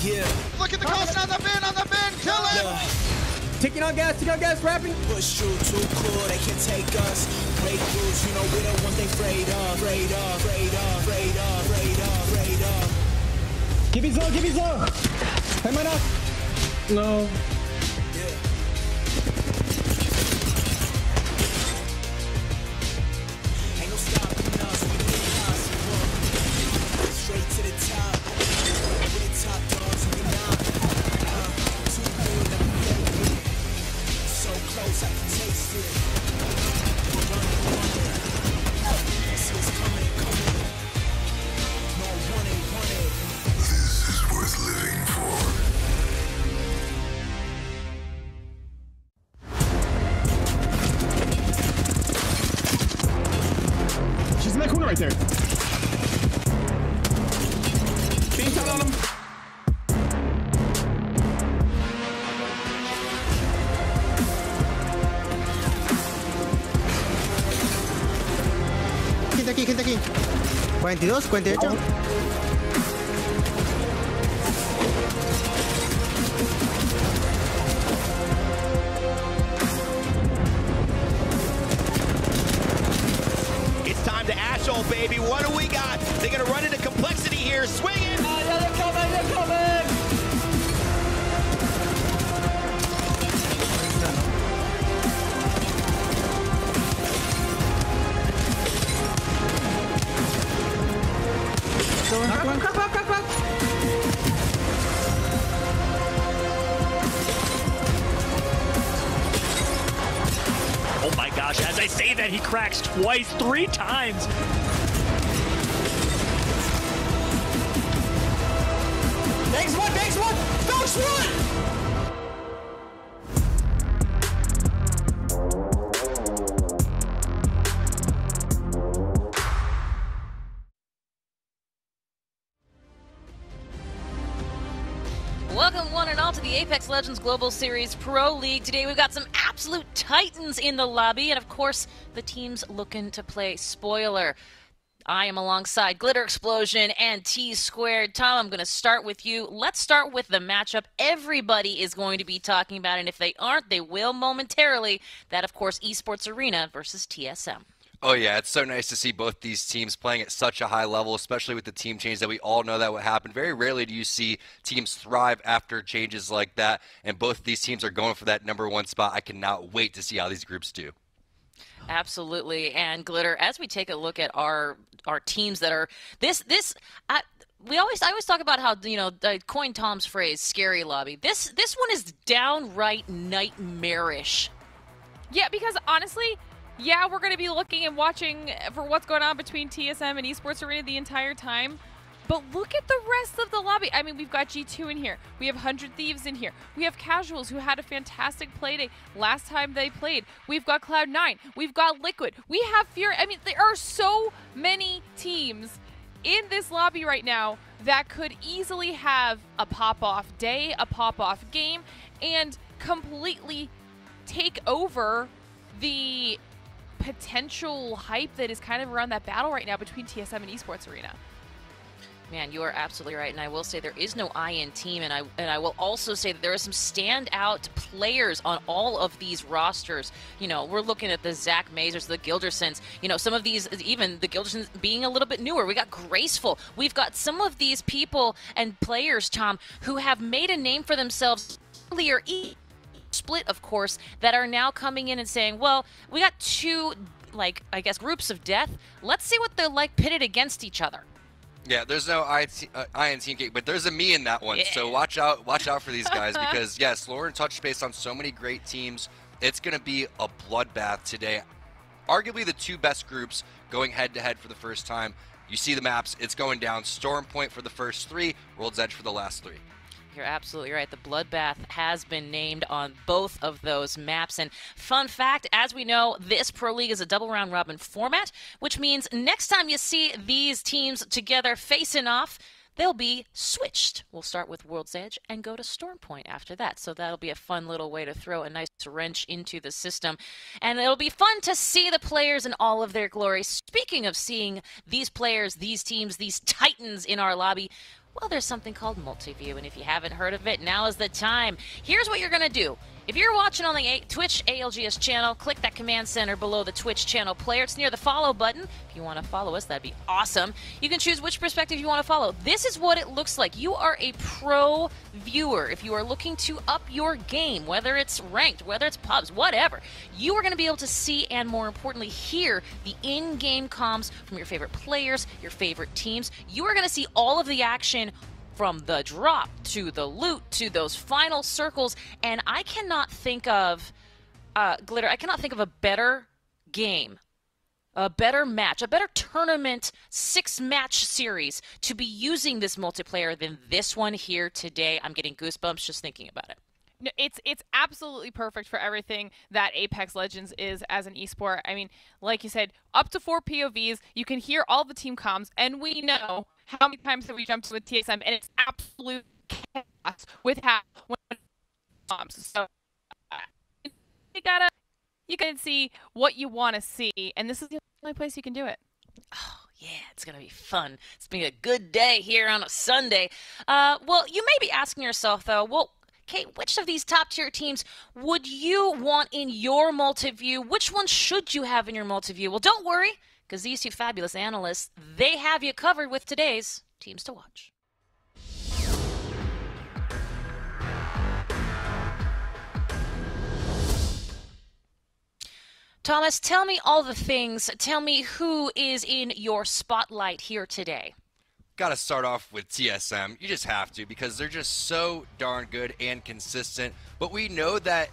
Yeah. Look at the coast on the bin, kill it! Yeah. Taking on gas, rapping. Push through, too cool, they can take us. Break rules, you know we the ones they afraid of. Afraid of, afraid of, afraid of, afraid of, afraid of. Give me zone. Am I not? No. Yeah. Ain't no stopping us, we do impossible. Straight to the top. We the top dogs, we not. Too cool, let me play with it. So close, I can taste it. Run. I see it's coming. No, want it. This is worth living for. She's in that corner right there. Being shot on him. Gente aquí. 42, 48. It's time to Ashole, baby. What do we got? They're gonna run into complexity here. Swinging! Yeah, they're coming. Crack. Oh my gosh, as I say that, he cracks twice, 3 times. Thanks one. Folks, one. Welcome one and all to the Apex Legends Global Series Pro League. Today we've got some absolute titans in the lobby, and of course, the teams looking to play spoiler. I am alongside Glitter Explosion and T Squared. Tom, I'm going to start with you. Let's start with the matchup everybody is going to be talking about, and if they aren't, they will momentarily. That, of course, Esports Arena versus TSM. Oh yeah, it's so nice to see both these teams playing at such a high level, especially with the team change that we all know that would happen. Very rarely do you see teams thrive after changes like that, and both of these teams are going for that #1 spot. I cannot wait to see how these groups do. Absolutely. And Glitter, as we take a look at our teams that are I always talk about how, you know, I coined Tom's phrase, scary lobby. This one is downright nightmarish. Yeah, because honestly, yeah, we're going to be looking and watching for what's going on between TSM and Esports Arena the entire time. But look at the rest of the lobby. I mean, we've got G2 in here. We have 100 Thieves in here. We have Casuals, who had a fantastic play day last time they played. We've got Cloud9. We've got Liquid. We have Fury. I mean, there are so many teams in this lobby right now that could easily have a pop-off day, a pop-off game, and completely take over the potential hype that is kind of around that battle right now between TSM and Esports Arena. Man, you are absolutely right, and I will say there is no IN team, and I will also say that there are some standout players on all of these rosters. You know, we're looking at the Zach Mazers, the Gildersons. You know, some of these, even the Gildersons being a little bit newer. We got Graceful. We've got some of these people and players, Tom, who have made a name for themselves earlier. Split, of course, that are now coming in and saying, well, we got two, like, I guess, groups of death. Let's see what they're like pitted against each other. Yeah, there's no IN team gate, but there's a me in that one. Yeah. So watch out for these guys because yes, Lauren touched base on so many great teams. It's going to be a bloodbath today. Arguably the two best groups going head to head for the first time. You see the maps, it's going down. Storm Point for the first 3, World's Edge for the last 3. You're absolutely right. The bloodbath has been named on both of those maps. And fun fact, as we know, this Pro League is a double round robin format, which means next time you see these teams together facing off, they'll be switched. We'll start with World's Edge and go to Storm Point after that. So that'll be a fun little way to throw a nice wrench into the system. And it'll be fun to see the players in all of their glory. Speaking of seeing these players, these teams, these titans in our lobby, Well, there's something called Multiview, and if you haven't heard of it, now is the time. Here's what you're going to do. If you're watching on the Twitch ALGS channel, click that command center below the Twitch channel player. It's near the follow button. If you want to follow us, that'd be awesome. You can choose which perspective you want to follow. This is what it looks like. You are a pro viewer. If you are looking to up your game, whether it's ranked, whether it's pubs, whatever, you are going to be able to see and, more importantly, hear the in-game comms from your favorite players, your favorite teams. You are going to see all of the action from the drop to the loot to those final circles, and I cannot think of Glitter. I cannot think of a better game, a better match, a better tournament 6-match series to be using this multiplayer than this one here today. I'm getting goosebumps just thinking about it. No, it's absolutely perfect for everything that Apex Legends is as an esport. I mean, like you said, up to 4 POVs, you can hear all the team comms, and we know how many times have we jumped with TSM, and it's absolute chaos with how when comms. So you can see what you want to see, and this is the only place you can do it. Oh, yeah, it's going to be fun. It's been a good day here on a Sunday. Well, you may be asking yourself, though, well, Kate, which of these top-tier teams would you want in your multi-view? Which one should you have in your multi-view? Well, don't worry, because these two fabulous analysts, they have you covered with today's Teams to Watch. Thomas, tell me all the things. Tell me who is in your spotlight here today. Got to start off with TSM. You just have to, because they're just so darn good and consistent. But we know that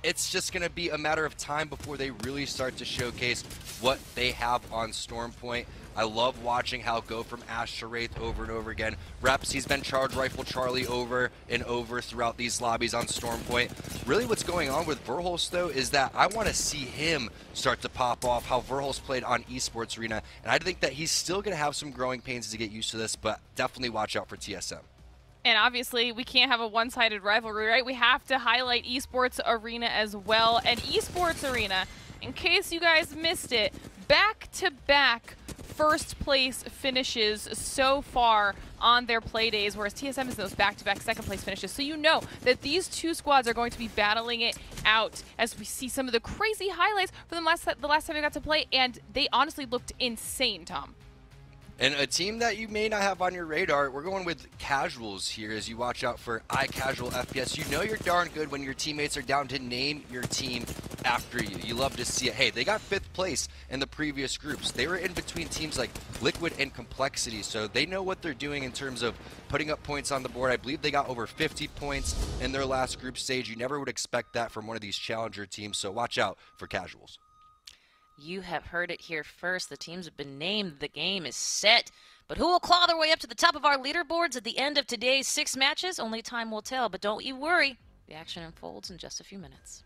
it's just going to be a matter of time before they really start to showcase what they have on Stormpoint. I love watching how go from Ash to Wraith over and over again. Reps, he's been Charge Rifle Charlie over and over throughout these lobbies on Stormpoint. Really what's going on with Verhulst, though, is that I want to see him start to pop off how Verhulst played on Esports Arena. And I think that he's still going to have some growing pains to get used to this, but definitely watch out for TSM. And obviously, we can't have a one-sided rivalry, right? We have to highlight Esports Arena as well. And Esports Arena, in case you guys missed it, back-to-back first place finishes so far on their play days, whereas TSM is those back-to-back second place finishes. So you know that these two squads are going to be battling it out as we see some of the crazy highlights from the last time we got to play, and they honestly looked insane, Tom. And a team that you may not have on your radar, we're going with Casuals here as you watch out for iCasual FPS. You know you're darn good when your teammates are down to name your team after you. You love to see it. Hey, they got 5th place in the previous groups. They were in between teams like Liquid and Complexity, so they know what they're doing in terms of putting up points on the board. I believe they got over 50 points in their last group stage. You never would expect that from one of these challenger teams, so watch out for Casuals. You have heard it here first. The teams have been named. The game is set. But who will claw their way up to the top of our leaderboards at the end of today's 6 matches? Only time will tell. But don't you worry. The action unfolds in just a few minutes.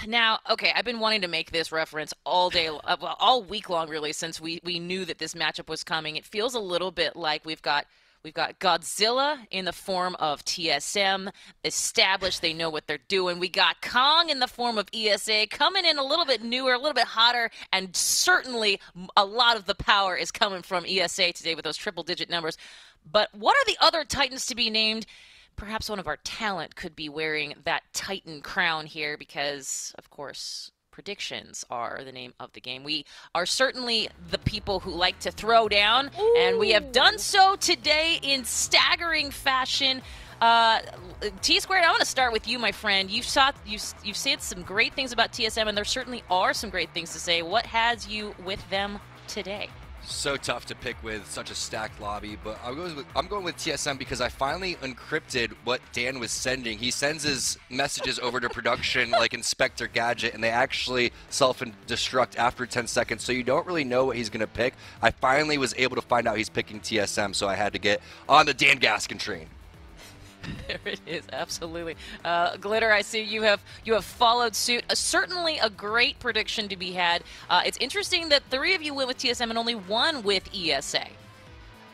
Now, okay, I've been wanting to make this reference all day, well, all week long, really, since we knew that this matchup was coming. It feels a little bit like we've got Godzilla in the form of TSM, established, they know what they're doing. We got Kong in the form of ESA, coming in a little bit newer, a little bit hotter, and certainly a lot of the power is coming from ESA today with those triple-digit numbers. But what are the other Titans to be named? Perhaps one of our talent could be wearing that Titan crown here because, of course, predictions are the name of the game. We are certainly the people who like to throw down, and we have done so today in staggering fashion. T-Squared, I want to start with you, my friend. You've said some great things about TSM, and there certainly are some great things to say. What has you with them today? So tough to pick with such a stacked lobby, but I'm going with TSM because I finally encrypted what Dan was sending. He sends his messages over to production like Inspector Gadget, and they actually self-destruct after 10 seconds, so you don't really know what he's going to pick. I finally was able to find out he's picking TSM, so I had to get on the Dan Gaskin train. There it is, absolutely. Glitter, I see you have followed suit. Certainly a great prediction to be had. It's interesting that 3 of you went with TSM and only 1 with ESA.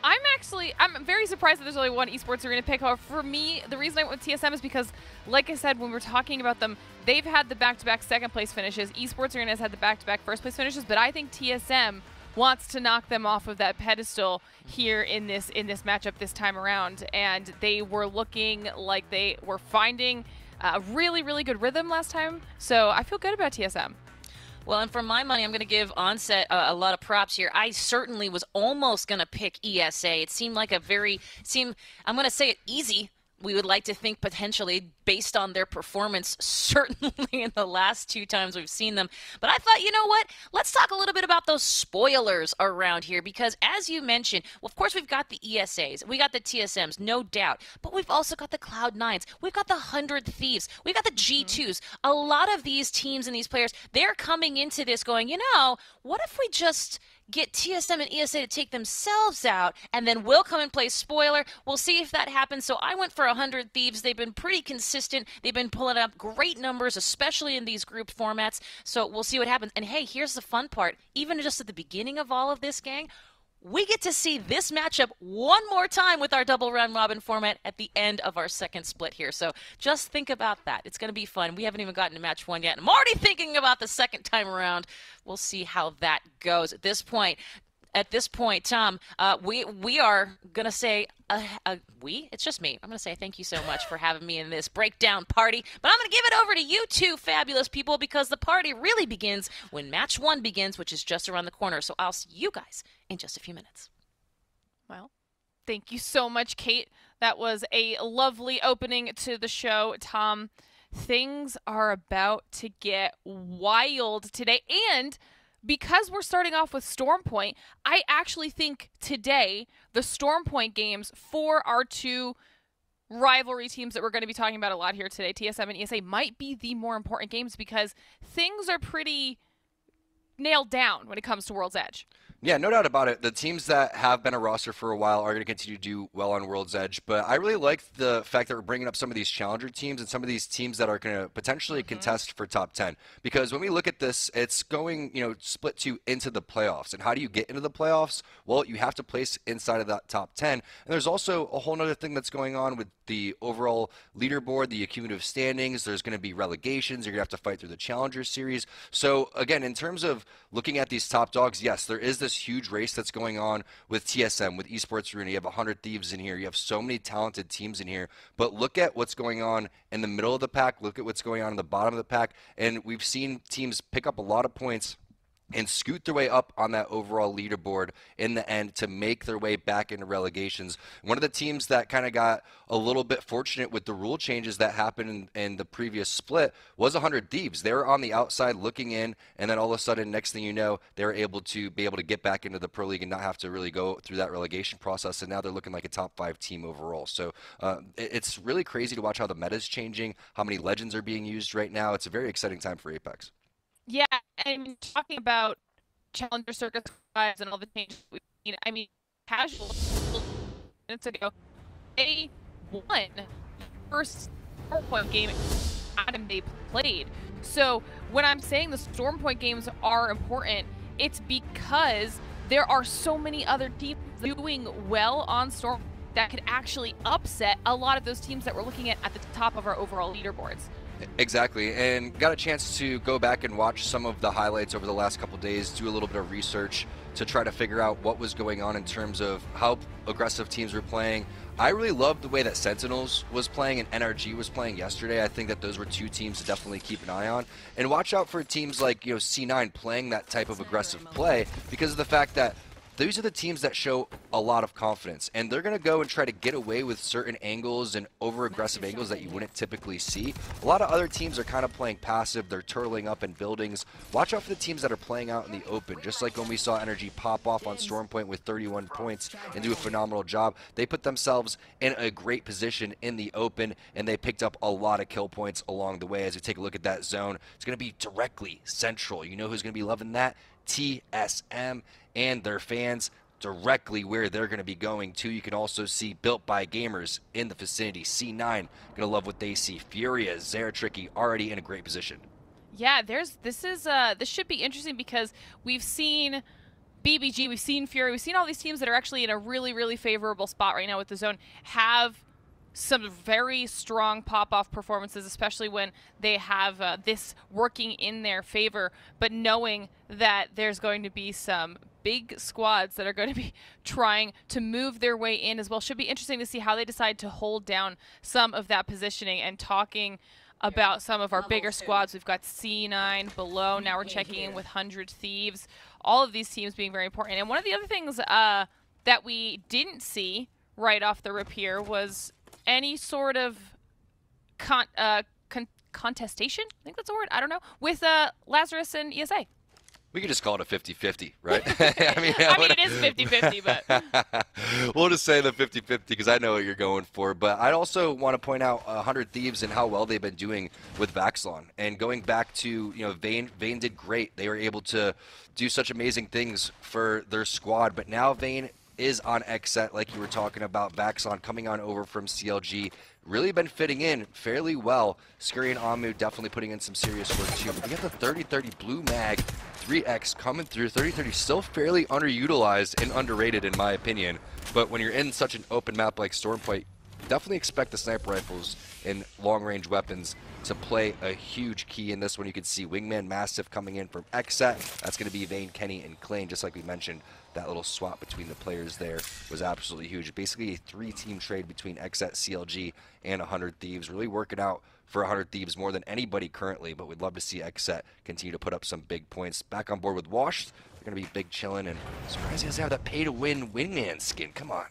I'm very surprised that there's only one esports arena pick. However, for me, the reason I went with TSM is because, like I said, when we were talking about them, they've had the back-to-back second-place finishes. Esports Arena has had the back-to-back first-place finishes, but I think TSM wants to knock them off of that pedestal here in this matchup this time around. And they were looking like they were finding a really, really good rhythm last time. So I feel good about TSM. Well, and for my money, I'm going to give Onset a lot of props here. I certainly was almost going to pick ESA. It seemed like I'm going to say it easy. We would like to think potentially based on their performance, certainly in the last 2 times we've seen them. But I thought, you know what? Let's talk a little bit about those spoilers around here because as you mentioned, well, of course, we've got the ESAs. We got the TSMs, no doubt. But we've also got the Cloud9s. We've got the 100 Thieves. We've got the G2s. A lot of these teams and these players, they're coming into this going, you know, what if we just get TSM and ESA to take themselves out, and then we'll come and play spoiler. We'll see if that happens. So I went for 100 Thieves. They've been pretty consistent. They've been pulling up great numbers, especially in these group formats. So we'll see what happens. And hey, here's the fun part. Even just at the beginning of all of this, gang, we get to see this matchup one more time with our double round robin format at the end of our second split here. So just think about that. It's going to be fun. We haven't even gotten to match 1 yet. I'm already thinking about the second time around. We'll see how that goes at this point. At this point, Tom, we are going to say, it's just me. I'm going to say thank you so much for having me in this breakdown party. But I'm going to give it over to you two fabulous people because the party really begins when match 1 begins, which is just around the corner. So I'll see you guys in just a few minutes. Well, thank you so much, Kate. That was a lovely opening to the show. Tom, things are about to get wild today. And because we're starting off with Stormpoint, I actually think today the Stormpoint games for our 2 rivalry teams that we're going to be talking about a lot here today, TSM and ESA, might be the more important games because things are pretty nailed down when it comes to World's Edge. Yeah, no doubt about it. The teams that have been a roster for a while are going to continue to do well on World's Edge, but I really like the fact that we're bringing up some of these challenger teams and some of these teams that are going to potentially contest for top 10. Because when we look at this, it's going, split 2 into the playoffs. And how do you get into the playoffs? Well, you have to place inside of that top 10. And there's also a whole other thing that's going on with the overall leaderboard, the accumulative standings. There's going to be relegations. You're going to have to fight through the Challenger Series. So, again, in terms of looking at these top dogs, yes, there is this huge race that's going on with TSM, with Esports Arena. You have 100 Thieves in here. You have so many talented teams in here. But look at what's going on in the middle of the pack. Look at what's going on in the bottom of the pack. And we've seen teams pick up a lot of points and scoot their way up on that overall leaderboard in the end to make their way back into relegations. One of the teams that kind of got a little bit fortunate with the rule changes that happened in the previous split was 100 Thieves. They were on the outside looking in, and then all of a sudden, next thing you know, they were able to get back into the Pro League and not have to really go through that relegation process, and now they're looking like a top 5 team overall. So it's really crazy to watch how the meta is changing, how many legends are being used right now. It's a very exciting time for Apex. Yeah, and talking about Challenger Circuit vibes and all the changes we've seen, I mean, casual minutes ago, they won the first Stormpoint game Adam they played. So when I'm saying the Stormpoint games are important, it's because there are so many other teams doing well on Storm that could actually upset a lot of those teams that we're looking at the top of our overall leaderboards. Exactly, and got a chance to go back and watch some of the highlights over the last couple days, do a little bit of research to try to figure out what was going on in terms of how aggressive teams were playing. I really loved the way that Sentinels was playing and NRG was playing yesterday. I think that those were 2 teams to definitely keep an eye on. And watch out for teams like C9 playing that type of aggressive play because of the fact that these are the teams that show a lot of confidence, and they're going to go and try to get away with certain angles and over-aggressive angles that you wouldn't typically see. A lot of other teams are kind of playing passive. They're turtling up in buildings. Watch out for the teams that are playing out in the open, just like when we saw Energy pop off on Stormpoint with 31 points and do a phenomenal job. They put themselves in a great position in the open, and they picked up a lot of kill points along the way. As you take a look at that zone, it's going to be directly central. You know who's going to be loving that? TSM and their fans, directly where they're going to be going to. You can also see Built by Gamers in the vicinity. C9 going to love what they see. Furia, Zeratricky already in a great position. Yeah, this should be interesting because we've seen BBG, we've seen Fury, we've seen all these teams that are actually in a really, really favorable spot right now with the zone have some very strong pop-off performances, especially when they have this working in their favor, but knowing that there's going to be some big squads that are going to be trying to move their way in as well. Should be interesting to see how they decide to hold down some of that positioning. And talking about some of our bigger squads, we've got C9 below. Now we're checking in with 100 Thieves. All of these teams being very important. And one of the other things that we didn't see right off the rip here was any sort of contestation, I think that's a word, I don't know, with Lazarus and ESA. We could just call it a 50-50, right? I mean, it is 50-50, but... We'll just say the 50-50 because I know what you're going for. But I'd also want to point out 100 Thieves and how well they've been doing with Vaxlon. And going back to, Vayne did great. They were able to do such amazing things for their squad. But now Vayne is on XSET, like you were talking about. Vaxlon coming on over from CLG. Really been fitting in fairly well. Scurry and Amu definitely putting in some serious work too. But we got the 30-30 blue mag 3X coming through. 30-30 still fairly underutilized and underrated in my opinion. But when you're in such an open map like Stormpoint, definitely expect the sniper rifles and long-range weapons to play a huge key in this one. You can see Wingman Massive coming in from XSET. That's going to be Vayne, Kenny, and Klain, just like we mentioned. That little swap between the players there was absolutely huge. Basically a 3-team trade between XSET, CLG, and 100 Thieves. Really working out for 100 Thieves more than anybody currently, but we'd love to see XSET continue to put up some big points. Back on board with Wash. They're going to be big chilling, and surprised he doesn't have that pay-to-win Wingman skin. Come on.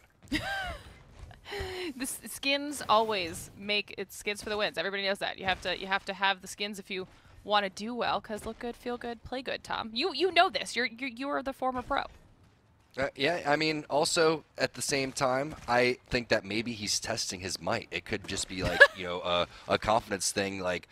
The skins always make it skins for the wins. Everybody knows that. You have to have the skins if you want to do well, because look good, feel good, play good, Tom. You know this. You are the former pro. Yeah, I mean, also, at the same time, I think that maybe he's testing his might. It could just be like, a confidence thing, like,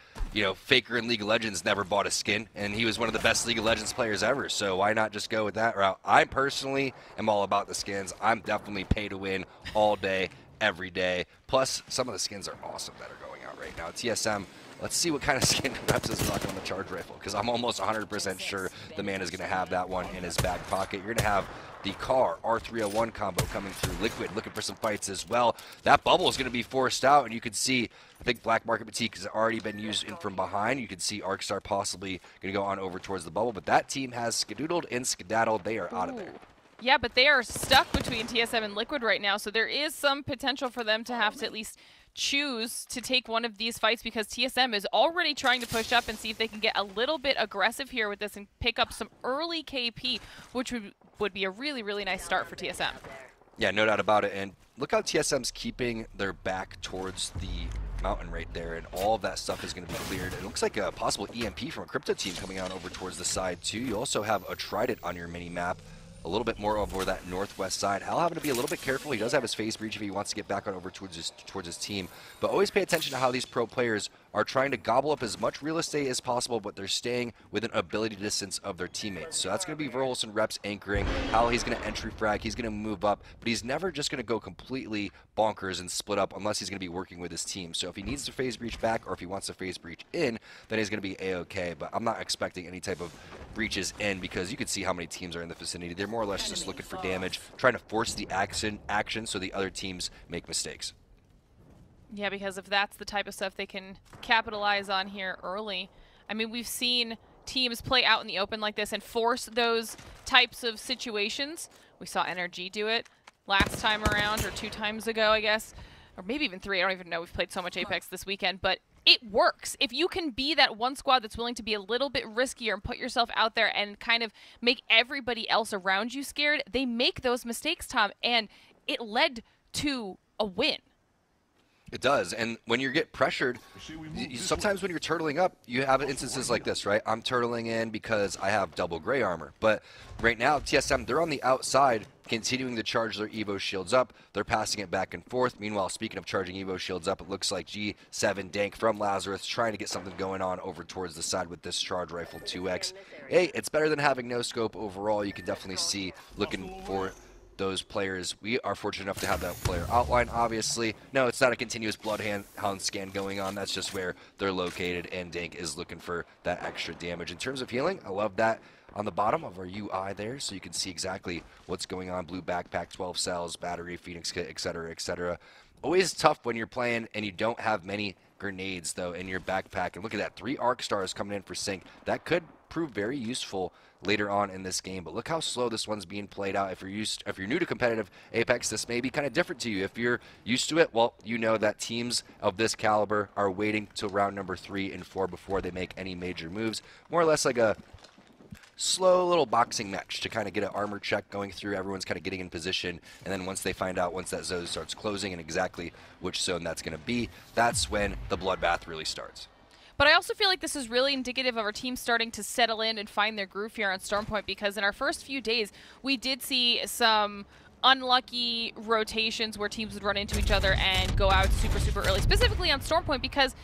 Faker in League of Legends never bought a skin, and he was one of the best League of Legends players ever, so why not just go with that route? I personally am all about the skins. I'm definitely pay to win all day, every day. Plus, some of the skins are awesome that are going out right now. TSM, let's see what kind of skin Reps is rocking on the charge rifle, because I'm almost 100% sure the man is going to have that one in his back pocket. You're going to have the Car R301 combo coming through. Liquid looking for some fights as well. That bubble is going to be forced out, and you can see, I think Black Market Boutique has already been used in from behind. You can see Arcstar possibly going to go on over towards the bubble, but that team has skedoodled and skedaddled. They are out of there. Yeah, but they are stuck between TSM and Liquid right now, so there is some potential for them to have to at least choose to take one of these fights, because TSM is already trying to push up and see if they can get a little bit aggressive here with this and pick up some early KP, which would be a really, really nice start for TSM. Yeah, no doubt about it. And look how TSM's keeping their back towards the mountain right there, and all of that stuff is going to be cleared. It looks like a possible EMP from a Crypto team coming out over towards the side too. You also have a Trident on your mini map, a little bit more over that northwest side. Hal having to be a little bit careful. He does have his phase breach if he wants to get back on over towards his team. But always pay attention to how these pro players are trying to gobble up as much real estate as possible, but they're staying within ability distance of their teammates. So that's going to be Verhols and Reps anchoring. Hal, he's going to entry frag. He's going to move up, but he's never just going to go completely bonkers and split up unless he's going to be working with his team. So if he needs to phase breach back, or if he wants to phase breach in, then he's going to be A-okay. But I'm not expecting any type of breaches in, because you can see how many teams are in the vicinity. They're more or less just looking for damage, trying to force the action so the other teams make mistakes. Yeah, because if that's the type of stuff they can capitalize on here early. I mean, we've seen teams play out in the open like this and force those types of situations. We saw NRG do it last time around, or 2 times ago, I guess. Or maybe even 3, I don't even know. We've played so much Apex this weekend, but it works. If you can be that one squad that's willing to be a little bit riskier and put yourself out there and kind of make everybody else around you scared, they make those mistakes, Tom, and it led to a win. It does, and when you get pressured, sometimes when you're turtling up, you have instances like this, right? I'm turtling in because I have double gray armor, but right now, TSM, they're on the outside, continuing to charge their Evo shields up. They're passing it back and forth. Meanwhile, speaking of charging Evo shields up, it looks like G7 Dank from Lazarus trying to get something going on over towards the side with this charge rifle 2X. Hey, it's better than having no scope overall. You can definitely see looking for those players. We are fortunate enough to have that player outline, obviously. No, it's not a continuous Bloodhound scan going on. That's just where they're located, and Dank is looking for that extra damage. In terms of healing, I love that on the bottom of our UI there, so you can see exactly what's going on. Blue backpack, 12 cells, battery, Phoenix kit, etc., etc. Always tough when you're playing and you don't have many grenades, though, in your backpack. And look at that, 3 arc stars coming in for sync. That could prove very useful later on in this game, but look how slow this one's being played out. If you're new to competitive Apex, this may be kind of different to you. If you're used to it, well, you know that teams of this caliber are waiting till round number 3 and 4 before they make any major moves. More or less like a slow little boxing match to kind of get an armor check going through. Everyone's kind of getting in position, and then once they find out, once that zone starts closing and exactly which zone that's going to be, that's when the bloodbath really starts. But I also feel like this is really indicative of our team starting to settle in and find their groove here on Stormpoint, because in our first few days, we did see some unlucky rotations where teams would run into each other and go out super, super early, specifically on Stormpoint, because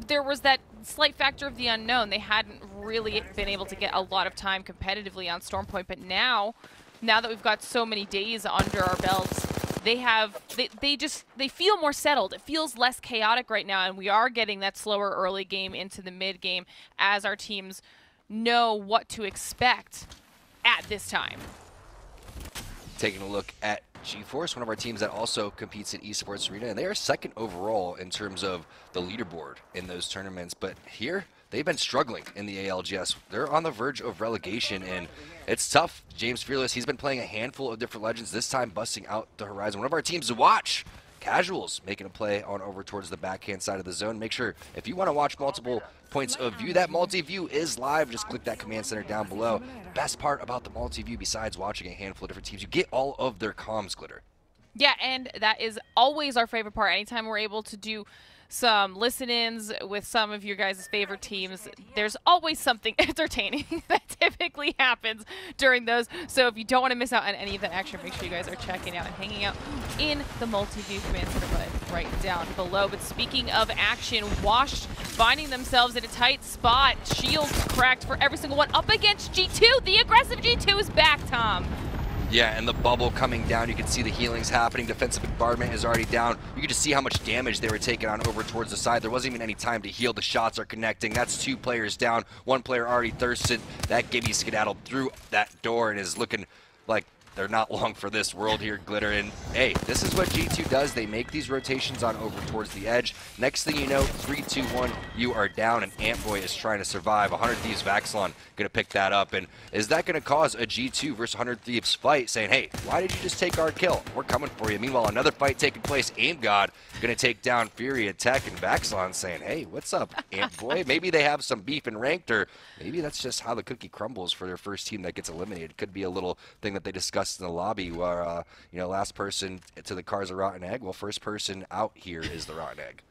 there was that slight factor of the unknown. They hadn't really been able to get a lot of time competitively on Stormpoint, but now that we've got so many days under our belts, they feel more settled. It feels less chaotic right now, and we are getting that slower early game into the mid game as our teams know what to expect at this time. Taking a look at GeForce, one of our teams that also competes in Esports Arena, and they are second overall in terms of the leaderboard in those tournaments. But here, they've been struggling in the ALGS. They're on the verge of relegation, and it's tough. James Fearless, he's been playing a handful of different legends, this time busting out the horizon. One of our teams to watch. Casuals making a play on over towards the backhand side of the zone. Make sure, if you want to watch multiple points of view, that multi-view is live. Just click that command center down below. Best part about the multi-view, besides watching a handful of different teams, you get all of their comms, Glitter. Yeah, and that is always our favorite part. Anytime we're able to do some listen-ins with some of your guys' favorite teams, there's always something entertaining that typically happens during those. So if you don't want to miss out on any of that action, make sure you guys are checking out and hanging out in the multi-view command center button right down below. But speaking of action, Washed finding themselves in a tight spot. Shields cracked for every single one up against G2. The aggressive G2 is back, Tom. Yeah, and the bubble coming down. You can see the healings happening. Defensive bombardment is already down. You can just see how much damage they were taking on over towards the side. There wasn't even any time to heal. The shots are connecting. That's 2 players down. 1 player already thirsted. That Gibby skedaddled through that door and is looking like they're not long for this world here, Glitter. And hey, this is what G2 does. They make these rotations on over towards the edge. Next thing you know, 3, 2, 1, you are down, and Antboy is trying to survive. 100 Thieves Vaxilon going to pick that up. And is that going to cause a G2 versus 100 Thieves fight, saying, hey, why did you just take our kill? We're coming for you. Meanwhile, another fight taking place. Aim God going to take down Fury Attack, and Vaxilon saying, hey, what's up, Antboy? Maybe they have some beef in ranked, or maybe that's just how the cookie crumbles for their first team that gets eliminated. Could be a little thing that they discussed in the lobby where, you know, last person to the car is a rotten egg. Well, first person out here is the rotten egg.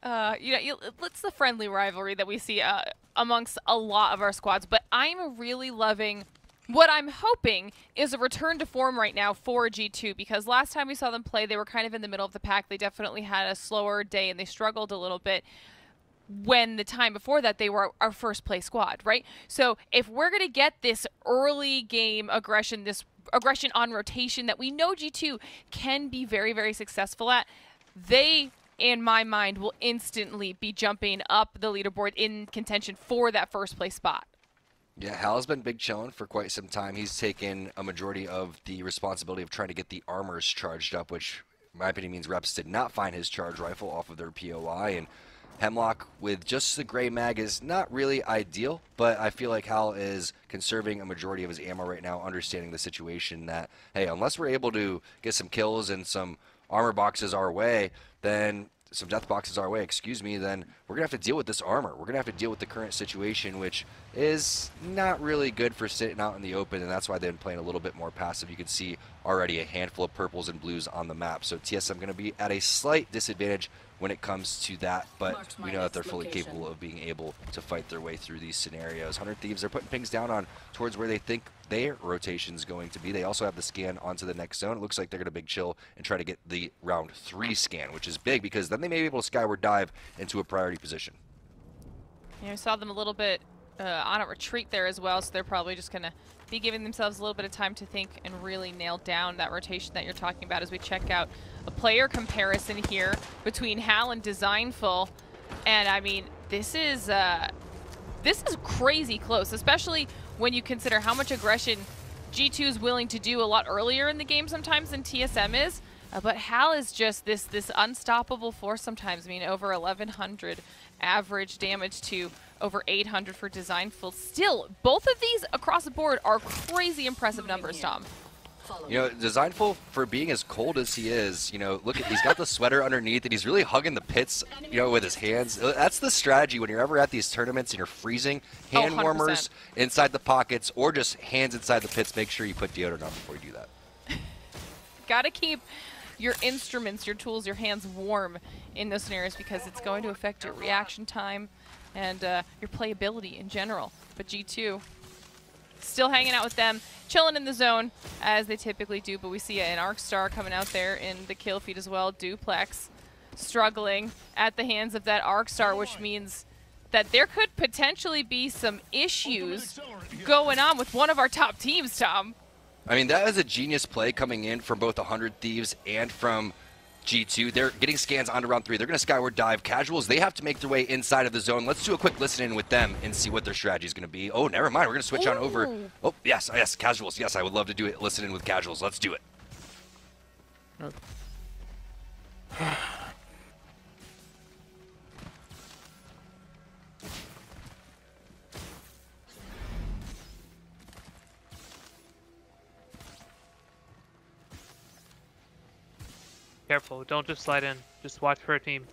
It's the friendly rivalry that we see amongst a lot of our squads, but I'm really loving what I'm hoping is a return to form right now for G2, because last time we saw them play, they were kind of in the middle of the pack. They definitely had a slower day, and they struggled a little bit when the time before that they were our first place squad, right? So if we're going to get this early game aggression, this aggression on rotation that we know G2 can be very, very successful at, they, in my mind, will instantly be jumping up the leaderboard in contention for that first place spot. Yeah, Hal's been big chillin' for quite some time. He's taken a majority of the responsibility of trying to get the armors charged up, which, in my opinion, means Reps did not find his charge rifle off of their POI. And Hemlock with just the gray mag is not really ideal, but I feel like Hal is conserving a majority of his ammo right now, understanding the situation that, hey, unless we're able to get some kills and some armor boxes our way, then some death boxes our way, excuse me, then we're going to have to deal with this armor. We're going to have to deal with the current situation, which is not really good for sitting out in the open, and that's why they've been playing a little bit more passive. You can see already a handful of purples and blues on the map. So TSM going to be at a slight disadvantage when it comes to that, but we know that they're fully capable of being able to fight their way through these scenarios. 100 Thieves, they're putting pings down on towards where they think their rotation's going to be. They also have the scan onto the next zone. It looks like they're going to big chill and try to get the round 3 scan, which is big because then they may be able to skyward dive into a priority position. Yeah, I saw them a little bit on a retreat there as well, so they're probably just going to be giving themselves a little bit of time to think and really nail down that rotation that you're talking about as we check out a player comparison here between Hal and Designful. And I mean, this is crazy close, especially when you consider how much aggression G2 is willing to do a lot earlier in the game sometimes than TSM is. But Hal is just this unstoppable force sometimes. I mean, over 1,100 average damage to over 800 for Designful. Still, both of these across the board are crazy impressive numbers, Tom. You know, Designful, for being as cold as he is, you know, look, he's got the sweater underneath and he's really hugging the pits, you know, with his hands. That's the strategy when you're ever at these tournaments and you're freezing. Hand warmers inside the pockets or just hands inside the pits. Make sure you put deodorant on before you do that. Gotta keep your instruments, your tools, your hands warm in those scenarios because it's going to affect your reaction time and your playability in general. But G2 still hanging out with them, chilling in the zone as they typically do, but we see an Arcstar coming out there in the kill feed as well. Duplex struggling at the hands of that Arcstar, which means that there could potentially be some issues going on with one of our top teams, Tom. I mean, that is a genius play coming in from both 100 Thieves and from G2. They're getting scans onto round 3. They're going to skyward dive. Casuals, they have to make their way inside of the zone. Let's do a quick listen in with them and see what their strategy is going to be. Oh, never mind. We're going to switch on over. Oh, yes, Casuals. Yes, I would love to do it. Listen in with Casuals. Let's do it. Careful, don't just slide in. Just watch for a team.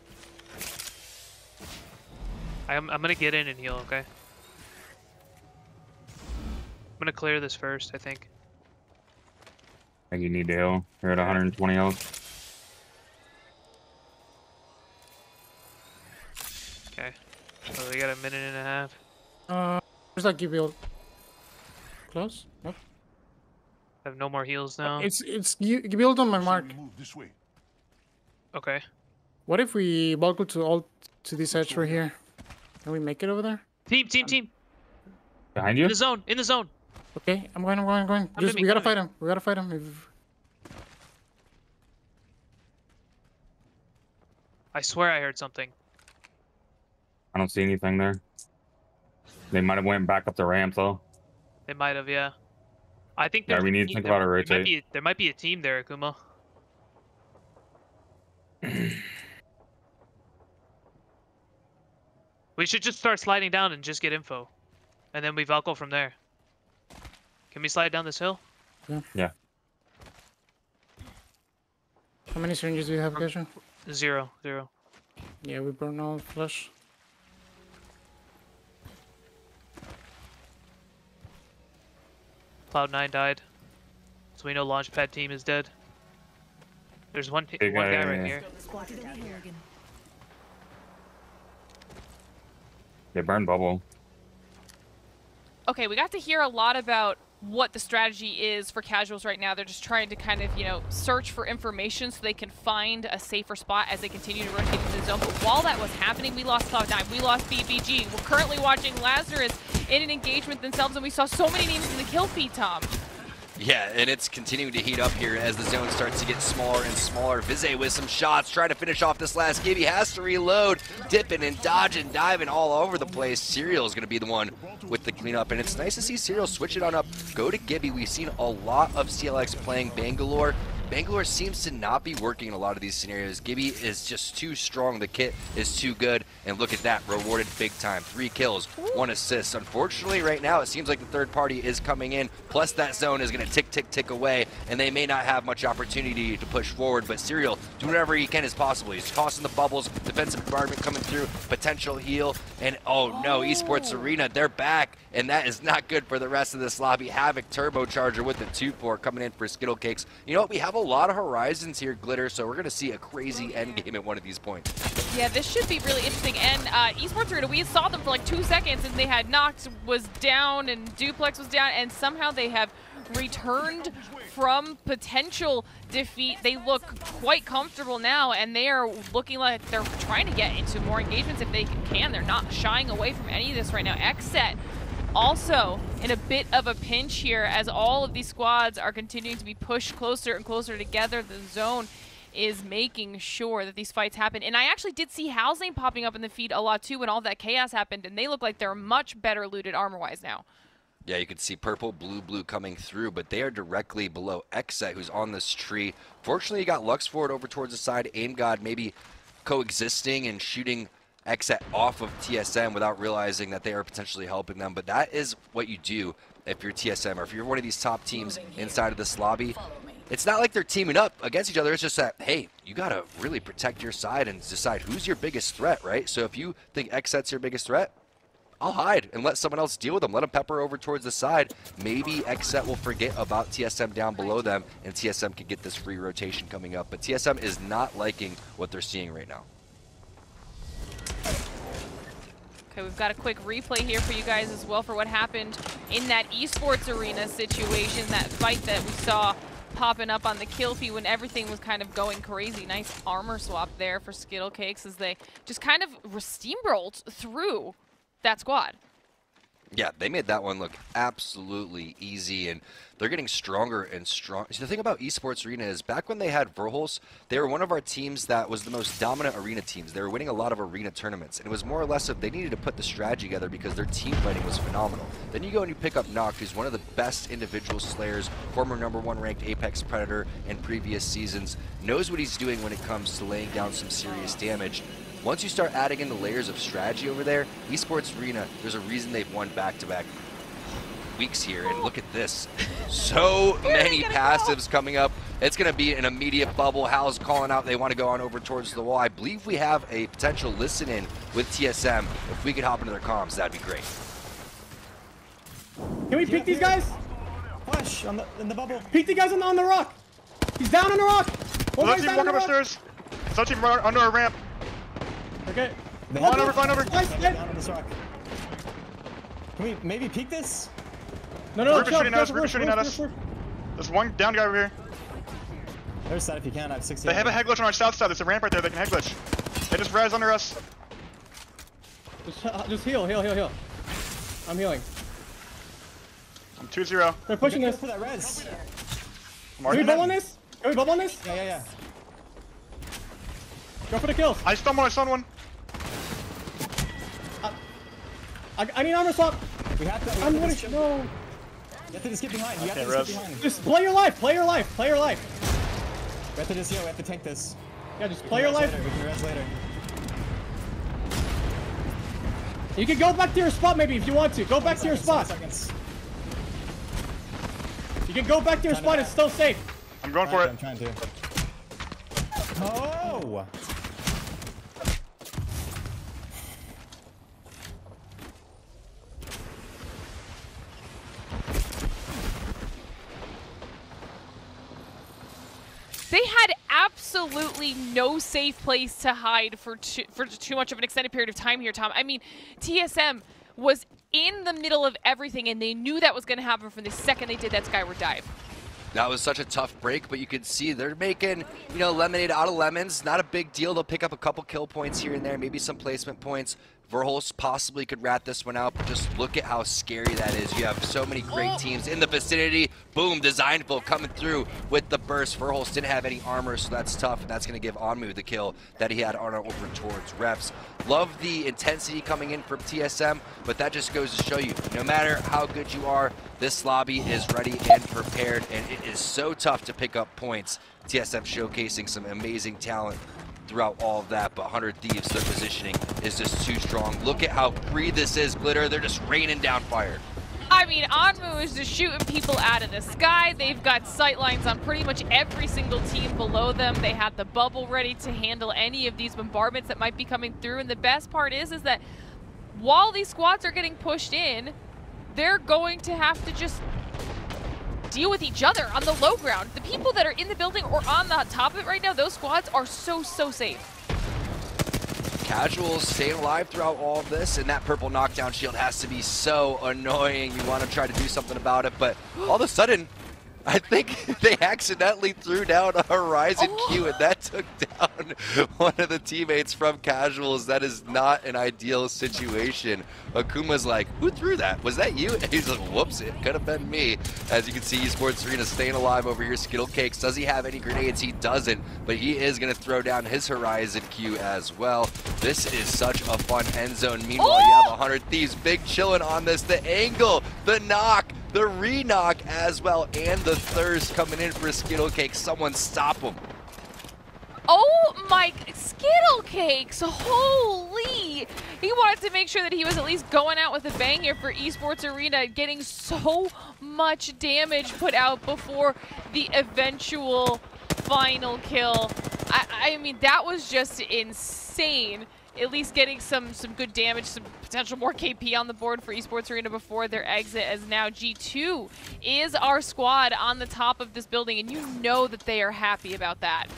I'm gonna get in and heal, okay? I'm gonna clear this first, I think. I think you need to heal. You're at 120 health. Okay. So we got a minute and a half. Where's that Gibeon? Close? Nope. I have no more heals now. It's Gibeon on my mark. Okay. What if we buckle to all to this edge right here? Can we make it over there? Team! Behind you? In the zone! Okay, I'm going. Just, we gotta fight him. We gotta fight him. I swear I heard something. I don't see anything there. They might have went back up the ramp though. They might have, yeah. I think we need to think about a rotate. There might be a team there, Akuma. We should just start sliding down and just get info. And then we Valko from there. Can we slide down this hill? Yeah. How many syringes do you have, Gasha? 0. Yeah, we burn all flush. Cloud9 died. So we know Launchpad team is dead. There's one guy right here. They burn bubble. Okay, we got to hear a lot about what the strategy is for Casuals right now. They're just trying to kind of, you know, search for information so they can find a safer spot as they continue to rotate into the zone. But while that was happening, we lost Cloud9, we lost BBG. We're currently watching Lazarus in an engagement themselves, and we saw so many names in the kill feed, Tom. Yeah, and it's continuing to heat up here as the zone starts to get smaller and smaller. Vize with some shots, trying to finish off this last Gibby, has to reload, dipping and dodging, diving all over the place. Serial is going to be the one with the cleanup, and it's nice to see Serial switch it on up, go to Gibby. We've seen a lot of CLX playing Bangalore. Bangalore seems to not be working in a lot of these scenarios. Gibby is just too strong. The kit is too good. And look at that, rewarded big time. 3 kills, 1 assist. Unfortunately, right now, it seems like the third party is coming in. Plus, that zone is going to tick away. And they may not have much opportunity to push forward. But Serial, doing whatever he can as possible. He's tossing the bubbles, defensive environment coming through, potential heal. And oh no, Esports Arena, they're back. And that is not good for the rest of this lobby. Havoc Turbocharger with the 2-4 coming in for Skittle Cakes. You know what? We have a lot of horizons here, Glitter, so we're going to see a crazy end game at one of these points. Yeah, this should be really interesting. And Esports Arena, we saw them for like 2 seconds, and they had Nox was down and Duplex was down, and somehow they have returned from potential defeat. They look quite comfortable now, and they are looking like they're trying to get into more engagements if they can. They're not shying away from any of this right now. Xset also in a bit of a pinch here as all of these squads are continuing to be pushed closer and closer together. The zone is making sure that these fights happen. And I actually did see Hal's name popping up in the feed a lot too when all that chaos happened, and they look like they're much better looted armor-wise now. Yeah, you can see purple, blue coming through, but they are directly below Xset, who's on this tree. Fortunately, you got Lux Forward over towards the side. Aim God maybe coexisting and shooting Xset off of TSM without realizing that they are potentially helping them. But that is what you do if you're TSM, or if you're one of these top teams inside of this lobby. It's not like they're teaming up against each other. It's just that, hey, you got to really protect your side and decide who's your biggest threat, right? So if you think Xset's your biggest threat, I'll hide and let someone else deal with them. Let them pepper over towards the side. Maybe Xset will forget about TSM down below them, and TSM can get this free rotation coming up. But TSM is not liking what they're seeing right now. Okay, we've got a quick replay here for you guys as well for what happened in that esports arena situation, that fight that we saw popping up on the kill feed when everything was kind of going crazy. Nice armor swap there for Skittle Cakes as they just kind of steamrolled through that squad. Yeah, they made that one look absolutely easy, and they're getting stronger and stronger. So the thing about Esports Arena is back when they had Verholz, they were one of our teams that was the most dominant arena teams. They were winning a lot of arena tournaments, and it was more or less of they needed to put the strategy together because their team fighting was phenomenal. Then you go and you pick up Noct, who's one of the best individual slayers, former #1 ranked Apex Predator in previous seasons, knows what he's doing when it comes to laying down some serious damage. Once you start adding in the layers of strategy over there, Esports Arena, there's a reason they've won back-to-back weeks here. And look at this. So many passives coming up. It's going to be an immediate bubble. Hal's calling out they want to go on over towards the wall. I believe we have a potential listen-in with TSM. If we could hop into their comms, that'd be great. Can we peek these guys? Push in the bubble. Peek the guys on the rock. He's down on the rock. Another team walking upstairs. Another team under a ramp. Okay. Flying over. Nice. Down on this rock. Can we maybe peek this? No. Ruben's shooting at us. There's one down guy over here. There's side if you can. I have 60. They have a head glitch on our south side. There's a ramp right there. They can head glitch. They just res under us. Just heal. I'm healing. I'm 2-0. They're pushing us. For that res. Can we bubble on this? Yeah. Go for the kills. I stunned one. I need armor swap. We have to. No. You have to just get behind. You have to just get behind. Just play your life. We have to just, we have to tank this. Yeah, just play your life. We can res later. You can go back to your spot maybe if you want to. Go back to your spot. You can go back to your spot. It's still safe. I'm going for it. I'm trying to. Oh! They had absolutely no safe place to hide for too much of an extended period of time here, Tom. I mean, TSM was in the middle of everything, and they knew that was going to happen from the second they did that Skyward dive. That was such a tough break, but you can see they're making, lemonade out of lemons. Not a big deal. They'll pick up a couple kill points here and there, maybe some placement points. Verholz possibly could rat this one out, but just look at how scary that is. You have so many great teams in the vicinity. Boom, Designful coming through with the burst. Verholz didn't have any armor, so that's tough, and that's going to give Onmu the kill that he had on over towards Refs. Love the intensity coming in from TSM, but that just goes to show you, no matter how good you are, this lobby is ready and prepared, and it is so tough to pick up points. TSM showcasing some amazing talent throughout all of that, but 100 Thieves, their positioning is just too strong. Look at how free this is, Glitter. They're just raining down fire. I mean, Onmu is just shooting people out of the sky. They've got sight lines on pretty much every single team below them. They had the bubble ready to handle any of these bombardments that might be coming through. And the best part is that while these squads are getting pushed in, they're going to have to just deal with each other on the low ground. The people that are in the building or on the top of it right now, those squads are so safe. Casuals staying alive throughout all of this, and that purple knockdown shield has to be so annoying. You want to try to do something about it, but all of a sudden, I think they accidentally threw down a Horizon Q, and that took down one of the teammates from Casuals. That is not an ideal situation. Akuma's like, who threw that? Was that you? And he's like, whoops, it could have been me. As you can see, Esports Arena staying alive over here. Skittle Cakes, does he have any grenades? He doesn't, but he is going to throw down his Horizon Q as well. This is such a fun end zone. Meanwhile, you have 100 Thieves, big chilling on this. The angle, the knock, the re-knock as well, and the thirst coming in for Skittle Cake. Someone stop him. Oh my, Skittle Cakes, holy! He wanted to make sure that he was at least going out with a bang here for Esports Arena, getting so much damage put out before the eventual final kill. I mean, that was just insane. At least getting some good damage, some potential more KP on the board for Esports Arena before their exit, as now G2 is our squad on the top of this building, and you know that they are happy about that.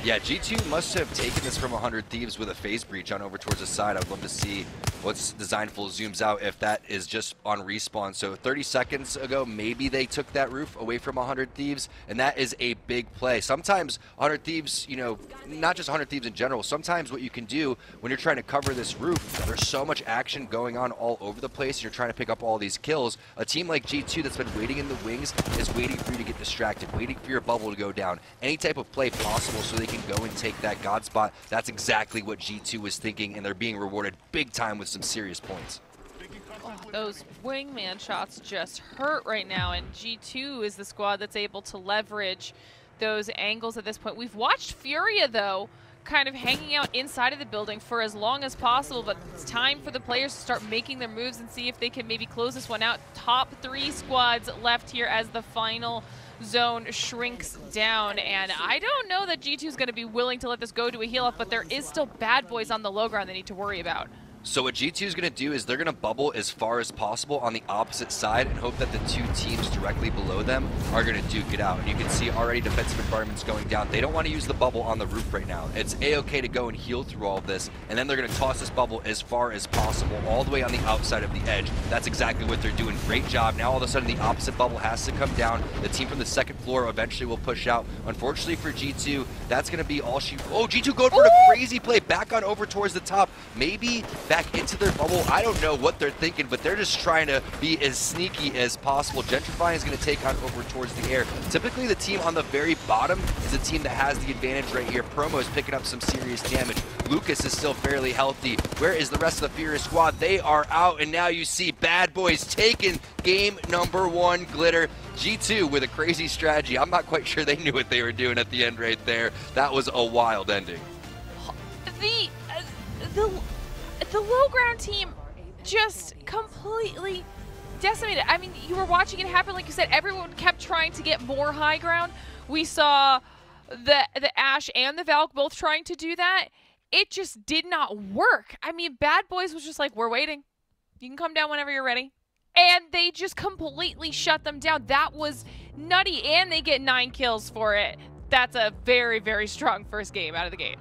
Yeah, G2 must have taken this from 100 Thieves with a phase breach on over towards the side. I'd love to see once Designful zooms out if that is just on respawn. So 30 seconds ago, maybe they took that roof away from 100 Thieves, and that is a big play. Sometimes 100 Thieves, you know, not just 100 Thieves in general, sometimes what you can do when you're trying to cover this roof, there's so much action going on all over the place, you're trying to pick up all these kills. A team like G2 that's been waiting in the wings is waiting for you to get distracted, waiting for your bubble to go down. Any type of play possible so they can go and take that God spot. That's exactly what G2 was thinking, and they're being rewarded big time with some serious points. Oh, those wingman shots just hurt right now, and G2 is the squad that's able to leverage those angles at this point. We've watched Furia, though, kind of hanging out inside of the building for as long as possible, but it's time for the players to start making their moves and see if they can maybe close this one out. Top 3 squads left here as the final zone shrinks down, and I don't know that G2 is going to be willing to let this go to a heal up, but there is still bad boys on the low ground they need to worry about. So what G2 is going to do is they're going to bubble as far as possible on the opposite side and hope that the 2 teams directly below them are going to duke it out. And you can see already defensive environments going down. They don't want to use the bubble on the roof right now. It's A-okay to go and heal through all of this, and then they're going to toss this bubble as far as possible all the way on the outside of the edge. That's exactly what they're doing. Great job. Now all of a sudden the opposite bubble has to come down. The team from the second floor eventually will push out. Unfortunately for G2, that's going to be all she... Oh, G2 going for a crazy play back on over towards the top. Maybe back into their bubble. I don't know what they're thinking, but they're just trying to be as sneaky as possible. Gentrifying is going to take on over towards the air. Typically, the team on the very bottom is the team that has the advantage right here. Promo is picking up some serious damage. Lucas is still fairly healthy. Where is the rest of the Furious squad? They are out, and now you see Bad Boys taking game number 1. Glitter. G2 with a crazy strategy. I'm not quite sure they knew what they were doing at the end right there. That was a wild ending. The low ground team just completely decimated. I mean, you were watching it happen, like you said, everyone kept trying to get more high ground. We saw the Ashe and the Valk both trying to do that. It just did not work. I mean, Bad Boys was just like, we're waiting. You can come down whenever you're ready. And they just completely shut them down. That was nutty, and they get 9 kills for it. That's a very, very strong first game out of the gate.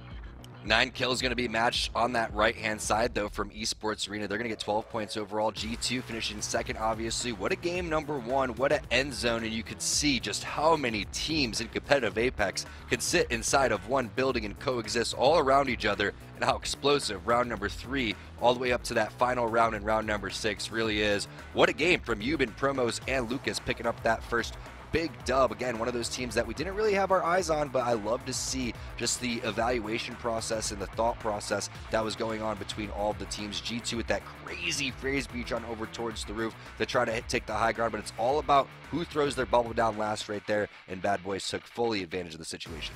9 kills going to be matched on that right-hand side, though, from Esports Arena. They're going to get 12 points overall. G2 finishing second, obviously. What a game number 1. What an end zone. And you could see just how many teams in competitive Apex could sit inside of one building and coexist all around each other, and how explosive round number 3 all the way up to that final round in round number 6 really is. What a game from Euban, Promos, and Lucas picking up that first big dub. Again, one of those teams that we didn't really have our eyes on, but I love to see just the evaluation process and the thought process that was going on between all of the teams. G2 with that crazy phase breach on over towards the roof to try to take the high ground, but it's all about who throws their bubble down last right there, and Bad Boys took fully advantage of the situation.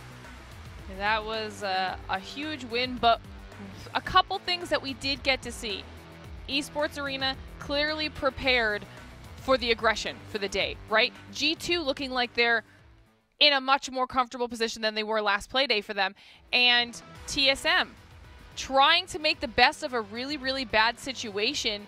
That was a huge win, but a couple things that we did get to see. Esports Arena clearly prepared for the aggression for the day, right? G2 looking like they're in a much more comfortable position than they were last play day for them. And TSM trying to make the best of a really, really bad situation.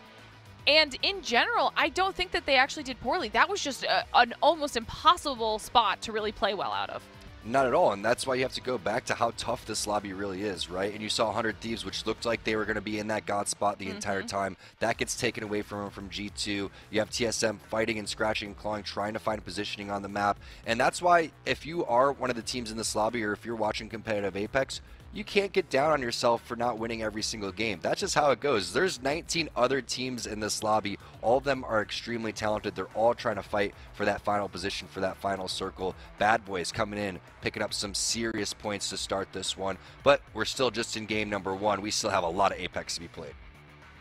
And in general, I don't think that they actually did poorly. That was just an almost impossible spot to really play well out of. Not at all, and that's why you have to go back to how tough this lobby really is, right? And you saw 100 Thieves, which looked like they were going to be in that God spot the entire time. That gets taken away from them from G2. You have TSM fighting and scratching and clawing, trying to find positioning on the map. And that's why if you are one of the teams in this lobby, or if you're watching competitive Apex, you can't get down on yourself for not winning every single game. That's just how it goes. There's 19 other teams in this lobby. All of them are extremely talented. They're all trying to fight for that final position, for that final circle. Bad Boys coming in, picking up some serious points to start this one. But we're still just in game number 1. We still have a lot of Apex to be played.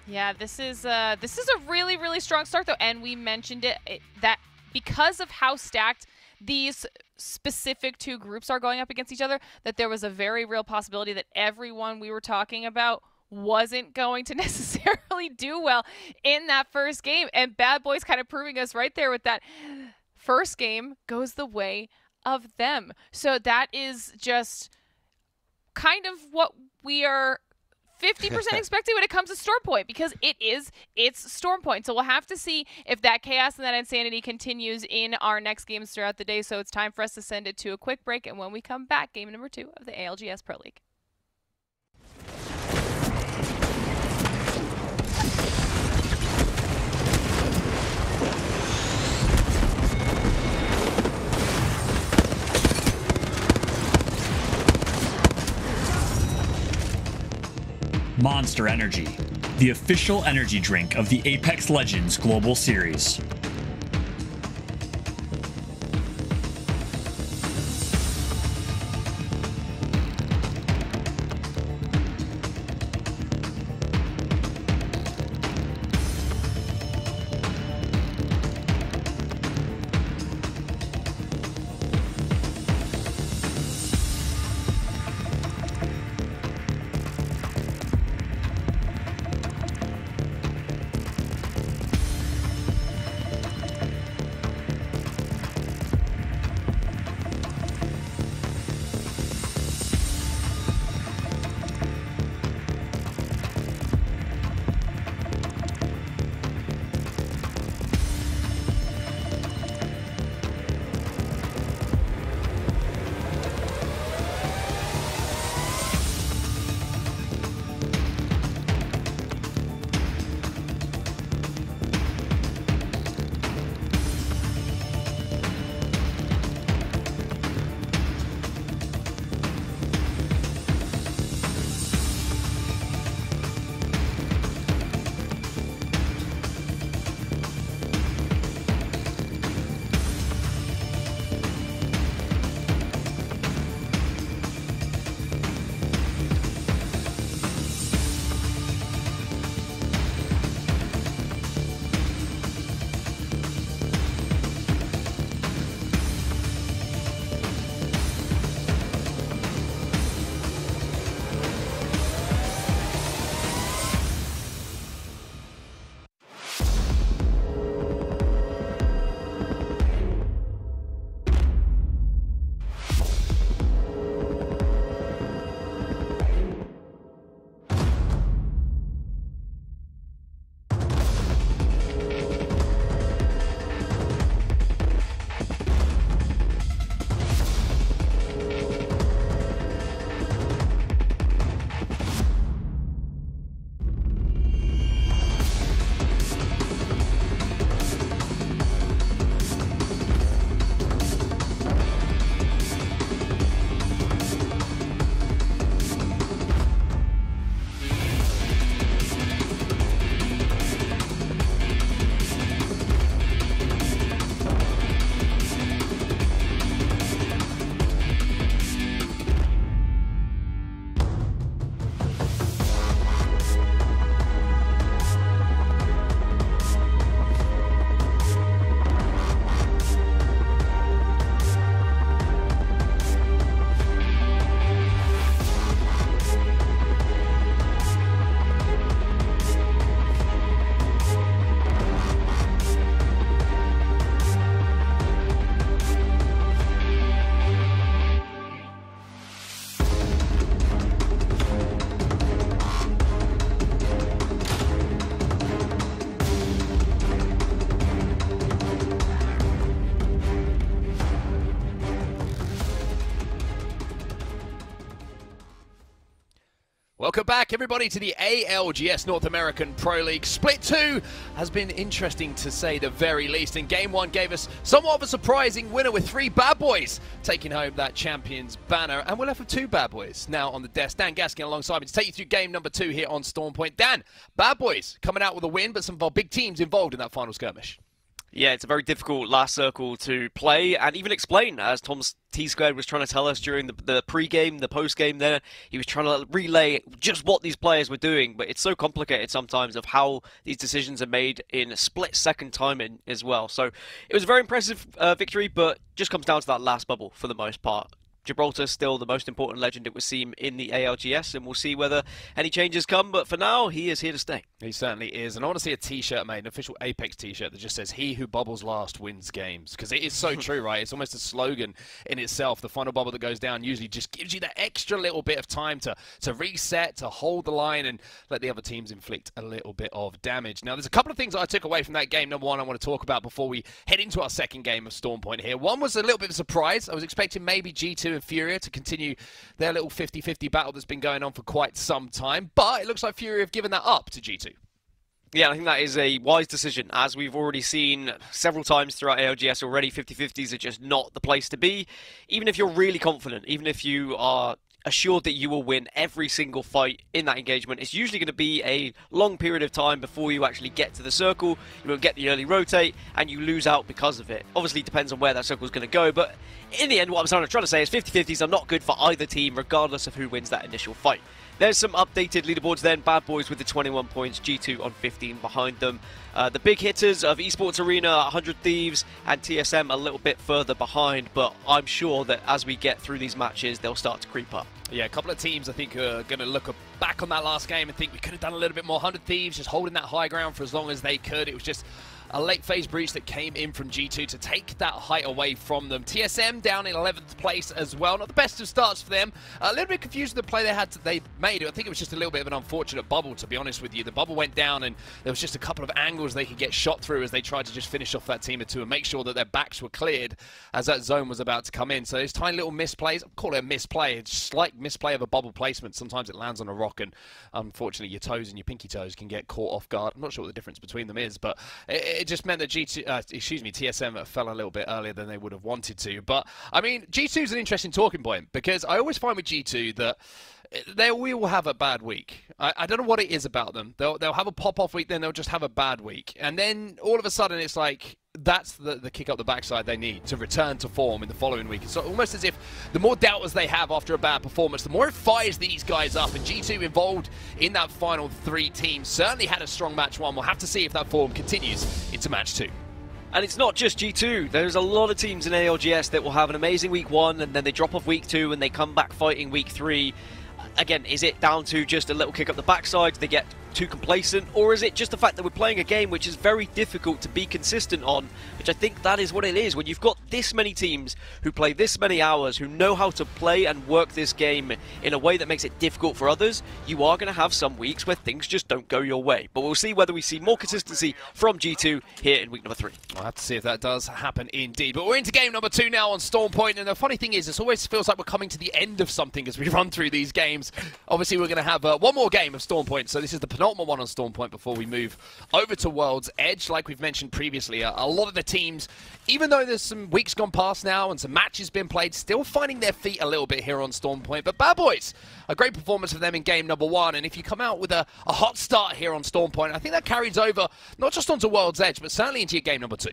Yeah, this is a really, really strong start, though. And we mentioned it that because of how stacked these specific two groups are going up against each other, that there was a very real possibility that everyone we were talking about wasn't going to necessarily do well in that first game. And Bad Boys kind of proving us right there with that first game goes the way of them. So that is just kind of what we are 50% expecting when it comes to Stormpoint, because it's Stormpoint. So we'll have to see if that chaos and that insanity continues in our next games throughout the day. So it's time for us to send it to a quick break. And when we come back, game number 2 of the ALGS Pro League. Monster Energy, the official energy drink of the Apex Legends Global Series. Welcome back, everybody, to the ALGS North American Pro League. Split 2 has been interesting, to say the very least. And Game 1 gave us somewhat of a surprising winner with 3 bad boys taking home that champion's banner. And we're left with 2 bad boys now on the desk. Dan Gaskin alongside me to take you through game number 2 here on Storm Point. Dan, bad boys coming out with a win, but some of our big teams involved in that final skirmish. Yeah, it's a very difficult last circle to play and even explain, as Tom's T-Squared was trying to tell us during the pre-game, the post-game there. He was trying to relay just what these players were doing, but it's so complicated sometimes of how these decisions are made in a split-second timing as well. So it was a very impressive victory, but just comes down to that last bubble for the most part. Gibraltar still the most important legend, it would seem, in the ALGS, and we'll see whether any changes come, but for now, he is here to stay. He certainly is, and I want to see a t-shirt made, an official Apex t-shirt that just says, "He who bubbles last wins games," because it is so true, right? It's almost a slogan in itself. The final bubble that goes down usually just gives you that extra little bit of time to reset, to hold the line, and let the other teams inflict a little bit of damage. Now, there's a couple of things that I took away from that game number 1 I want to talk about before we head into our second game of Storm Point here. One was a little bit of a surprise. I was expecting maybe G2 and Furia to continue their little 50-50 battle that's been going on for quite some time, but it looks like Furia have given that up to G2. Yeah, I think that is a wise decision, as we've already seen several times throughout ALGS already. 50-50s are just not the place to be. Even if you're really confident, even if you are assured that you will win every single fight in that engagement, it's usually going to be a long period of time before you actually get to the circle. You won't get the early rotate, and you lose out because of it. Obviously, it depends on where that circle is going to go, but in the end, what I'm trying to say is 50-50s are not good for either team, regardless of who wins that initial fight. There's some updated leaderboards then. Bad Boys with the 21 points, G2 on 15 behind them. The big hitters of Esports Arena, 100 Thieves, and TSM a little bit further behind, but I'm sure that as we get through these matches, they'll start to creep up. Yeah, a couple of teams I think are going to look back on that last game and think we could have done a little bit more. 100 Thieves just holding that high ground for as long as they could. It was just a late phase breach that came in from G2 to take that height away from them. TSM down in 11th place as well. Not the best of starts for them. A little bit confused with the play they made. I think it was just a little bit of an unfortunate bubble, to be honest with you. The bubble went down and there was just a couple of angles they could get shot through as they tried to just finish off that team of 2 and make sure that their backs were cleared as that zone was about to come in. So those tiny little misplays, I'll call it a misplay. It's just like misplay of a bubble placement. Sometimes it lands on a rock and unfortunately your toes and your pinky toes can get caught off guard. I'm not sure what the difference between them is, but it just meant that TSM fell a little bit earlier than they would have wanted to. But, I mean, G2 is an interesting talking point because I always find with G2 that they will have a bad week. I don't know what it is about them. They'll have a pop-off week, then they'll just have a bad week. And then all of a sudden it's like, that's the kick up the backside they need to return to form in the following week. It's almost as if the more doubters they have after a bad performance, the more it fires these guys up. And G2 involved in that final 3 teams certainly had a strong match 1. We'll have to see if that form continues into match 2. And it's not just G2. There's a lot of teams in ALGS that will have an amazing week 1 and then they drop off week 2 and they come back fighting week 3. Again, is it down to just a little kick up the backside? They get too complacent, or is it just the fact that we're playing a game which is very difficult to be consistent on, which I think that is what it is. When you've got this many teams who play this many hours, who know how to play and work this game in a way that makes it difficult for others, you are going to have some weeks where things just don't go your way. But we'll see whether we see more consistency from G2 here in week number 3. I'll have to see if that does happen indeed. But we're into game number 2 now on Storm Point, and the funny thing is, it always feels like we're coming to the end of something as we run through these games. Obviously, we're going to have one more game of Storm Point, so this is the penultimate one on Storm Point before we move over to World's Edge. Like we've mentioned previously, a lot of the teams, even though there's some weeks gone past now and some matches been played, still finding their feet a little bit here on Storm Point. But Bad Boys, a great performance for them in game number 1, and if you come out with a hot start here on Storm Point, I think that carries over not just onto World's Edge, but certainly into your game number 2.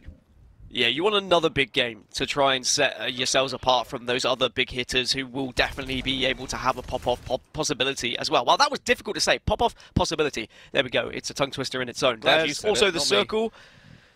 Yeah, you want another big game to try and set yourselves apart from those other big hitters who will definitely be able to have a pop-off possibility as well. Well, that was difficult to say. Pop-off possibility. There we go. It's a tongue twister in its own. There's also the circle.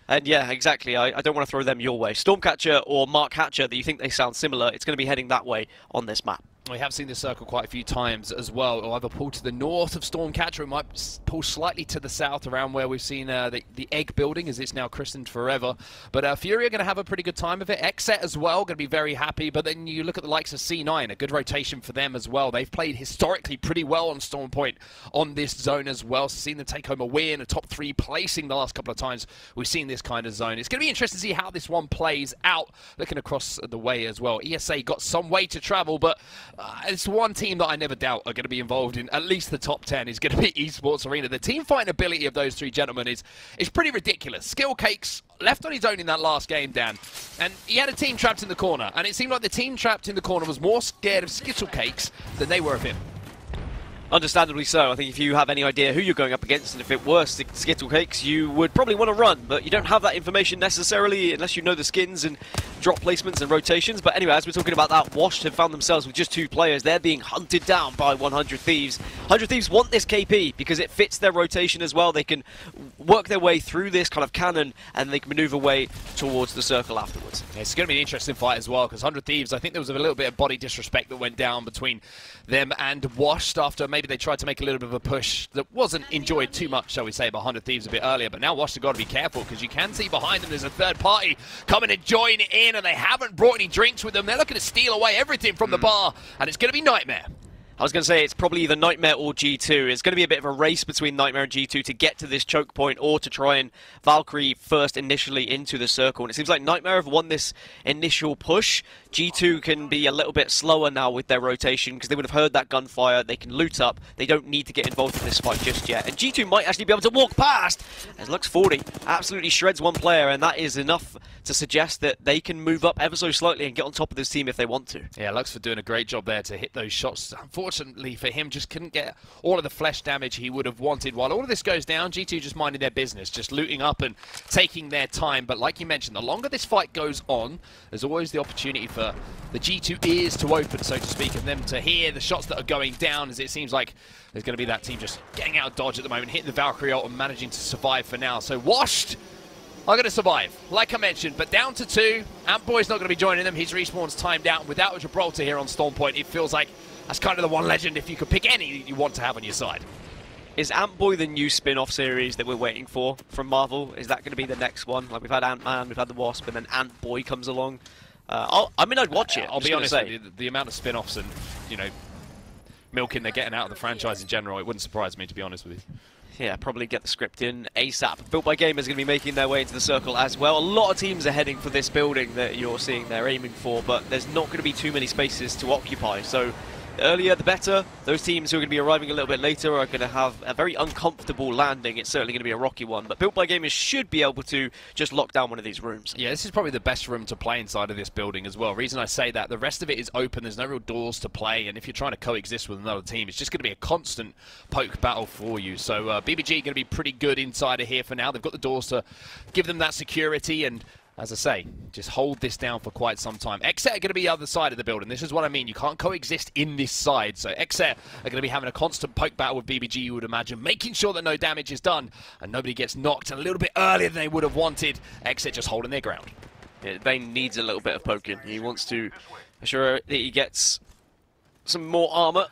And yeah, exactly. I don't want to throw them your way. Stormcatcher or Mark Hatcher, that you think they sound similar, it's going to be heading that way on this map. We have seen this circle quite a few times as well. It'll either pull to the north of Stormcatcher, it might pull slightly to the south around where we've seen the Egg building, as it's now christened forever. But Fury are going to have a pretty good time of it. Xset as well, going to be very happy. But then you look at the likes of C9, a good rotation for them as well. They've played historically pretty well on Storm Point on this zone as well. So seen them take home a win, a top 3 placing the last couple of times we've seen this kind of zone. It's going to be interesting to see how this one plays out, looking across the way as well. ESA got some way to travel, but it's one team that I never doubt are going to be involved in at least the top 10 is going to be Esports Arena. The team fighting ability of those three gentlemen is pretty ridiculous. Skill Cakes left on his own in that last game, Dan, and he had a team trapped in the corner, and it seemed like the team trapped in the corner was more scared of Skittle Cakes than they were of him. Understandably so. I think if you have any idea who you're going up against, and if it were Skittle Cakes, you would probably want to run, but you don't have that information necessarily unless you know the skins and drop placements and rotations. But anyway, as we're talking about that, Washed have found themselves with just 2 players. They're being hunted down by 100 Thieves. 100 Thieves want this KP because it fits their rotation as well. They can work their way through this kind of cannon and they can maneuver way towards the circle afterwards. Yeah, it's going to be an interesting fight as well, because 100 Thieves, I think there was a little bit of body disrespect that went down between them and Washed after maybe they tried to make a little bit of a push that wasn't enjoyed too much, shall we say, by 100 Thieves a bit earlier. But now Washed have got to be careful, because you can see behind them there's a third party coming and joining in, and they haven't brought any drinks with them. They're looking to steal away everything from the bar, and it's going to be Nightmare. I was going to say it's probably either Nightmare or G2. It's going to be a bit of a race between Nightmare and G2 to get to this choke point or to try and Valkyrie first initially into the circle. And it seems like Nightmare have won this initial push. G2 can be a little bit slower now with their rotation because they would have heard that gunfire. They can loot up. They don't need to get involved in this fight just yet. And G2 might actually be able to walk past as Lux 40 absolutely shreds one player, and that is enough to suggest that they can move up ever so slightly and get on top of this team if they want to. Yeah, Lux for doing a great job there to hit those shots. Unfortunately for him, just couldn't get all of the flesh damage he would have wanted. While all of this goes down, G2 just minding their business, just looting up and taking their time. But like you mentioned, the longer this fight goes on, there's always the opportunity for the G2 ears to open, so to speak, and them to hear the shots that are going down, as it seems like there's going to be that team just getting out of dodge at the moment, hitting the Valkyrie ult and managing to survive for now. So Washed are going to survive, like I mentioned, but down to 2. Antboy's not going to be joining them. His respawn's timed out. Without a Gibraltar here on Storm Point, it feels like that's kind of the one legend if you could pick any you want to have on your side. Is Ant-Boy the new spin-off series that we're waiting for from Marvel? Is that going to be the next one? Like, we've had Ant-Man, we've had the Wasp, and then Ant-Boy comes along. I mean, I'd watch it. I'll be honest with you, the amount of spin-offs and, you know, milking they're getting out of the franchise in general, it wouldn't surprise me, to be honest with you. Yeah, probably get the script in ASAP. Built by Gamers going to be making their way into the circle as well. A lot of teams are heading for this building that you're seeing they're aiming for, but there's not going to be too many spaces to occupy. So the earlier the better. Those teams who are going to be arriving a little bit later are going to have a very uncomfortable landing. It's certainly going to be a rocky one, but Built by Gamers should be able to just lock down one of these rooms. Yeah, this is probably the best room to play inside of this building as well. Reason I say that, the rest of it is open. There's no real doors to play, and if you're trying to coexist with another team, it's just going to be a constant poke battle for you. So BBG going to be pretty good inside of here for now. They've got the doors to give them that security, and as I say, just hold this down for quite some time. Exet are going to be the other side of the building. This is what I mean. You can't coexist in this side. So Exet are going to be having a constant poke battle with BBG, you would imagine, making sure that no damage is done and nobody gets knocked a little bit earlier than they would have wanted. Exet just holding their ground. Yeah, Bane needs a little bit of poking. He wants to assure that he gets some more armor.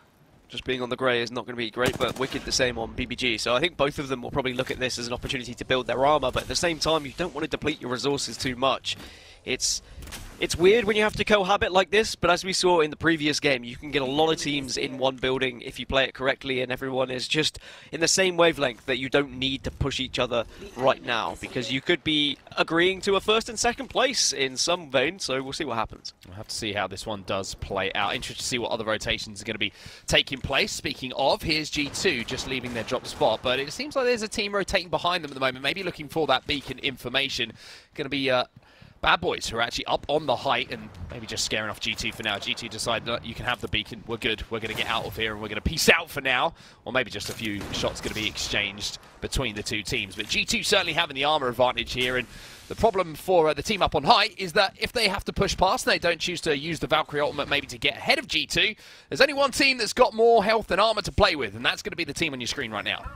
Just being on the grey is not going to be great, but Wicked the same on BBG. So I think both of them will probably look at this as an opportunity to build their armor, but at the same time, you don't want to deplete your resources too much. It's weird when you have to cohabit like this, but as we saw in the previous game, you can get a lot of teams in one building if you play it correctly and everyone is just in the same wavelength that you don't need to push each other right now, because you could be agreeing to a first and second place in some vein, so we'll see what happens. We'll have to see how this one does play out. Interested to see what other rotations are going to be taking place. Speaking of, here's G2 just leaving their drop spot, but it seems like there's a team rotating behind them at the moment, maybe looking for that beacon information. Going to be Bad Boys who are actually up on the height and maybe just scaring off G2 for now. G2 decide that you can have the beacon, we're good, we're going to get out of here and we're going to peace out for now. Or maybe just a few shots going to be exchanged between the two teams. But G2 certainly having the armor advantage here, and the problem for the team up on height is that if they have to push past and they don't choose to use the Valkyrie ultimate maybe to get ahead of G2, there's only one team that's got more health and armor to play with, and that's going to be the team on your screen right now.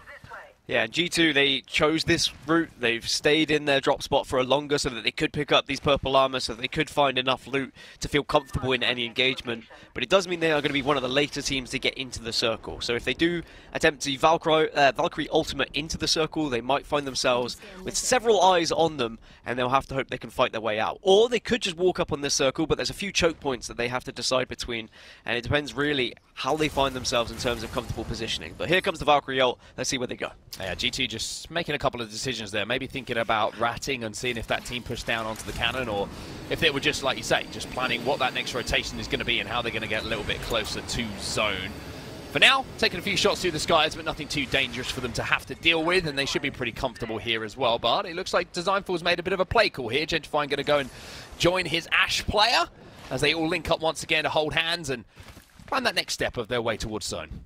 Yeah, G2, they chose this route. They've stayed in their drop spot for a longer so that they could pick up these purple armor, so they could find enough loot to feel comfortable in any engagement. But it does mean they are going to be one of the later teams to get into the circle. So if they do attempt to Valkyrie ultimate into the circle, they might find themselves with several eyes on them, and they'll have to hope they can fight their way out. Or they could just walk up on this circle, but there's a few choke points that they have to decide between, and it depends really how they find themselves in terms of comfortable positioning. But here comes the Valkyrie ult. Let's see where they go. Yeah, G2 just making a couple of decisions there, maybe thinking about ratting and seeing if that team pushed down onto the cannon, or if they were just, like you say, just planning what that next rotation is going to be and how they're going to get a little bit closer to zone. For now, taking a few shots through the skies, but nothing too dangerous for them to have to deal with, and they should be pretty comfortable here as well. But it looks like Designful's made a bit of a play call here. Gentrifying going to go and join his Ash player as they all link up once again to hold hands and find that next step of their way towards zone.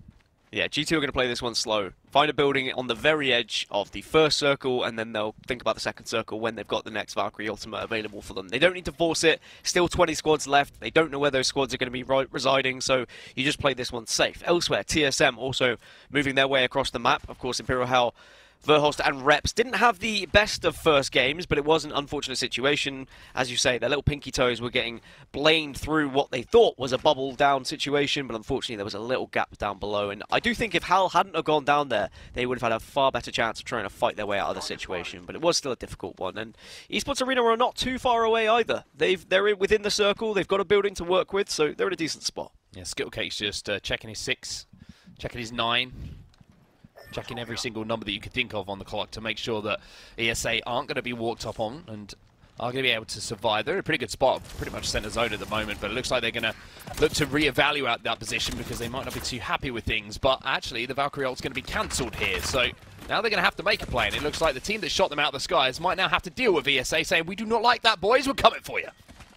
Yeah, G2 are going to play this one slow. Find a building on the very edge of the first circle, and then they'll think about the second circle when they've got the next Valkyrie ultimate available for them. They don't need to force it. Still 20 squads left. They don't know where those squads are going to be residing, so you just play this one safe. Elsewhere, TSM also moving their way across the map. Of course, Imperial Hell, Verhost and Reps didn't have the best of first games, but it was an unfortunate situation. As you say, their little pinky toes were getting blamed through what they thought was a bubble down situation, but unfortunately there was a little gap down below. And I do think if Hal hadn't have gone down there, they would have had a far better chance of trying to fight their way out of the situation. But it was still a difficult one. And Esports Arena are not too far away either. They're within the circle, they've got a building to work with, so they're in a decent spot. Yeah, Skittlecake's just checking his 6, checking his 9. Checking every single number that you could think of on the clock to make sure that ESA aren't going to be walked up on and are going to be able to survive. They're in a pretty good spot, pretty much center zone at the moment, but it looks like they're going to look to reevaluate that position because they might not be too happy with things. But actually, the Valkyrie ult's going to be cancelled here, so now they're going to have to make a play, and it looks like the team that shot them out of the skies might now have to deal with ESA saying, "We do not like that, boys, we're coming for you."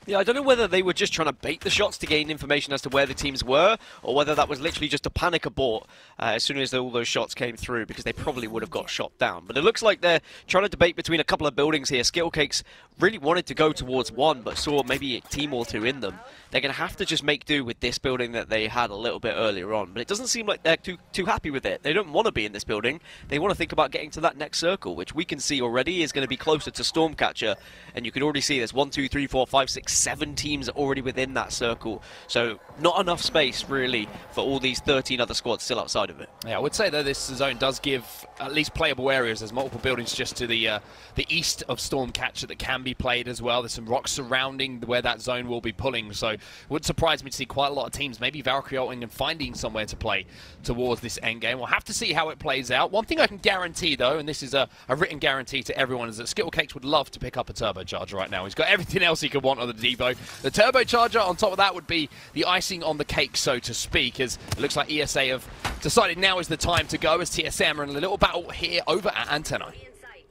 Yeah, I don't know whether they were just trying to bait the shots to gain information as to where the teams were, or whether that was literally just a panic abort as soon as all those shots came through, because they probably would have got shot down. But it looks like they're trying to debate between a couple of buildings here. Skittlecakes really wanted to go towards one, but saw maybe a team or two in them. They're going to have to just make do with this building that they had a little bit earlier on. But it doesn't seem like they're too happy with it. They don't want to be in this building. They want to think about getting to that next circle, which we can see already is going to be closer to Stormcatcher. And you can already see there's 1, 2, 3, 4, 5, 6, 7 teams already within that circle. So not enough space, really, for all these 13 other squads still outside of it. Yeah, I would say that this zone does give at least playable areas. There's multiple buildings just to the east of Stormcatcher that can be played as well. There's some rocks surrounding where that zone will be pulling. So it wouldn't surprise me to see quite a lot of teams maybe Valkyrie ulting and finding somewhere to play towards this end game. We'll have to see how it plays out. One thing I can guarantee, though, and this is a written guarantee to everyone, is that Skittlecakes would love to pick up a turbocharger right now. He's got everything else he could want on the Devo. The turbocharger on top of that would be the icing on the cake, so to speak, as it looks like ESA have decided now is the time to go, as TSM are in a little battle here over at Antennae.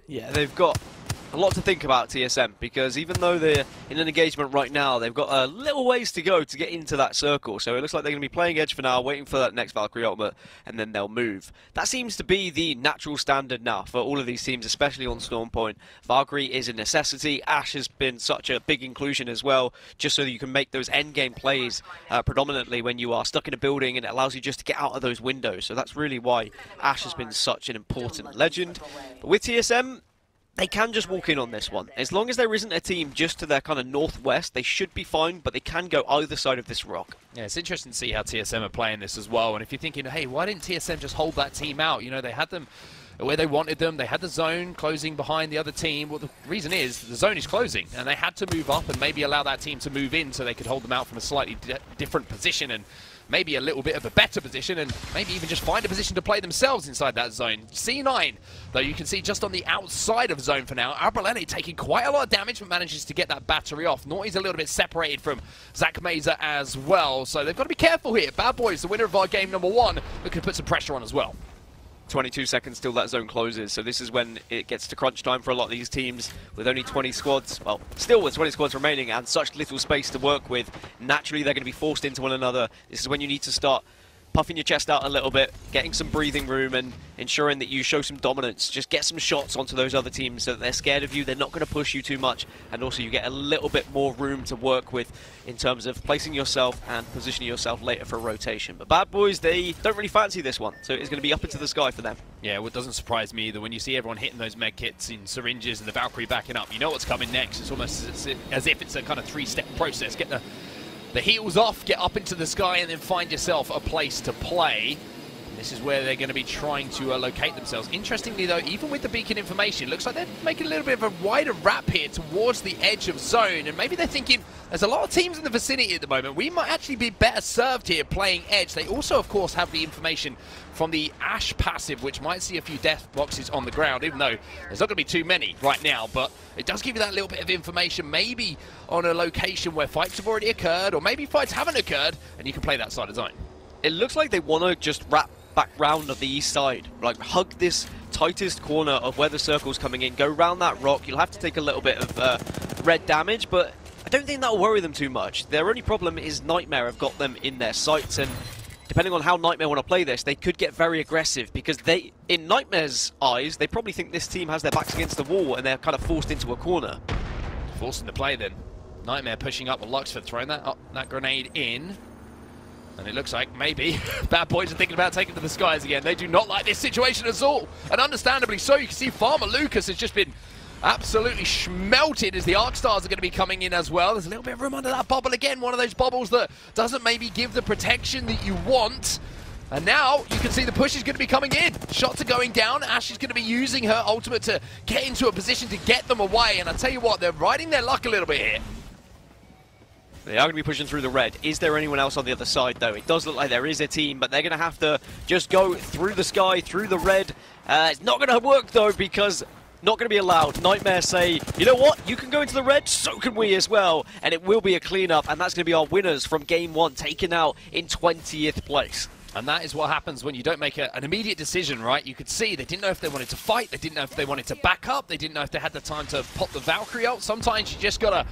Yeah, they've got a lot to think about, TSM, because even though they're in an engagement right now, they've got a little ways to go to get into that circle. So it looks like they're going to be playing edge for now, waiting for that next Valkyrie ultimate, and then they'll move. That seems to be the natural standard now for all of these teams, especially on Stormpoint. Valkyrie is a necessity. Ash has been such a big inclusion as well, just so that you can make those endgame plays predominantly when you are stuck in a building, and it allows you just to get out of those windows. So that's really why Ash has been such an important legend. But with TSM, they can just walk in on this one. As long as there isn't a team just to their kind of northwest, they should be fine, but they can go either side of this rock. Yeah, it's interesting to see how TSM are playing this as well. And if you're thinking, hey, why didn't TSM just hold that team out? You know, they had them where they wanted them. They had the zone closing behind the other team. Well, the reason is the zone is closing, and they had to move up and maybe allow that team to move in so they could hold them out from a slightly different position and maybe a little bit of a better position, and maybe even just find a position to play themselves inside that zone. C9, though, you can see just on the outside of zone for now. Arbalene taking quite a lot of damage, but manages to get that battery off. Naughty's a little bit separated from Zach Mazer as well, so they've got to be careful here. Bad Boys, the winner of our game number 1, who can put some pressure on as well. 22 seconds till that zone closes, so this is when it gets to crunch time for a lot of these teams with only 20 squads, well, still with 20 squads remaining and such little space to work with. Naturally, they're going to be forced into one another. This is when you need to start puffing your chest out a little bit, getting some breathing room and ensuring that you show some dominance. Just get some shots onto those other teams so that they're scared of you, they're not going to push you too much, and also you get a little bit more room to work with in terms of placing yourself and positioning yourself later for a rotation. But Bad Boys, they don't really fancy this one, so it's going to be up into the sky for them. Yeah, what doesn't surprise me either, when you see everyone hitting those med kits in syringes and the Valkyrie backing up, you know what's coming next. It's almost as if it's a kind of 3-step process. Get the heels off, get up into the sky, and then find yourself a place to play. This is where they're going to be trying to locate themselves. Interestingly, though, even with the beacon information, it looks like they're making a little bit of a wider wrap here towards the edge of zone. And maybe they're thinking, there's a lot of teams in the vicinity at the moment. We might actually be better served here playing edge. They also, of course, have the information from the Ash passive, which might see a few death boxes on the ground, even though there's not going to be too many right now. But it does give you that little bit of information, maybe on a location where fights have already occurred, or maybe fights haven't occurred, and you can play that side of zone. It looks like they want to just wrap back round of the east side, like hug this tightest corner of where the circle's coming in, go round that rock. You'll have to take a little bit of red damage, but I don't think that'll worry them too much. Their only problem is Nightmare have got them in their sights, and depending on how Nightmare want to play this, they could get very aggressive, because they, in Nightmare's eyes, they probably think this team has their backs against the wall and they're kind of forced into a corner. Forcing the play then. Nightmare pushing up with Luxford, throwing that grenade in. And it looks like maybe Bad Boys are thinking about taking to the skies again. They do not like this situation at all. And understandably so. You can see Farmer Lucas has just been absolutely schmelted as the Arc Stars are going to be coming in as well. There's a little bit of room under that bubble again. One of those bubbles that doesn't maybe give the protection that you want. And now you can see the push is going to be coming in. Shots are going down. Ash is going to be using her ultimate to get into a position to get them away. And I tell you what, they're riding their luck a little bit here. They are going to be pushing through the red. Is there anyone else on the other side, though? It does look like there is a team, but they're going to have to just go through the sky, through the red. It's not going to work, though, because not going to be allowed. Nightmare say, you know what? You can go into the red, so can we as well. And it will be a cleanup, and that's going to be our winners from Game 1, taken out in 20th place. And that is what happens when you don't make an immediate decision, right? You could see they didn't know if they wanted to fight, they didn't know if they wanted to back up, they didn't know if they had the time to pop the Valkyrie ult. Sometimes you just gotta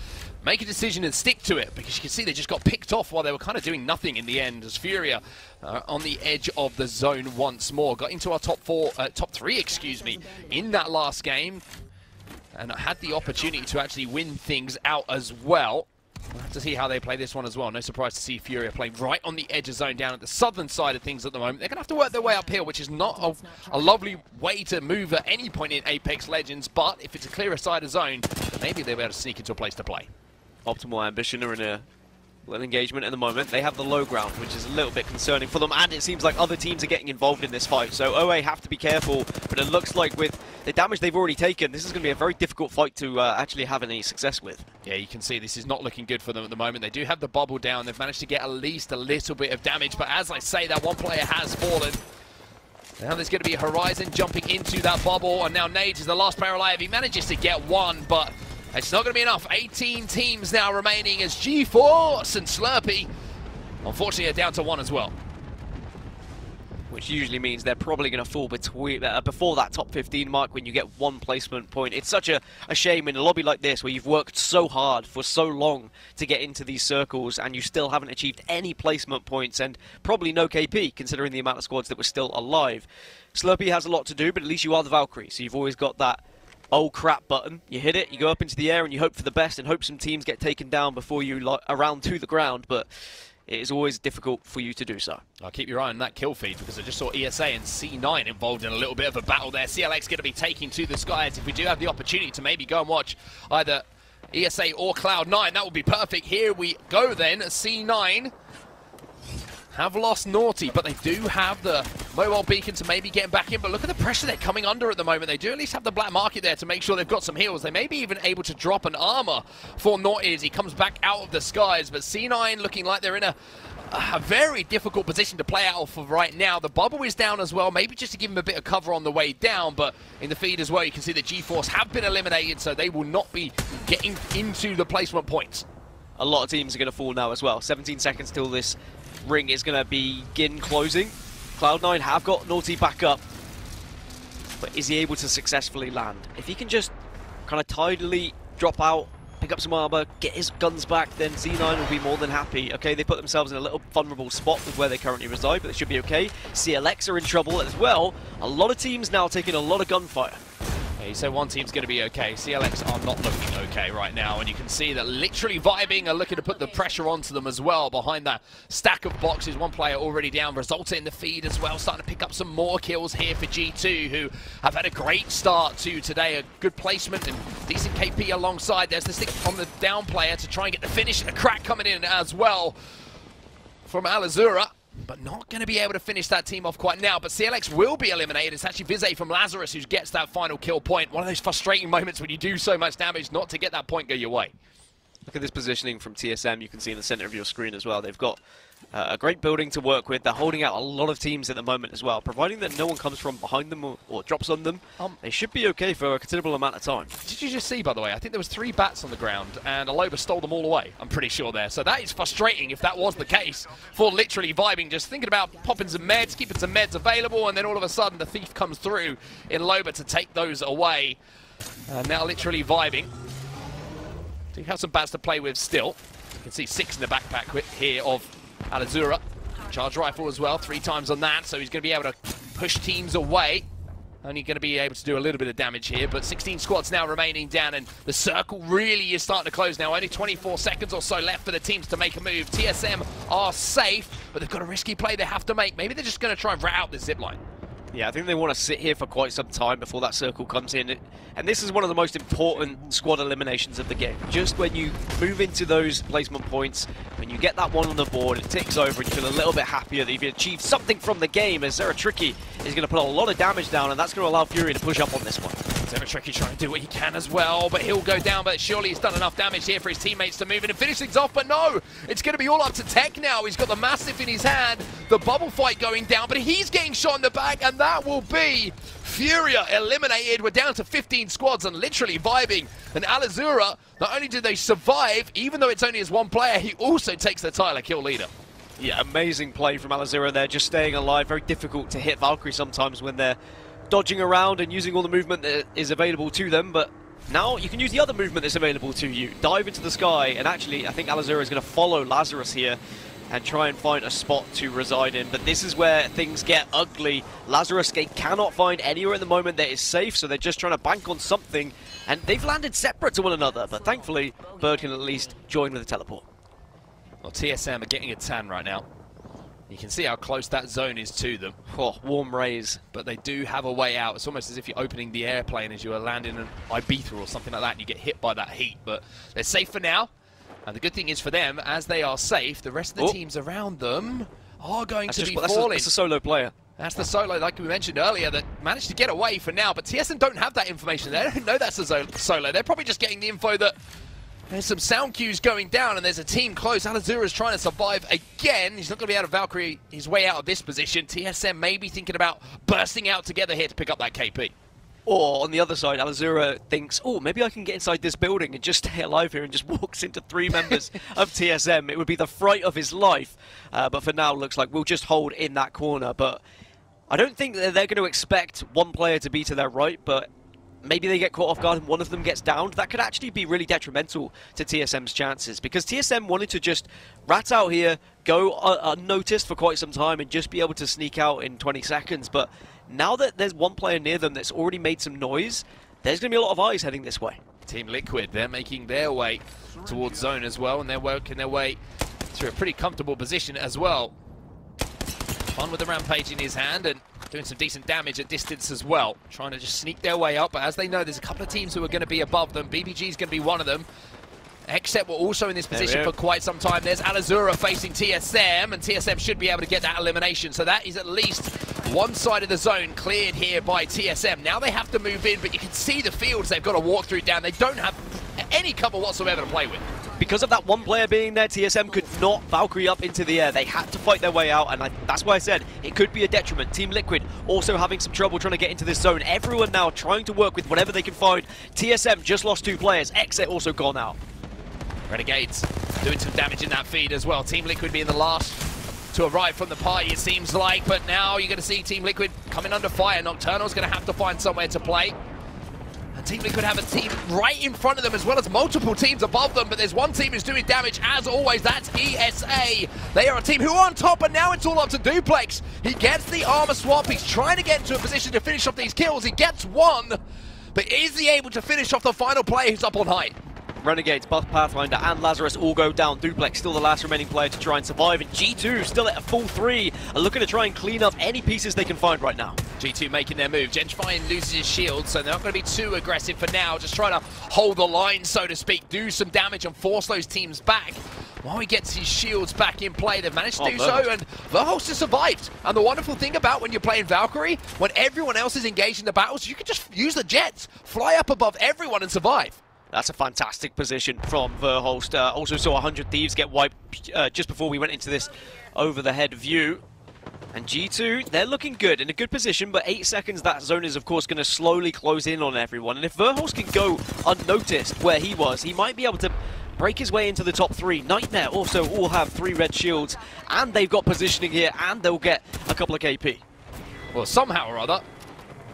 make a decision and stick to it, because you can see they just got picked off while they were kind of doing nothing in the end, as Furia on the edge of the zone once more. Got into our top three, excuse me, in that last game, and had the opportunity to actually win things out as well. We'll have to see how they play this one as well. No surprise to see Furia playing right on the edge of zone down at the southern side of things at the moment. They're going to have to work their way uphill, which is not a lovely way to move at any point in Apex Legends, but if it's a clearer side of zone, maybe they'll be able to sneak into a place to play. Optimal Ambition are in a little engagement at the moment. They have the low ground, which is a little bit concerning for them, and it seems like other teams are getting involved in this fight. So OA have to be careful, but it looks like with the damage they've already taken, this is going to be a very difficult fight to actually have any success with. Yeah, you can see this is not looking good for them at the moment. They do have the bubble down. They've managed to get at least a little bit of damage, but as I say, that one player has fallen. Now there's going to be Horizon jumping into that bubble, and now Nades is the last player alive. He manages to get one, but it's not going to be enough. 18 teams now remaining as G-Force and Slurpee, unfortunately, are down to one as well. Which usually means they're probably going to fall between, before that top 15 mark when you get one placement point. It's such a shame in a lobby like this where you've worked so hard for so long to get into these circles and you still haven't achieved any placement points and probably no KP considering the amount of squads that were still alive. Slurpee has a lot to do, but at least you are the Valkyrie, so you've always got that oh crap button. You hit it, you go up into the air and you hope for the best and hope some teams get taken down before you around to the ground, but it is always difficult for you to do so. I'll keep your eye on that kill feed because I just saw ESA and C9 involved in a little bit of a battle there. CLX going to be taking to the skies. If we do have the opportunity to maybe go and watch either ESA or Cloud9, that would be perfect. Here we go then. C9 have lost Naughty, but they do have the mobile beacon to maybe get back in. But look at the pressure they're coming under at the moment. They do at least have the black market there to make sure they've got some heals. They may be even able to drop an armor for Naughty as he comes back out of the skies. But C9 looking like they're in a very difficult position to play out for right now. The bubble is down as well, maybe just to give him a bit of cover on the way down. But in the feed as well, you can see that G-Force have been eliminated, so they will not be getting into the placement points. A lot of teams are going to fall now as well. 17 seconds till this ring is going to begin closing. Cloud9 have got Naughty back up, but is he able to successfully land? If he can just kind of tidily drop out, pick up some armor, get his guns back, then C9 will be more than happy. Okay, they put themselves in a little vulnerable spot with where they currently reside, but they should be okay. CLX are in trouble as well. A lot of teams now taking a lot of gunfire. You say one team's going to be okay. CLX are not looking okay right now, and you can see that literally Vibing are looking to put the pressure onto them as well behind that stack of boxes. One player already down, Resulta in the feed as well, starting to pick up some more kills here for G2, who have had a great start to today. A good placement and decent KP alongside. There's the stick on the down player to try and get the finish, and a crack coming in as well from Alazura. but not going to be able to finish that team off quite now. But CLX will be eliminated. It's actually Vizay from Lazarus who gets that final kill point. One of those frustrating moments when you do so much damage not to get that point go your way. Look at this positioning from TSM. You can see in the center of your screen as well. They've got a great building to work with. They're holding out a lot of teams at the moment as well. Providing that no one comes from behind them or drops on them, they should be okay for a considerable amount of time. Did you just see, by the way, I think there was 3 bats on the ground, and Aloba stole them all away, I'm pretty sure there. So that is frustrating if that was the case for literally vibing, just thinking about popping some meds, keeping some meds available, and then all of a sudden the thief comes through in Loba to take those away. Now literally vibing. Do have some bats to play with still. You can see 6 in the backpack here of Alazura. Charge rifle as well, 3 times on that, so he's going to be able to push teams away. Only going to be able to do a little bit of damage here, but 16 squads now remaining down, and the circle really is starting to close now. Only 24 seconds or so left for the teams to make a move. TSM are safe, but they've got a risky play they have to make. Maybe they're just going to try and rat out this zipline. Yeah, I think they want to sit here for quite some time before that circle comes in. And this is one of the most important squad eliminations of the game. Just when you move into those placement points, when you get that one on the board, it ticks over and you feel a little bit happier that you've achieved something from the game, as Zeratricky is going to put a lot of damage down, and that's going to allow Fury to push up on this one. Zeratricky trying to do what he can as well, but he'll go down, but surely he's done enough damage here for his teammates to move in and finish things off, but no! It's going to be all up to Tech now. He's got the Massive in his hand, the bubble fight going down, but he's getting shot in the back, and that will be Furia eliminated. We're down to 15 squads and literally vibing. And Alazura, not only do they survive, even though it's only as one player, he also takes the title kill leader. Yeah, amazing play from Alazura there, just staying alive. Very difficult to hit Valkyrie sometimes when they're dodging around and using all the movement that is available to them, but now you can use the other movement that's available to you. Dive into the sky, and actually I think Alazura is going to follow Lazarus here and try and find a spot to reside in. But this is where things get ugly. Lazarus cannot find anywhere at the moment that is safe, so they're just trying to bank on something, and they've landed separate to one another, but thankfully Bird can at least join with a teleport. Well, TSM are getting a tan right now. You can see how close that zone is to them. Oh, warm rays. But they do have a way out. It's almost as if you're opening the airplane as you are landing in Ibiza or something like that, and you get hit by that heat. But they're safe for now. And the good thing is for them, as they are safe, the rest of the teams around them are going to be falling. That's a solo player. That's the solo, like we mentioned earlier, that managed to get away for now. But TSM don't have that information. They don't know that's a solo. They're probably just getting the info that there's some sound cues going down and there's a team close. Alazura's trying to survive again. He's not going to be able to Valkyrie his way out of this position. TSM may be thinking about bursting out together here to pick up that KP. Or, on the other side, Alazura thinks, oh, maybe I can get inside this building and just stay alive here, and just walks into 3 members of TSM. It would be the fright of his life. But for now, looks like we'll just hold in that corner. But I don't think that they're going to expect one player to be to their right, but maybe they get caught off guard and one of them gets downed. That could actually be really detrimental to TSM's chances, because TSM wanted to just rat out here, go unnoticed for quite some time, and just be able to sneak out in 20 seconds. But now that there's one player near them that's already made some noise, there's going to be a lot of eyes heading this way. Team Liquid, they're making their way towards zone as well, and they're working their way through a pretty comfortable position as well. Fun with the Rampage in his hand and doing some decent damage at distance as well. Trying to just sneak their way up, but as they know, there's a couple of teams who are going to be above them. BBG is going to be one of them. Except we're also in this position for quite some time. There's Alazura facing TSM, and TSM should be able to get that elimination. So that is at least one side of the zone cleared here by TSM. Now they have to move in, but you can see the fields they've got to walk through down. They don't have any cover whatsoever to play with. Because of that one player being there, TSM could not Valkyrie up into the air. They had to fight their way out, and that's why I said it could be a detriment. Team Liquid also having some trouble trying to get into this zone. Everyone now trying to work with whatever they can find. TSM just lost 2 players. Exit also gone out. Renegades doing some damage in that feed as well. Team Liquid being the last to arrive from the party, it seems like. But now you're going to see Team Liquid coming under fire. Nocturnal's going to have to find somewhere to play. And Team Liquid have a team right in front of them as well as multiple teams above them. But there's one team who's doing damage as always. That's ESA. They are a team who are on top, and now it's all up to Duplex. He gets the armor swap. He's trying to get into a position to finish off these kills. He gets one. But is he able to finish off the final player who's up on height? Renegades, Buff Pathfinder, and Lazarus all go down. Duplex still the last remaining player to try and survive, and G2 still at a full 3, are looking to try and clean up any pieces they can find right now. G2 making their move. Gentrifying loses his shield, so they're not going to be too aggressive for now. Just trying to hold the line, so to speak, do some damage and force those teams back. while he gets his shields back in play, they've managed to do so, and Verhulst has survived. And the wonderful thing about when you're playing Valkyrie, when everyone else is engaged in the battles, you can just use the jets, fly up above everyone and survive. That's a fantastic position from Verhulst. Also saw 100 Thieves get wiped just before we went into this over-the-head view. And G2, they're looking good, in a good position, but 8 seconds, that zone is, of course, going to slowly close in on everyone. And if Verhulst can go unnoticed where he was, he might be able to break his way into the top 3. Nightmare also all have 3 red shields, and they've got positioning here, and they'll get a couple of KP. Well, somehow or other,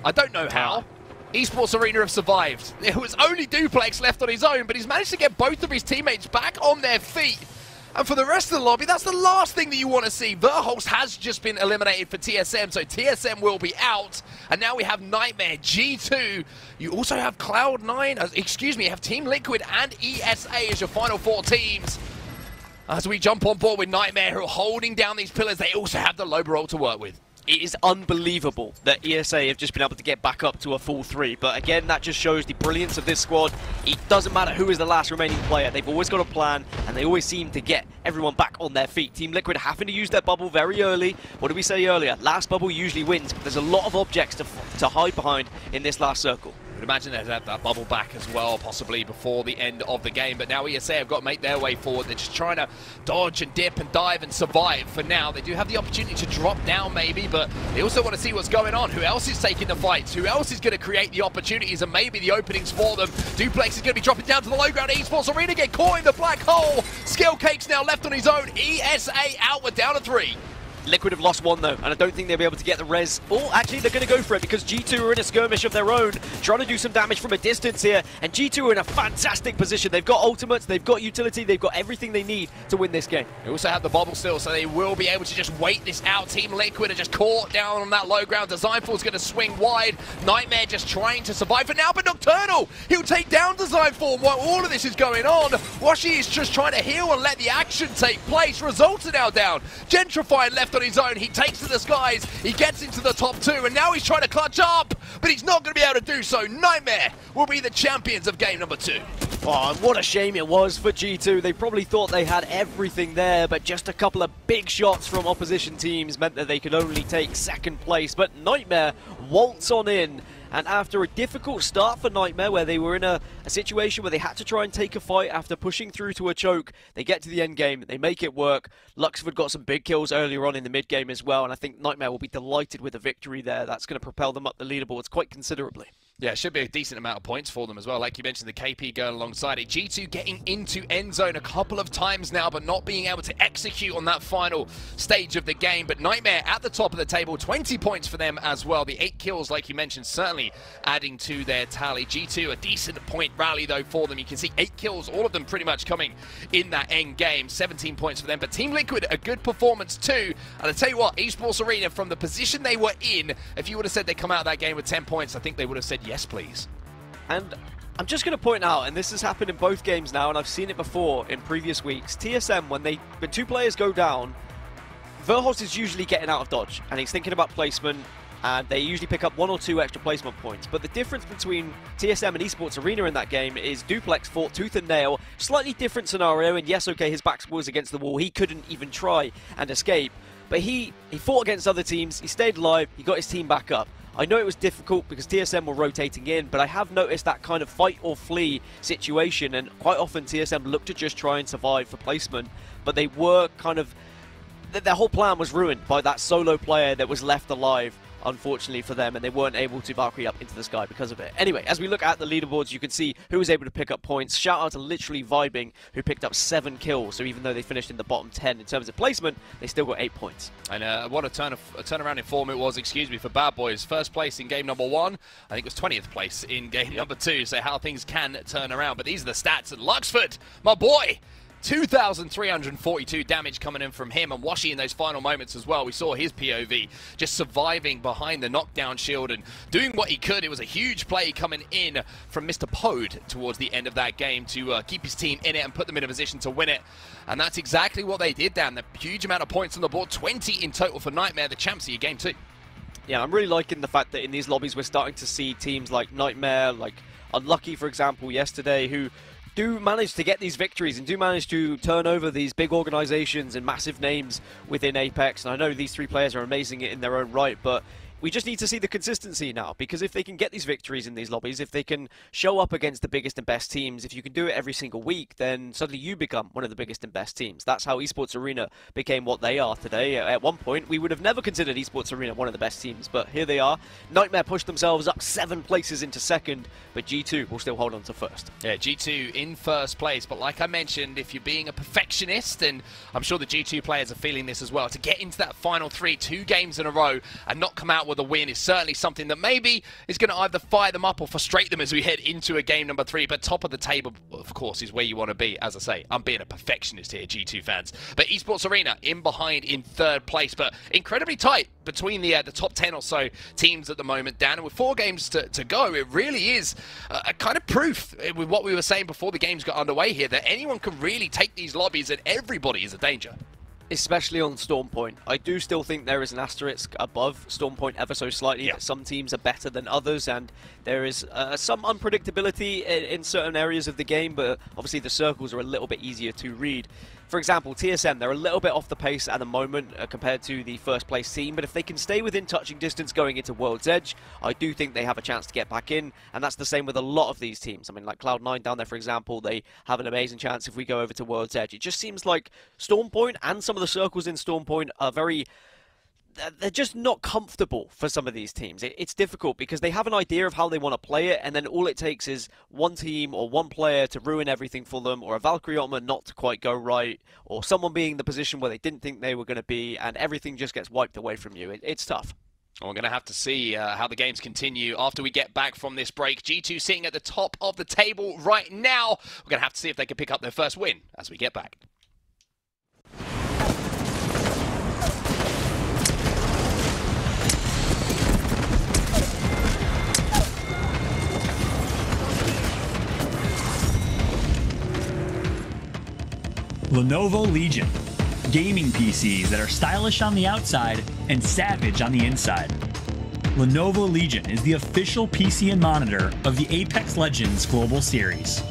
I don't know how, Esports Arena have survived. It was only Duplex left on his own, but he's managed to get both of his teammates back on their feet. And for the rest of the lobby, that's the last thing that you want to see. Verhulst has just been eliminated for TSM, so TSM will be out. And now we have Nightmare, G2. You also have Cloud9, you have Team Liquid and ESA as your final 4 teams. As we jump on board with Nightmare, who are holding down these pillars, they also have the Loba ult to work with. It is unbelievable that ESA have just been able to get back up to a full 3. But again, that just shows the brilliance of this squad. It doesn't matter who is the last remaining player. They've always got a plan, and they always seem to get everyone back on their feet. Team Liquid having to use their bubble very early. What did we say earlier? Last bubble usually wins, but there's a lot of objects to hide behind in this last circle. I would imagine they'd have that bubble back as well, possibly before the end of the game. But now ESA have got to make their way forward. They're just trying to dodge and dip and dive and survive for now. They do have the opportunity to drop down maybe, but they also want to see what's going on. Who else is taking the fights? Who else is going to create the opportunities and maybe the openings for them? Duplex is going to be dropping down to the low ground. Esports Arena get caught in the black hole. Scale Cake's now left on his own. ESA out, we're down to 3. Liquid have lost 1 though, and I don't think they'll be able to get the res. Oh, actually they're going to go for it because G2 are in a skirmish of their own, trying to do some damage from a distance here, and G2 are in a fantastic position. They've got ultimates, they've got utility, they've got everything they need to win this game. They also have the bubble still, so they will be able to just wait this out. Team Liquid are just caught down on that low ground. Designfall's going to swing wide. Nightmare just trying to survive for now, but Nocturnal, he'll take down Designfall while all of this is going on. Washi is just trying to heal and let the action take place. Results are now down. Gentrify left on his own. He takes to the skies, he gets into the top 2, and now he's trying to clutch up, but he's not going to be able to do so. Nightmare will be the champions of game number 2. Oh, and what a shame it was for G2. They probably thought they had everything there, but just a couple of big shots from opposition teams meant that they could only take 2nd place. But Nightmare waltz on in, and after a difficult start for Nightmare, where they were in a situation where they had to try and take a fight after pushing through to a choke, they get to the end game, they make it work. Luxford got some big kills earlier on in the mid game as well, and I think Nightmare will be delighted with a victory there. That's going to propel them up the leaderboards quite considerably. Yeah, it should be a decent amount of points for them as well. Like you mentioned, the KP going alongside it. G2 getting into end zone a couple of times now, but not being able to execute on that final stage of the game. But Nightmare at the top of the table, 20 points for them as well. The 8 kills, like you mentioned, certainly adding to their tally. G2, a decent point rally, though, for them. You can see 8 kills, all of them pretty much coming in that end game. 17 points for them. But Team Liquid, a good performance too. And I tell you what, Esports Arena, from the position they were in, if you would have said they come out of that game with 10 points, I think they would have said yes, please. And I'm just going to point out, and this has happened in both games now, and I've seen it before in previous weeks, TSM, when 2 players go down, Verhulst is usually getting out of dodge, and he's thinking about placement, and they usually pick up 1 or 2 extra placement points. But the difference between TSM and Esports Arena in that game is Duplex fought tooth and nail, slightly different scenario, and yes, okay, his back was against the wall, he couldn't even try and escape, but he fought against other teams, he stayed alive, he got his team back up. I know it was difficult because TSM were rotating in, but I have noticed that kind of fight or flee situation, and quite often TSM looked to just try and survive for placement, but they were kind of... their whole plan was ruined by that solo player that was left alive, unfortunately for them, and they weren't able to Valkyrie up into the sky because of it. Anyway, as we look at the leaderboards, you can see who was able to pick up points. Shout out to Literally Vibing, who picked up 7 kills, so even though they finished in the bottom 10 in terms of placement, they still got 8 points. And what a turnaround in form it was, for Bad Boys. First place in game number 1, I think it was 20th place in game number 2, so how things can turn around. But these are the stats, and Luxford, my boy, 2,342 damage coming in from him, and Washi in those final moments as well. We saw his POV just surviving behind the knockdown shield and doing what he could. It was a huge play coming in from Mr. Pode towards the end of that game to keep his team in it and put them in a position to win it. And that's exactly what they did, Dan. The huge amount of points on the board, 20 in total for Nightmare, the champs of your game too. Yeah, I'm really liking the fact that in these lobbies we're starting to see teams like Nightmare, like Unlucky, for example, yesterday, who do manage to get these victories and do manage to turn over these big organizations and massive names within Apex, and I know these 3 players are amazing in their own right, but we just need to see the consistency now, because if they can get these victories in these lobbies, if they can show up against the biggest and best teams, if you can do it every single week, then suddenly you become one of the biggest and best teams. That's how Esports Arena became what they are today. At one point, we would have never considered Esports Arena one of the best teams, but here they are. Nightmare pushed themselves up 7 places into second, but G2 will still hold on to first. Yeah, G2 in first place, but like I mentioned, if you're being a perfectionist, and I'm sure the G2 players are feeling this as well, to get into that final 3, 2 games in a row, and not come out with a win is certainly something that maybe is going to either fire them up or frustrate them as we head into a game number 3. But top of the table, of course, is where you want to be. As I say, I'm being a perfectionist here, G2 fans. But Esports Arena in behind in 3rd place, but incredibly tight between the top 10 or so teams at the moment, Dan. And with 4 games to go, it really is a kind of proof with what we were saying before the games got underway here, that anyone can really take these lobbies and everybody is a danger. Especially on Storm Point. I do still think there is an asterisk above Storm Point ever so slightly. Yeah. Some teams are better than others, and there is some unpredictability in certain areas of the game, but obviously the circles are a little bit easier to read. For example, TSM, they're a little bit off the pace at the moment compared to the first place team, but if they can stay within touching distance going into World's Edge, I do think they have a chance to get back in, and that's the same with a lot of these teams. I mean, like Cloud9 down there, for example, they have an amazing chance if we go over to World's Edge. It just seems like Storm Point and some of the circles in Storm Point are they're just not comfortable for some of these teams. It's difficult because they have an idea of how they want to play it, and then all it takes is one team or one player to ruin everything for them, or a Valkyrie Ultimate not to quite go right, or someone being in the position where they didn't think they were going to be, and everything just gets wiped away from you. It's tough. Well, we're going to have to see how the games continue after we get back from this break. G2 sitting at the top of the table right now. We're going to have to see if they can pick up their first win as we get back. Lenovo Legion. Gaming PCs that are stylish on the outside and savage on the inside. Lenovo Legion is the official PC and monitor of the Apex Legends Global Series.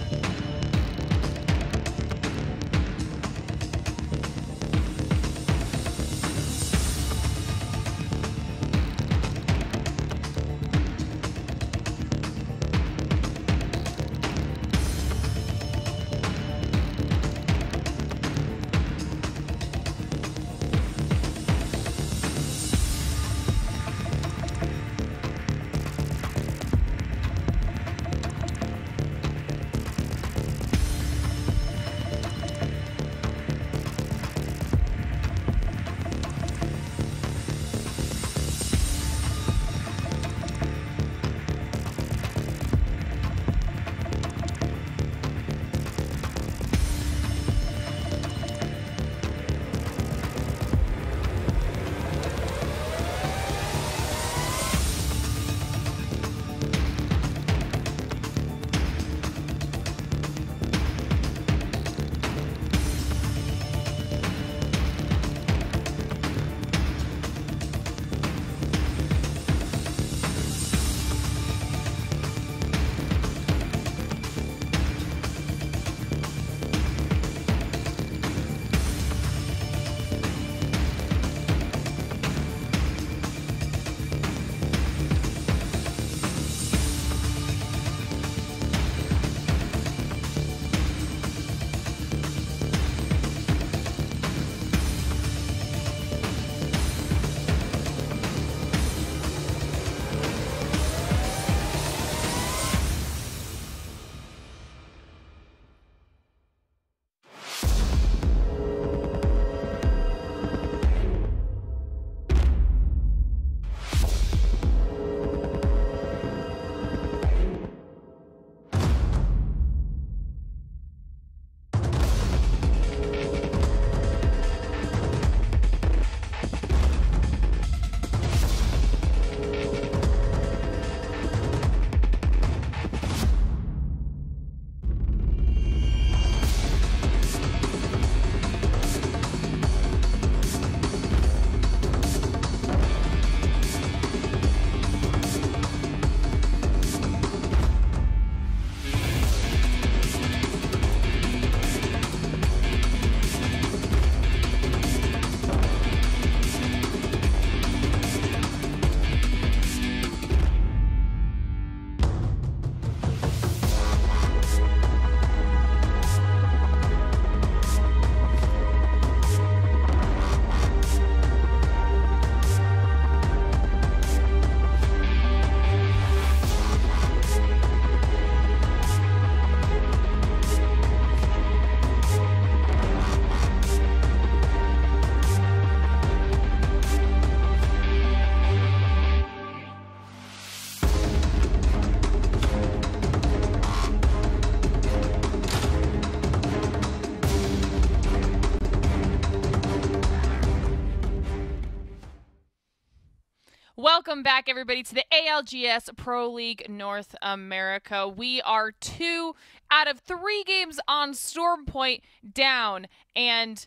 Welcome back, everybody, to the ALGS Pro League North America. We are 2 out of 3 games on Storm Point down, and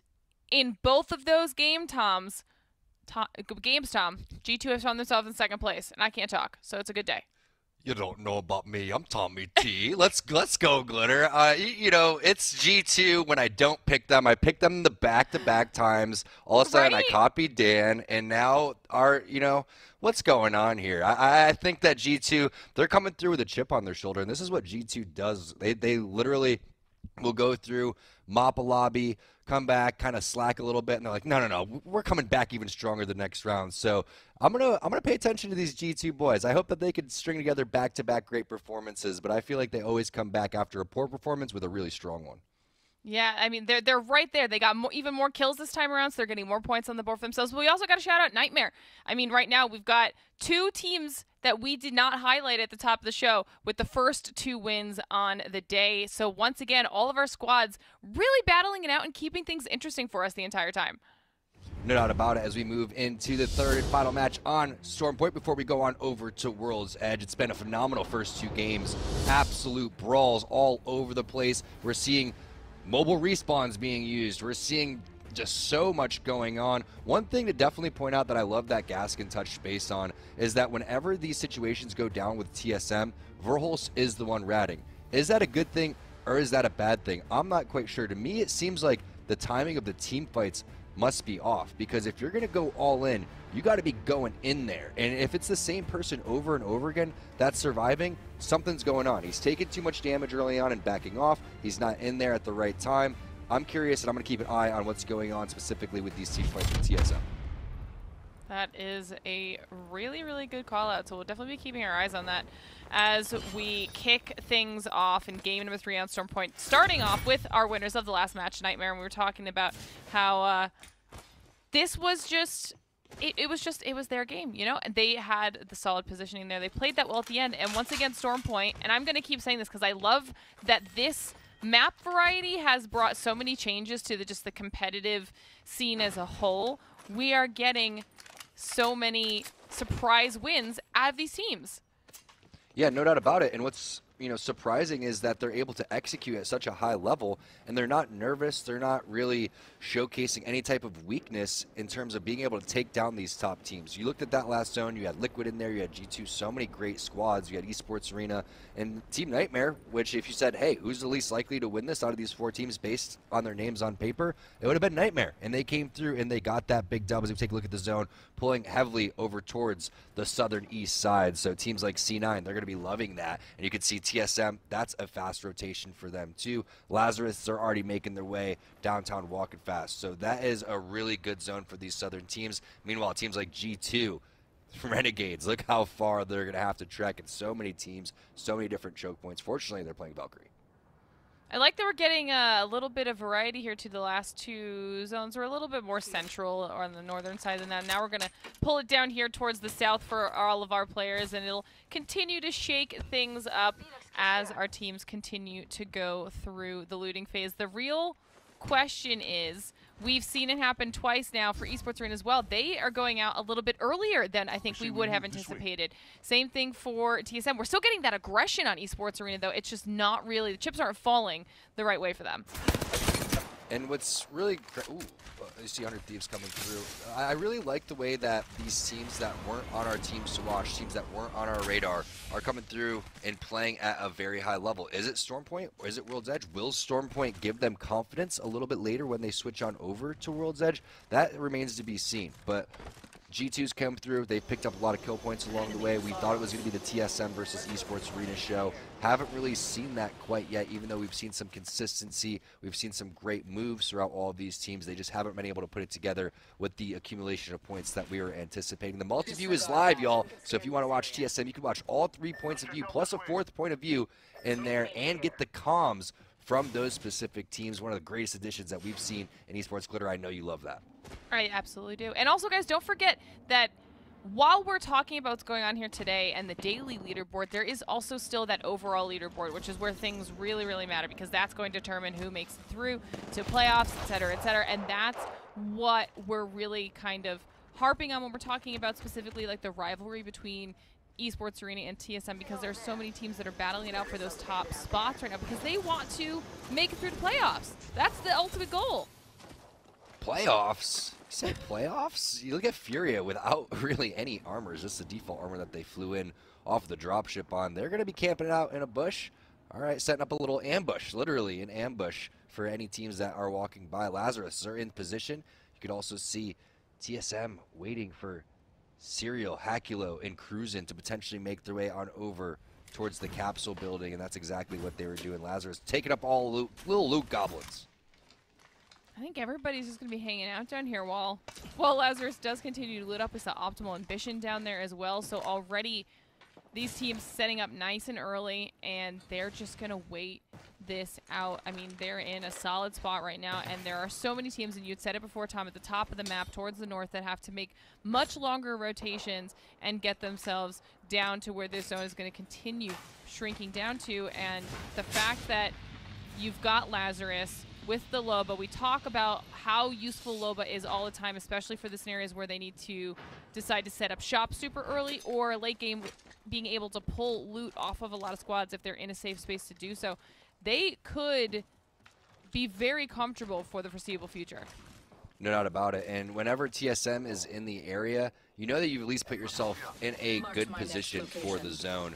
in both of those games, Tom, G2 has found themselves in second place, and I can't talk, so it's a good day. You don't know about me. I'm Tommy T. Let's go, Glitter. You know, it's G2 when I don't pick them. I pick them the back-to-back times. All of a sudden, I copied Dan, and now what's going on here? I think that G2, they're coming through with a chip on their shoulder, and this is what G2 does. They literally will go through, mop a lobby, come back, kind of slack a little bit, and they're like, no, we're coming back even stronger the next round. So I'm gonna pay attention to these G2 boys. I hope that they could string together back-to-back great performances, but I feel like they always come back after a poor performance with a really strong one. Yeah, I mean, they're right there. They got even more kills this time around, so they're getting more points on the board for themselves. But we also got to shout out Nightmare. I mean, right now we've got 2 teams that we did not highlight at the top of the show with the first 2 wins on the day. So once again, all of our squads really battling it out and keeping things interesting for us the entire time. No doubt about it as we move into the third and final match on Storm Point before we go on over to World's Edge. It's been a phenomenal first 2 games. Absolute brawls all over the place. We're seeing mobile respawns being used. We're seeing just so much going on. One thing to definitely point out that I love that Gaskin touched base on is that whenever these situations go down with TSM, Verholst is the one ratting. Is that a good thing or is that a bad thing? I'm not quite sure. To me, it seems like the timing of the team fights must be off, because if you're going to go all in, you got to be going in there. And if it's the same person over and over again that's surviving, something's going on. He's taking too much damage early on and backing off. He's not in there at the right time. I'm curious, and I'm going to keep an eye on what's going on specifically with these team fights with TSM. That is a really, really good call out. So we'll definitely be keeping our eyes on that as we kick things off in game number 3 on Storm Point. Starting off with our winners of the last match, Nightmare. And we were talking about how this was just, it was their game, you know? And they had the solid positioning there. They played that well at the end. And once again, Storm Point, and I'm going to keep saying this because I love that this map variety has brought so many changes to just the competitive scene as a whole. We are getting so many surprise wins out of these teams. Yeah, no doubt about it. And what's surprising is that they're able to execute at such a high level, and they're not nervous. They're not really showcasing any type of weakness in terms of being able to take down these top teams. You looked at that last zone. You had Liquid in there. You had G2. So many great squads. You had Esports Arena and Team Nightmare, which if you said, hey, who's the least likely to win this out of these 4 teams based on their names on paper, it would have been Nightmare. And they came through and they got that big dub. As we take a look at the zone, pulling heavily over towards the southern east side. So teams like C9, they're going to be loving that. And you can see TSM, that's a fast rotation for them too. Lazarus are already making their way downtown walking fast. So that is a really good zone for these southern teams. Meanwhile, teams like G2, Renegades, look how far they're going to have to trek. And so many teams, so many different choke points. Fortunately, they're playing Valkyrie. I like that we're getting a little bit of variety here to the last 2 zones. We're a little bit more central or on the northern side than that. Now we're going to pull it down here towards the south for all of our players, and it'll continue to shake things up as our teams continue to go through the looting phase. The real question is, we've seen it happen twice now for Esports Arena as well. They are going out a little bit earlier than I think we would have anticipated. Same thing for TSM. We're still getting that aggression on Esports Arena, though. It's just not really, the chips aren't falling the right way for them. And what's really great, ooh, you see 100 Thieves coming through. I really like the way that these teams that weren't on our teams to watch, teams that weren't on our radar, are coming through and playing at a very high level. Is it Storm Point or is it World's Edge? Will Storm Point give them confidence a little bit later when they switch on over to World's Edge? That remains to be seen. But G2's come through. They've picked up a lot of kill points along the way. We thought it was going to be the TSM versus Esports Arena show. Haven't really seen that quite yet, even though we've seen some consistency. We've seen some great moves throughout all of these teams. They just haven't been able to put it together with the accumulation of points that we were anticipating. The multi-view is live, y'all. So if you want to watch TSM, you can watch all 3 points of view, plus a 4th point of view in there, and get the comms from those specific teams. One of the greatest additions that we've seen in Esports Glitter. I know you love that. I absolutely do. And also, guys, don't forget that while we're talking about what's going on here today and the daily leaderboard, there is also still that overall leaderboard, which is where things really, really matter, because that's going to determine who makes it through to playoffs, et cetera, and that's what we're really kind of harping on when we're talking about specifically like the rivalry between Esports Arena and TSM, because there are so many teams that are battling it out for those top spots right now because they want to make it through the playoffs. That's the ultimate goal. Playoffs? You say playoffs? You look at Furia without really any armors. This is the default armor that they flew in off the dropship on. They're going to be camping it out in a bush. All right, setting up a little ambush, literally an ambush for any teams that are walking by. Lazarus are in position. You could also see TSM waiting for Serial, Hakulo, and Cruisin to potentially make their way on over towards the capsule building, and that's exactly what they were doing. Lazarus taking up all loot, little loot goblins. I think everybody's just going to be hanging out down here while Lazarus does continue to loot up. We saw Optimal Ambition down there as well, so already these teams setting up nice and early, and they're just going to wait this out. I mean, they're in a solid spot right now, and there are so many teams, and you'd said it before, Tom, at the top of the map towards the north that have to make much longer rotations and get themselves down to where this zone is going to continue shrinking down to. And the fact that you've got Lazarus with the Loba, we talk about how useful Loba is all the time, especially for the scenarios where they need to decide to set up shop super early or late game, being able to pull loot off of a lot of squads if they're in a safe space to do so. They could be very comfortable for the foreseeable future. No doubt about it. And whenever TSM is in the area, you know that you've at least put yourself in a good position for the zone.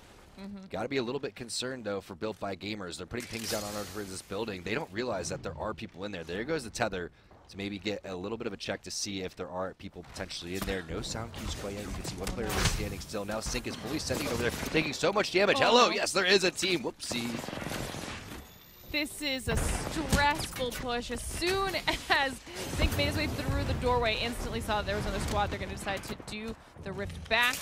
Got to be a little bit concerned, though, for Built by Gamers. They're putting things down on over this building. They don't realize that there are people in there. There goes the tether to maybe get a little bit of a check to see if there are people potentially in there. No sound cues quite yet. You can see one player standing still. Now Sync is fully sending it over there, taking so much damage. Hello, yes, there is a team. Whoopsie. This is a stressful push. As soon as Sync made his way through the doorway, instantly saw that there was another squad. They're going to decide to do the rift back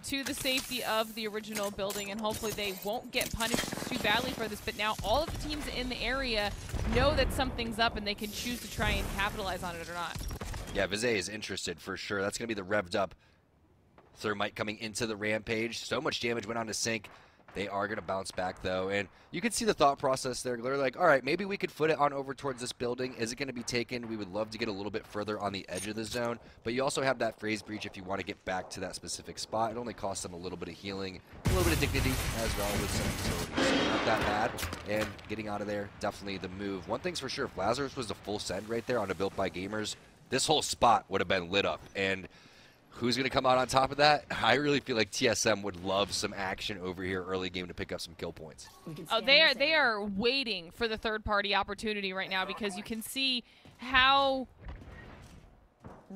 to the safety of the original building, and hopefully they won't get punished too badly for this. But now all of the teams in the area know that something's up, and they can choose to try and capitalize on it or not. Yeah, Vizay is interested for sure. That's going to be the revved up Thermite coming into the Rampage. So much damage went on to Sync. They are going to bounce back, though, and you can see the thought process there. They're like, all right, maybe we could foot it on over towards this building. Is it going to be taken? We would love to get a little bit further on the edge of the zone, but you also have that phase breach if you want to get back to that specific spot. It only costs them a little bit of healing, a little bit of dignity as well with some utilities. So not that bad, and getting out of there, definitely the move. One thing's for sure, if Lazarus was a full send right there on a Built by Gamers, this whole spot would have been lit up, and who's going to come out on top of that? I really feel like TSM would love some action over here early game to pick up some kill points. Oh, they are waiting for the third-party opportunity right now, because you can see how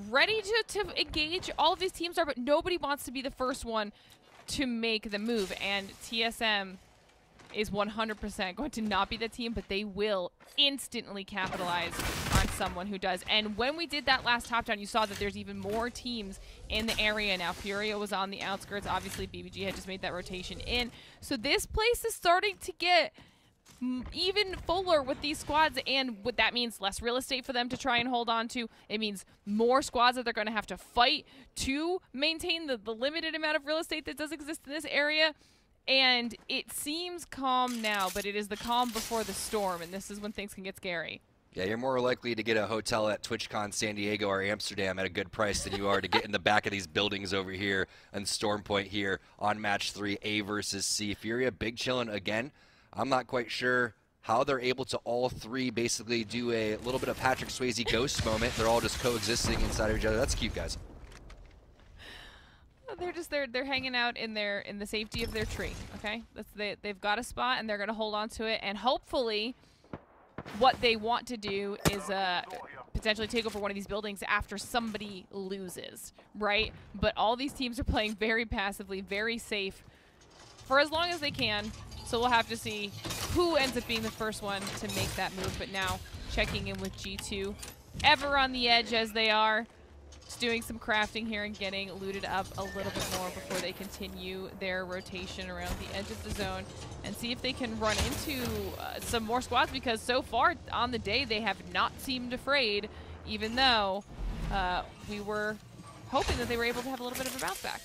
ready to engage all of these teams are, but nobody wants to be the first one to make the move. And TSM is 100% going to not be the team, but they will instantly capitalize on someone who does. And when we did that last top down, you saw that there's even more teams in the area now. Furia was on the outskirts. Obviously, BBG had just made that rotation in. So this place is starting to get even fuller with these squads, and what that means, less real estate for them to try and hold on to. It means more squads that they're going to have to fight to maintain the limited amount of real estate that does exist in this area. And it seems calm now, but it is the calm before the storm, and this is when things can get scary. Yeah, you're more likely to get a hotel at TwitchCon San Diego or Amsterdam at a good price than you are to get in the back of these buildings over here and Storm Point here on match 3, A versus C. Furia, big chillin' again. I'm not quite sure how they're able to all three basically do a little bit of Patrick Swayze ghost moment. They're all just coexisting inside of each other. That's cute, guys. They're hanging out in the safety of their tree. Okay, they've got a spot and they're gonna hold on to it, and hopefully, what they want to do is potentially take over one of these buildings after somebody loses, right? But all these teams are playing very passively, very safe, for as long as they can. So we'll have to see who ends up being the first one to make that move. But now checking in with G2, ever on the edge as they are. Just doing some crafting here and getting looted up a little bit more before they continue their rotation around the edge of the zone and see if they can run into some more squads, because so far on the day they have not seemed afraid, even though we were hoping that they were able to have a little bit of a bounce back.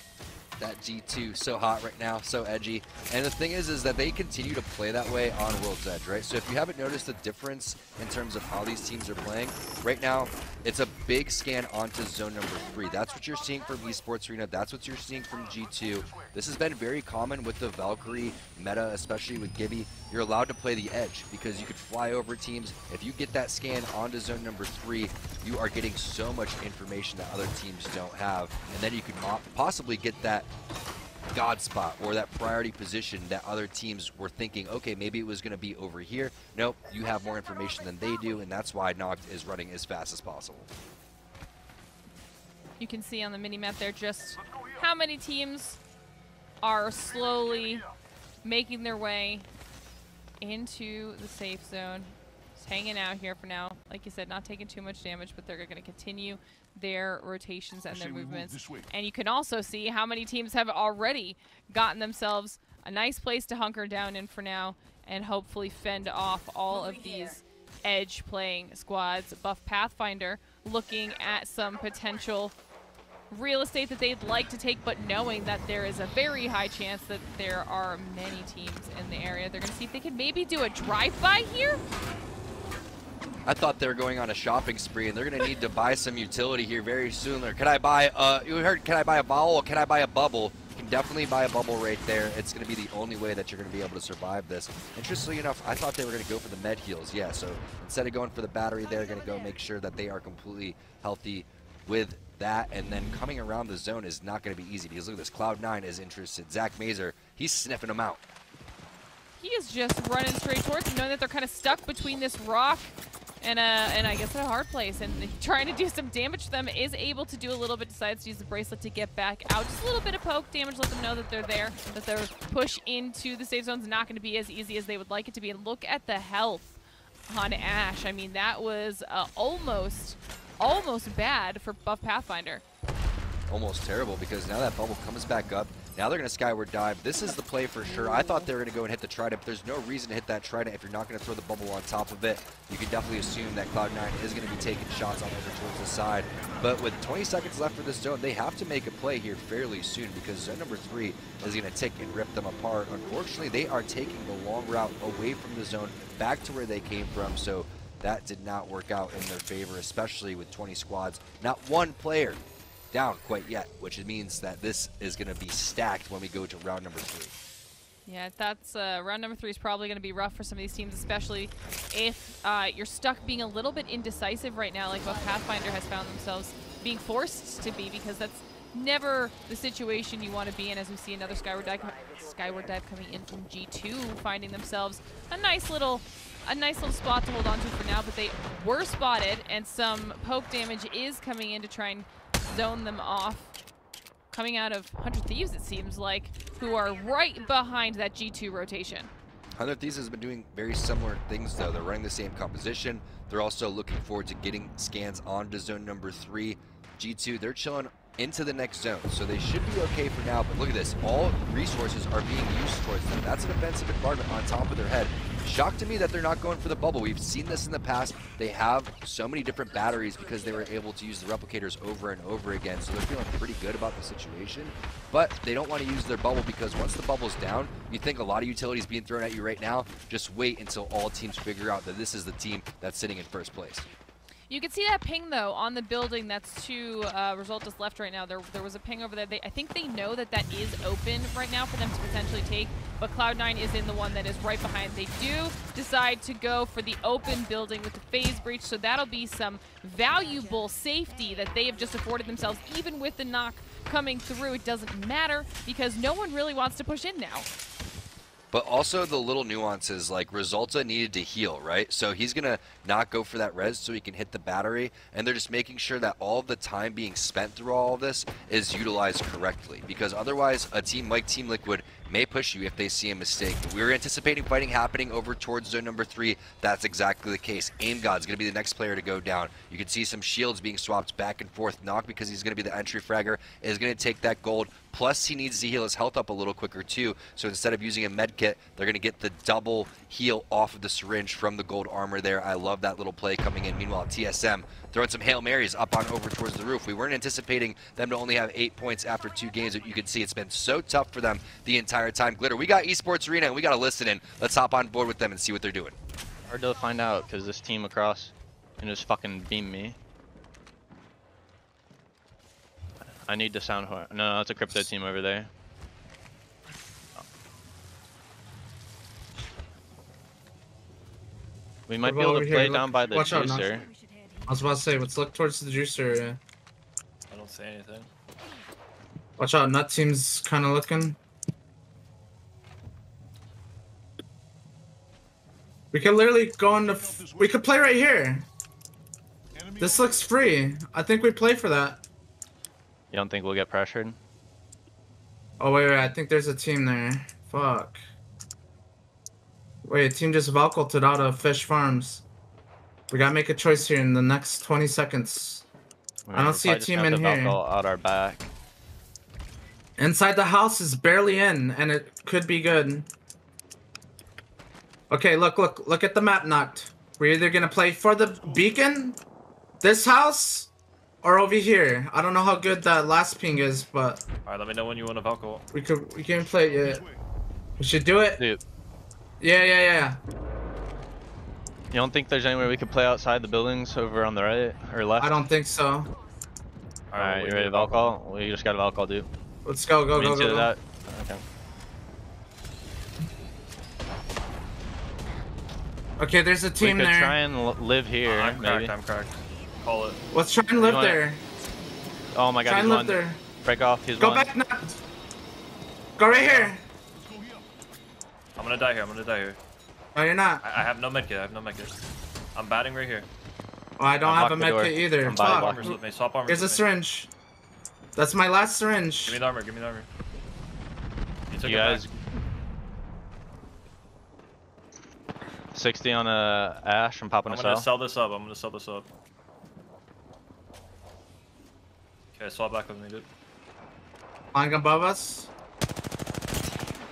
that G2 so hot right now, so edgy. And the thing is that they continue to play that way on World's Edge, right? So if you haven't noticed the difference in terms of how these teams are playing, right now, it's a big scan onto zone number 3. That's what you're seeing from Esports Arena. That's what you're seeing from G2. This has been very common with the Valkyrie meta, especially with Gibby. You're allowed to play the edge because you could fly over teams. If you get that scan onto zone number 3, you are getting so much information that other teams don't have. And then you could possibly get that god spot or that priority position that other teams were thinking, okay, maybe it was going to be over here. Nope, you have more information than they do, and that's why Noct is running as fast as possible. You can see on the mini-map there just how many teams are slowly making their way into the safe zone. Just hanging out here for now. Like you said, not taking too much damage, but they're going to continue their rotations and their movements. And you can also see how many teams have already gotten themselves a nice place to hunker down in for now and hopefully fend off all of these edge playing squads. Buff Pathfinder looking at some potential real estate that they'd like to take, but knowing that there is a very high chance that there are many teams in the area. They're going to see if they can maybe do a drive-by here. I thought they were going on a shopping spree, and they're going to need to buy some utility here very soon. Can I buy, you heard, can I buy a bottle or can I buy a bubble? You can definitely buy a bubble right there. It's going to be the only way that you're going to be able to survive this. Interestingly enough, I thought they were going to go for the med heals. Yeah, so instead of going for the battery, they're going to go make sure that they are completely healthy with that. And then coming around the zone is not going to be easy because look at this. Cloud9 is interested. Zach Mazer, he's sniffing them out. He is just running straight towards them, knowing that they're kind of stuck between this rock and I guess a hard place, and trying to do some damage to them. Is able to do a little bit, decides to use the bracelet to get back out. Just a little bit of poke damage, let them know that they're there, that their push into the safe zone is not going to be as easy as they would like it to be. And look at the health on Ash. I mean, that was almost bad for Buff Pathfinder. Almost terrible, because now that bubble comes back up. Now they're going to skyward dive. This is the play for sure. I thought they were going to go and hit the trident, but there's no reason to hit that trident if you're not going to throw the bubble on top of it. You can definitely assume that Cloud9 is going to be taking shots on over towards the side. But with 20 seconds left for this zone, they have to make a play here fairly soon, because zone number 3 is going to tick and rip them apart. Unfortunately, they are taking the long route away from the zone back to where they came from, so that did not work out in their favor, especially with 20 squads. Not one player down quite yet, which means that this is going to be stacked when we go to round number 3. Yeah, that's round number 3 is probably going to be rough for some of these teams, especially if you're stuck being a little bit indecisive right now, like what Pathfinder has found themselves being forced to be, because that's never the situation you want to be in. As we see another skyward dive coming in from G2, finding themselves a nice little spot to hold on to for now, but they were spotted, and some poke damage is coming in to try and zone them off. Coming out of 100 Thieves, it seems like, who are right behind that G2 rotation. 100 Thieves has been doing very similar things, though. They're running the same composition. They're also looking forward to getting scans onto zone number 3. G2, they're chilling into the next zone, so they should be okay for now. But look at this. All resources are being used towards them. That's an offensive bombardment on top of their head. Shocked to me that they're not going for the bubble. We've seen this in the past. They have so many different batteries because they were able to use the replicators over and over again, so they're feeling pretty good about the situation. But they don't want to use their bubble, because once the bubble's down, you think a lot of utilities being thrown at you right now. Just wait until all teams figure out that this is the team that's sitting in first place. You can see that ping, though, on the building that's to Resultas left right now. There was a ping over there. I think they know that that is open right now for them to potentially take, but Cloud9 is in the one that is right behind. They do decide to go for the open building with the phase breach, so that'll be some valuable safety that they have just afforded themselves. Even with the knock coming through, it doesn't matter, because no one really wants to push in now. But also the little nuances, like Resulta needed to heal, right? So he's going to not go for that res so he can hit the battery, and they're just making sure that all of the time being spent through all of this is utilized correctly, because otherwise a team like Team Liquid may push you if they see a mistake. We were anticipating fighting happening over towards zone number 3. That's exactly the case. Aim God's going to be the next player to go down. You can see some shields being swapped back and forth. Knock, because he's going to be the entry fragger, is going to take that gold. Plus, he needs to heal his health up a little quicker too. So instead of using a med kit, they're going to get the double heal off of the syringe from the gold armor there. I love that little play coming in. Meanwhile, TSM throwing some Hail Marys up on over towards the roof. We weren't anticipating them to only have 8 points after 2 games, but you can see it's been so tough for them the entire time. Glitter, we got Esports Arena, and we got to listen in. Let's hop on board with them and see what they're doing. Hard to find out because this team across can just fucking beam me. I need the sound horn. No, it's a crypto team over there. We might be able to play down by the juicer. I was about to say, let's look towards the juicer. Yeah. I don't see anything. Watch out, nut team's kind of looking. We could literally go into. We could play right here. This looks free. I think we play for that. You don't think we'll get pressured? Oh wait, I think there's a team there. Fuck. Wait, a team just Valkulted out of Fish Farms. We gotta make a choice here in the next 20 seconds. I don't see a team in here. Out our back. Inside the house is barely in, and it could be good. Okay, look at the map, Knocked. We're either gonna play for the beacon, this house, or over here. I don't know how good that last ping is, but. Alright, let me know when you want to Valko. We can play it. Yeah. We should do it. Dude. Yeah. You don't think there's anywhere we could play outside the buildings over on the right or left? I don't think so. Alright, you ready to Valcall? We just got a Valcall, dude. Let's go. That? Okay. Okay, there's a team there. We could try and live here, I'm maybe. I'm cracked. Call it. Let's try and live there. Oh my god, try he's and live one. there. Break off, he's Go one. back, Knocked. Go right here. I'm gonna die here. No, you're not. I have no medkit. I'm batting right here. Oh, I don't have a medkit either. Swap armors with me. Here's a syringe. That's my last syringe. Give me the armor. You took you it guys. back. 60 on a Ash from popping a cell. I'm gonna sell this up. Okay, swap back with me, dude. Flying above us.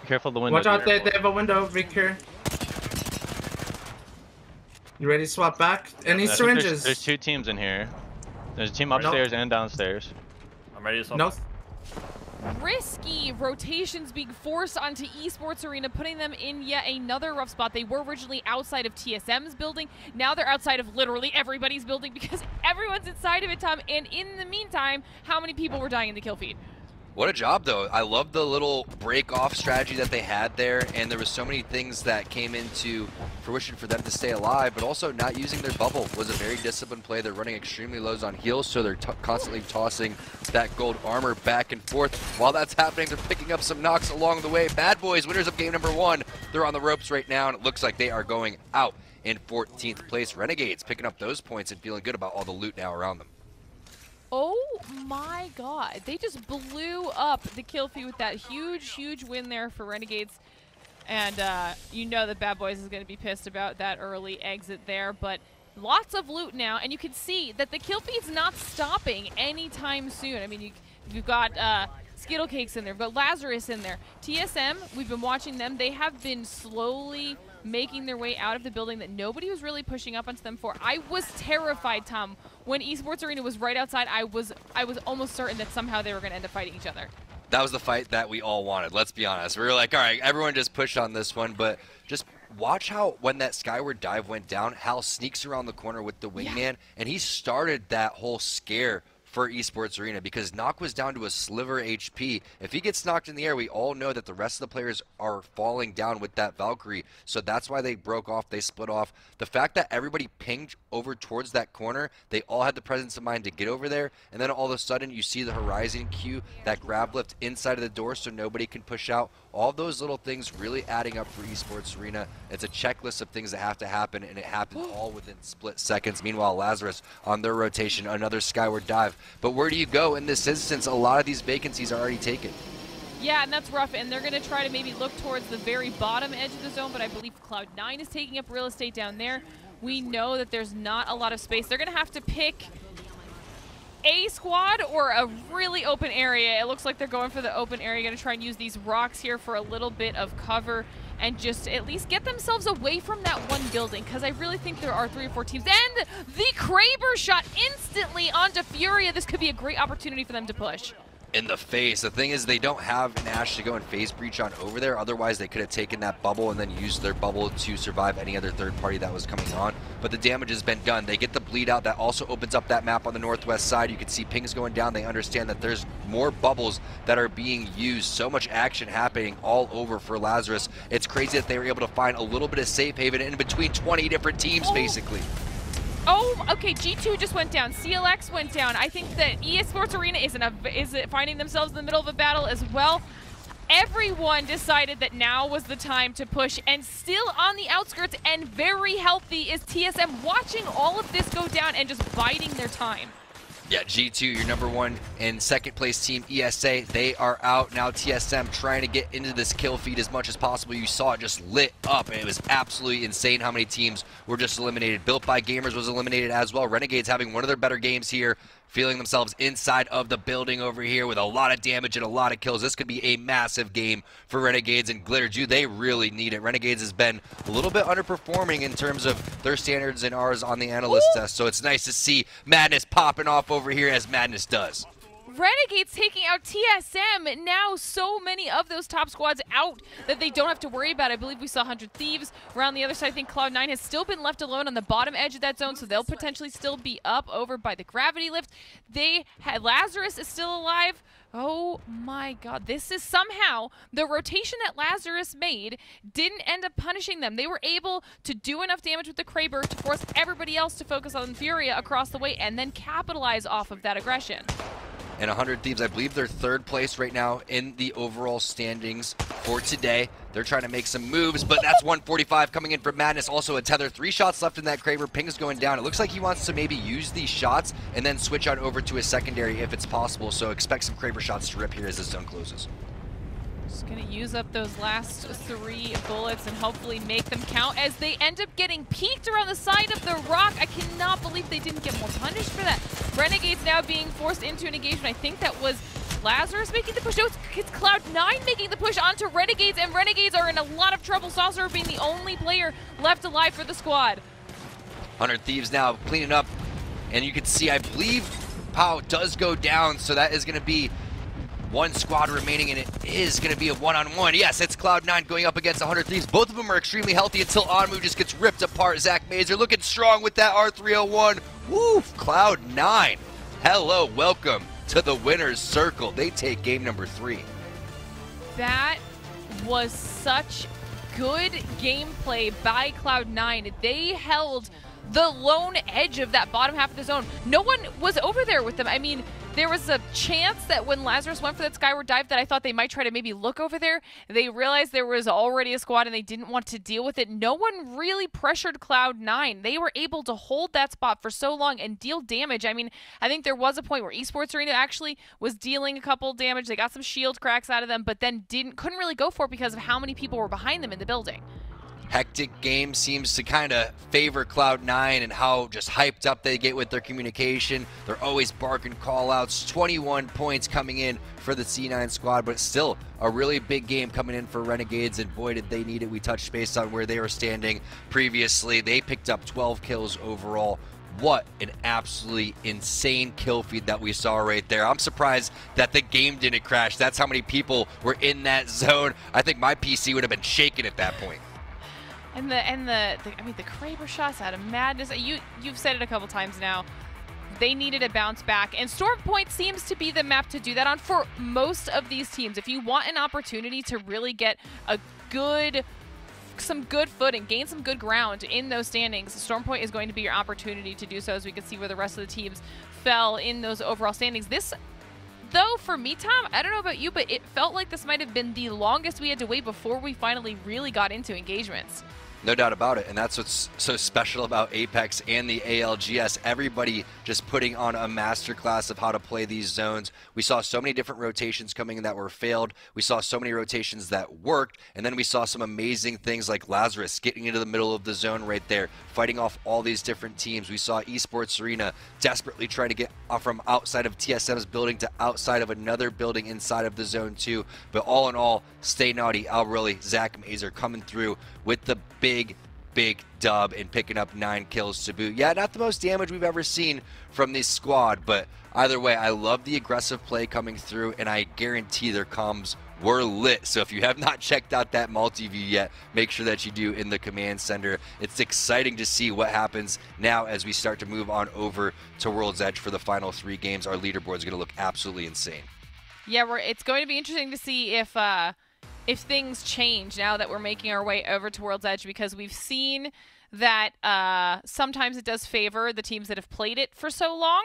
Careful the window. Watch out, they have a window, Vic here. You ready to swap back? Any syringes? There's 2 teams in here. There's a team upstairs and downstairs. I'm ready to swap. Nope. Risky rotations being forced onto Esports Arena, putting them in yet another rough spot. They were originally outside of TSM's building. Now they're outside of literally everybody's building because everyone's inside of it, Tom. And in the meantime, how many people were dying in the kill feed? What a job, though. I love the little break-off strategy that they had there, and there was so many things that came into fruition for them to stay alive, but also not using their bubble was a very disciplined play. They're running extremely lows on heals, so they're constantly tossing that gold armor back and forth. While that's happening, they're picking up some knocks along the way. Bad Boys, winners of game number 1. They're on the ropes right now, and it looks like they are going out in 14th place. Renegades picking up those points and feeling good about all the loot now around them. Oh my god. They just blew up the kill feed with that huge win there for Renegades. And you know that Bad Boys is going to be pissed about that early exit there. But lots of loot now. And you can see that the kill feed's not stopping anytime soon. I mean, you've got Skittle Cakes in there. We've got Lazarus in there. TSM, we've been watching them. They have been slowly making their way out of the building that nobody was really pushing up onto them for. I was terrified, Tom. When Esports Arena was right outside, I was almost certain that somehow they were going to end up fighting each other. That was the fight that we all wanted, let's be honest. We were like, all right, everyone just pushed on this one, but just watch how when that skyward dive went down, Hal sneaks around the corner with the wingman, and he started that whole scare for Esports Arena because Knock was down to a sliver HP. If he gets knocked in the air, we all know that the rest of the players are falling down with that Valkyrie. So that's why they broke off, they split off. The fact that everybody pinged over towards that corner, they all had the presence of mind to get over there, and then all of a sudden you see the Horizon queue, that grab lift inside of the door so nobody can push out. All those little things really adding up for Esports Arena. It's a checklist of things that have to happen, and it happens all within split seconds. Meanwhile, Lazarus on their rotation, another skyward dive. But where do you go in this instance? A lot of these vacancies are already taken. Yeah, and that's rough, and they're going to try to maybe look towards the very bottom edge of the zone, but I believe Cloud9 is taking up real estate down there. We know that there's not a lot of space. They're going to have to pick a squad or a really open area. It looks like they're going for the open area, going to try and use these rocks here for a little bit of cover and just at least get themselves away from that one building, because I really think there are 3 or 4 teams. And the Kraber shot instantly onto Furia. This could be a great opportunity for them to push. In the face. The thing is, they don't have an Ash to go and phase breach on over there. Otherwise, they could have taken that bubble and then used their bubble to survive any other third party that was coming on. But the damage has been done. They get the bleed out. That also opens up that map on the northwest side. You can see pings going down. They understand that there's more bubbles that are being used. So much action happening all over for Lazarus. It's crazy that they were able to find a little bit of safe haven in between 20 different teams, basically. Oh, okay, G2 just went down. CLX went down. I think that eSports Arena is finding themselves in the middle of a battle as well. Everyone decided that now was the time to push, and still on the outskirts and very healthy is TSM, watching all of this go down and just biding their time. Yeah, G2, your number 1 and 2nd place team, ESA, they are out. Now TSM trying to get into this kill feed as much as possible. You saw it just lit up, and it was absolutely insane how many teams were just eliminated. Built by Gamers was eliminated as well. Renegades having one of their better games here, feeling themselves inside of the building over here with a lot of damage and a lot of kills. This could be a massive game for Renegades and Glitterju. They really need it. Renegades has been a little bit underperforming in terms of their standards and ours on the analyst test, so it's nice to see Madness popping off over here as Madness does. Renegades taking out TSM. Now so many of those top squads out that they don't have to worry about. I believe we saw 100 Thieves. Around the other side, I think Cloud9 has still been left alone on the bottom edge of that zone, so they'll potentially still be up over by the gravity lift. Lazarus is still alive. Oh my god, this is somehow the rotation that Lazarus made didn't end up punishing them. They were able to do enough damage with the Kraber to force everybody else to focus on Furia across the way and then capitalize off of that aggression. And 100 Thieves, I believe they're 3rd place right now in the overall standings for today. They're trying to make some moves, but that's 145 coming in for Madness. Also a tether, 3 shots left in that Kraber. Ping's going down. It looks like he wants to maybe use these shots and then switch on over to a secondary if it's possible. So expect some Kraber shots to rip here as this zone closes. Just gonna use up those last 3 bullets and hopefully make them count as they end up getting peeked around the side of the rock. I cannot believe they didn't get more punished for that. Renegades now being forced into an engagement. I think that was Lazarus making the push. No, it's Cloud9 making the push onto Renegades, and Renegades are in a lot of trouble. Saucer being the only player left alive for the squad. 100 Thieves now cleaning up, and you can see, I believe Pau does go down, so that is going to be 1 squad remaining, and it is going to be a 1-on-1. Yes, it's Cloud9 going up against 100 Thieves. Both of them are extremely healthy until Onmu just gets ripped apart. Zach Mazer looking strong with that R301. Woo, Cloud9. Hello, welcome to the winner's circle. They take game number 3. That was such good gameplay by Cloud9. They held the lone edge of that bottom half of the zone. No one was over there with them. I mean, there was a chance that when Lazarus went for that skyward dive that I thought they might try to maybe look over there. They realized there was already a squad and they didn't want to deal with it. No one really pressured Cloud9. They were able to hold that spot for so long and deal damage. I mean, I think there was a point where Esports Arena actually was dealing a couple damage. They got some shield cracks out of them, but then couldn't really go for it because of how many people were behind them in the building. Hectic game seems to kind of favor Cloud9 and how just hyped up they get with their communication. They're always barking call-outs. 21 points coming in for the C9 squad, but still a really big game coming in for Renegades, and boy did they need it. We touched base on where they were standing previously. They picked up 12 kills overall. What an absolutely insane kill feed that we saw right there. I'm surprised that the game didn't crash. That's how many people were in that zone. I think my PC would have been shaking at that point. And the Kraber shots out of Madness. You've said it a couple times now. They needed a bounce back, and Storm Point seems to be the map to do that on for most of these teams. If you want an opportunity to really get some good footing, gain some good ground in those standings, Storm Point is going to be your opportunity to do so, as we can see where the rest of the teams fell in those overall standings. This, though, for me, Tom, I don't know about you, but it felt like this might have been the longest we had to wait before we finally really got into engagements. No doubt about it, and that's what's so special about Apex and the ALGS. Everybody just putting on a masterclass of how to play these zones. We saw so many different rotations coming in that were failed. We saw so many rotations that worked, and then we saw some amazing things like Lazarus getting into the middle of the zone right there, fighting off all these different teams. We saw Esports Arena desperately trying to get from outside of TSM's building to outside of another building inside of the zone too. But all in all, Stay Naughty, Alrili, Zach Mazer coming through with the big dub and picking up 9 kills to boot. Yeah, not the most damage we've ever seen from this squad, but either way, I love the aggressive play coming through, and I guarantee their comms were lit. So if you have not checked out that multi-view yet, make sure that you do in the command center. It's exciting to see what happens now as we start to move on over to World's Edge for the final 3 games. Our leaderboard is going to look absolutely insane. Yeah, it's going to be interesting to see if things change now that we're making our way over to World's Edge, because we've seen that sometimes it does favor the teams that have played it for so long.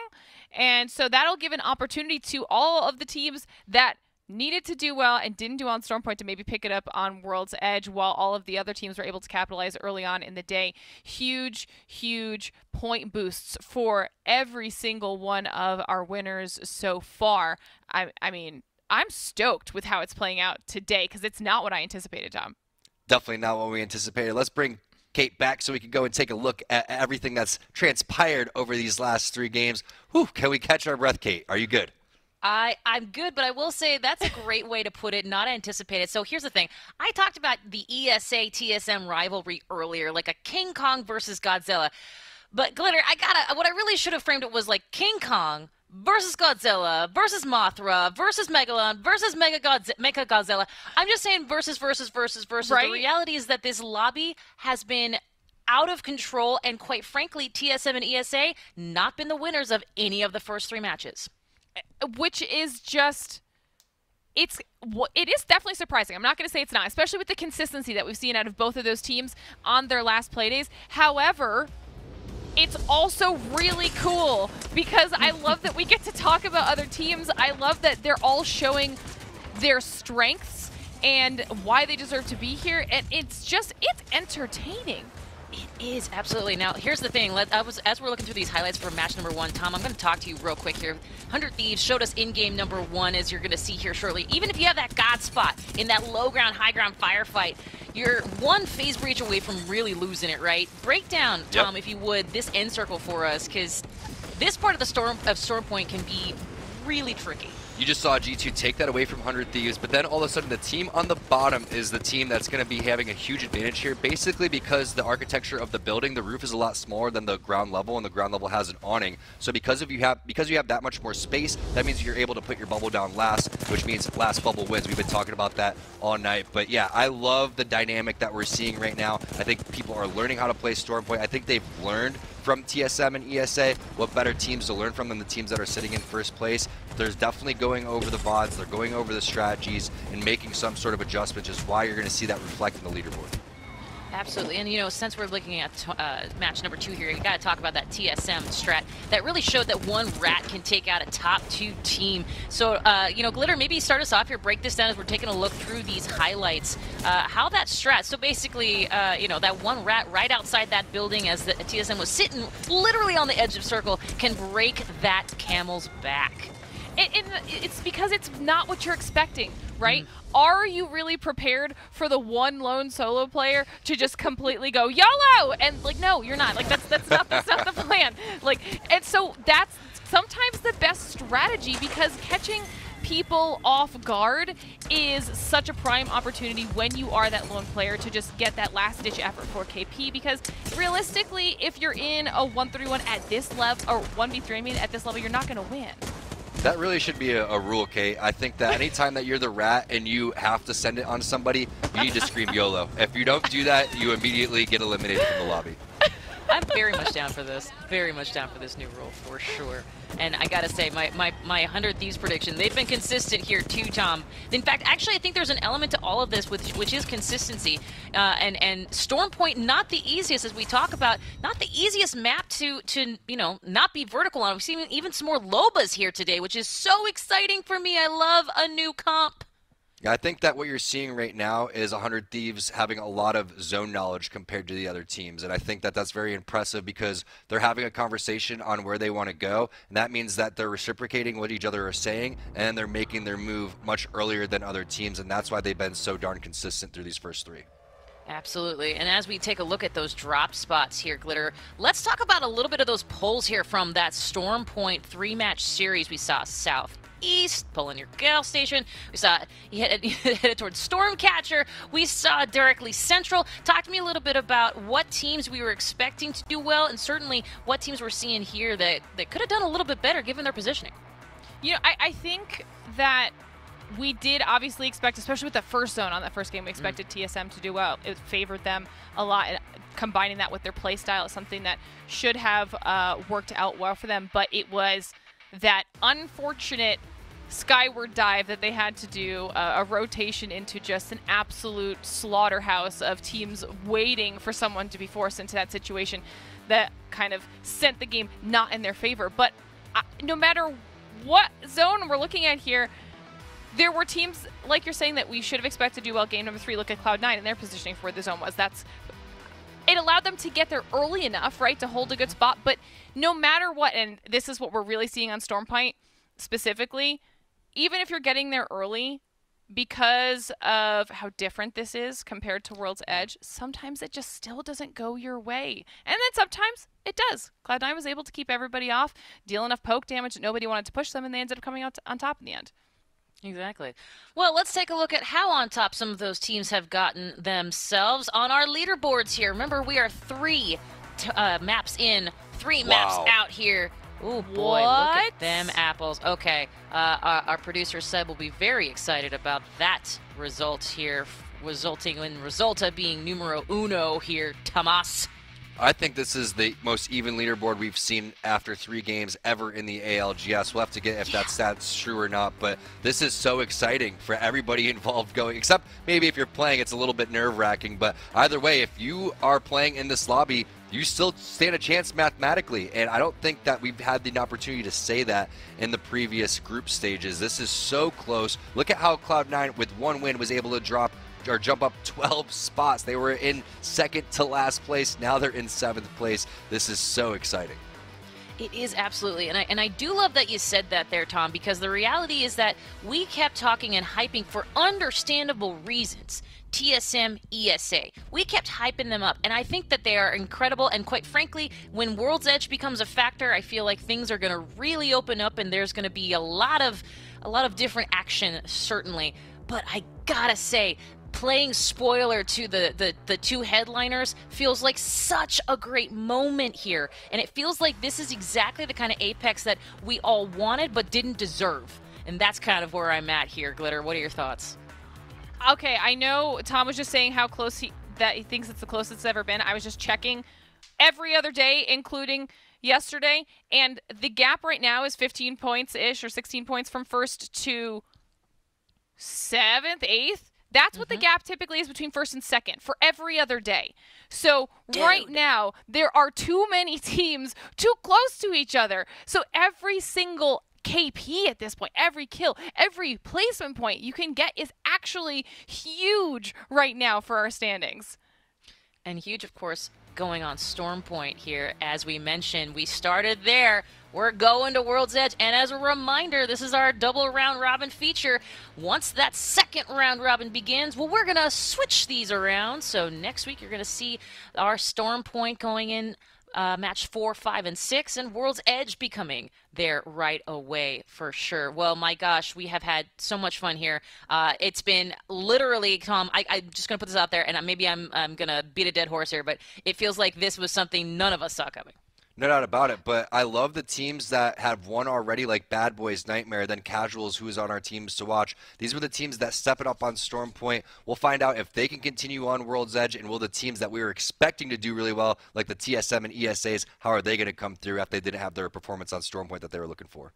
And so that'll give an opportunity to all of the teams that needed to do well and didn't do on Stormpoint to maybe pick it up on World's Edge, while all of the other teams were able to capitalize early on in the day. Huge point boosts for every single one of our winners so far. I mean, I'm stoked with how it's playing out today, because it's not what I anticipated, Tom. Definitely not what we anticipated. Let's bring Kate back so we can go and take a look at everything that's transpired over these last 3 games. Whew, can we catch our breath, Kate? Are you good? I'm good, but I will say that's a great way to put it, not anticipated. So here's the thing. I talked about the ESA-TSM rivalry earlier, like a King Kong versus Godzilla. But Glitter, what I really should have framed it was like King Kong versus Godzilla versus Mothra versus Megalon versus Mechagodzilla. I'm just saying versus. Right? The reality is that this lobby has been out of control, and quite frankly, TSM and ESA not been the winners of any of the first 3 matches. Which is just, it is definitely surprising. I'm not going to say it's not, especially with the consistency that we've seen out of both of those teams on their last play days. However, it's also really cool because I love that we get to talk about other teams. I love that they're all showing their strengths and why they deserve to be here. And it's entertaining. It is, absolutely. Now, here's the thing. As we're looking through these highlights for match number 1, Tom, I'm going to talk to you real quick here. 100 Thieves showed us in-game number 1, as you're going to see here shortly. Even if you have that God spot in that low ground, high ground firefight, you're 1 phase breach away from really losing it, right? Break down, Tom, if you would, this end circle for us, because this part of the Stormpoint can be really tricky. You just saw G2 take that away from 100 Thieves, but then all of a sudden the team on the bottom is the team that's going to be having a huge advantage here, basically because the architecture of the building, the roof is a lot smaller than the ground level, and the ground level has an awning. So because you have that much more space, that means you're able to put your bubble down last, which means last bubble wins. We've been talking about that all night. But yeah, I love the dynamic that we're seeing right now. I think people are learning how to play Stormpoint. I think they've learned from TSM and ESA what better teams to learn from than the teams that are sitting in first place. There's definitely going over the VODs, they're going over the strategies and making some sort of adjustment, which is why you're going to see that reflect in the leaderboard. Absolutely, and since we're looking at match number 2 here, you got to talk about that TSM strat that really showed that 1 rat can take out a top 2 team. So, Glitter, maybe start us off here, break this down as we're taking a look through these highlights. How that strat, so basically, that 1 rat right outside that building as the TSM was sitting literally on the edge of circle can break that camel's back. It's because it's not what you're expecting, right? Are you really prepared for the 1 lone solo player to just completely go YOLO? And no, you're not. That's not the plan. And so that's sometimes the best strategy, because catching people off guard is such a prime opportunity when you are that lone player to just get that last-ditch effort for KP, because realistically, if you're in a 1-3-1 at this level, or 1v3, I mean, at this level, you're not going to win. That really should be a rule, Kate. I think that anytime that you're the rat and you have to send it on somebody, you need to scream YOLO. If you don't do that, you immediately get eliminated from the lobby. I'm very much down for this. Very much down for this new rule, for sure. And I gotta say, my 100 Thieves prediction, they've been consistent here too, Tom. In fact, actually, I think there's an element to all of this, which is consistency. And Stormpoint, not the easiest, as we talk about, not the easiest map to not be vertical on. We've seen even some more Lobas here today, which is so exciting for me. I love a new comp. I think that what you're seeing right now is 100 Thieves having a lot of zone knowledge compared to the other teams. And I think that that's very impressive because they're having a conversation on where they want to go. And that means that they're reciprocating what each other are saying and they're making their move much earlier than other teams. And that's why they've been so darn consistent through these first 3. Absolutely. And as we take a look at those drop spots here, Glitter, let's talk about a little bit of those pulls here from that Storm Point 3-match series we saw. Southeast, pulling your gal station. We saw he headed towards Stormcatcher. We saw directly Central. Talk to me a little bit about what teams we were expecting to do well, and certainly what teams we're seeing here that could have done a little bit better given their positioning. You know, I think that we did obviously expect, especially with the first zone on that first game, we expected TSM to do well. It favored them a lot. And combining that with their play style is something that should have worked out well for them. But it was that unfortunate skyward dive that they had to do, a rotation into just an absolute slaughterhouse of teams waiting for someone to be forced into that situation that kind of sent the game not in their favor. But no matter what zone we're looking at here, there were teams, like you're saying, that we should have expected to do well. Game number 3, look at Cloud9 and their positioning for where the zone was. It allowed them to get there early enough, right, to hold a good spot. But no matter what, and this is what we're really seeing on Stormpoint specifically, even if you're getting there early, because of how different this is compared to World's Edge, sometimes it just still doesn't go your way. And then sometimes it does. Cloud9 was able to keep everybody off, deal enough poke damage that nobody wanted to push them, and they ended up coming out on top in the end. Exactly. Well, let's take a look at how on top some of those teams have gotten themselves on our leaderboards here. Remember, we are 3 maps in, 3 maps out here. Oh boy, look at them apples. Okay, our producer Seb will be very excited about that result here, resulting in Resulta being numero uno here, Tomas. I think this is the most even leaderboard we've seen after 3 games ever in the ALGS. We'll have to get if that stat's true or not, but this is so exciting for everybody involved going, except maybe if you're playing, it's a little bit nerve-wracking, but either way, if you are playing in this lobby, you still stand a chance mathematically, and I don't think that we've had the opportunity to say that in the previous group stages. This is so close. Look at how Cloud9, with 1 win, was able to jump up 12 spots. They were in second to last place. Now they're in 7th place. This is so exciting. It is absolutely, and I do love that you said that there, Tom, because the reality is that we kept talking and hyping for understandable reasons. TSM, ESA. We kept hyping them up, and I think that they are incredible, and quite frankly, when World's Edge becomes a factor, I feel like things are going to really open up, and there's going to be a lot of different action, certainly. But I gotta say, playing spoiler to the 2 headliners feels like such a great moment here, and it feels like this is exactly the kind of Apex that we all wanted but didn't deserve, and that's kind of where I'm at here. Glitter, what are your thoughts? Okay, I know Tom was just saying how close he thinks it's the closest it's ever been. I was just checking every other day, including yesterday, and the gap right now is 15 points-ish or 16 points from 1st to 7th, 8th. That's what the gap typically is between 1st and 2nd for every other day. So right now, there are too many teams too close to each other. So every single KP at this point, every kill, every placement point you can get is actually huge right now for our standings. And huge, of course, going on Storm Point here. As we mentioned, we started there. We're going to World's Edge, and as a reminder, this is our double round robin feature. Once that second round robin begins, well, we're going to switch these around. So next week, you're going to see our Storm Point going in match 4, 5, and 6, and World's Edge becoming there right away for sure. Well, my gosh, we have had so much fun here. It's been literally, Tom, I'm just going to put this out there, and maybe I'm going to beat a dead horse here, but it feels like this was something none of us saw coming. No doubt about it, but I love the teams that have won already, like Bad Boys, Nightmare, then Casuals, who is on our teams to watch. These were the teams that stepped up on Storm Point. We'll find out if they can continue on World's Edge, and will the teams that we were expecting to do really well, like the TSM and ESAs, how are they going to come through after they didn't have their performance on Storm Point that they were looking for?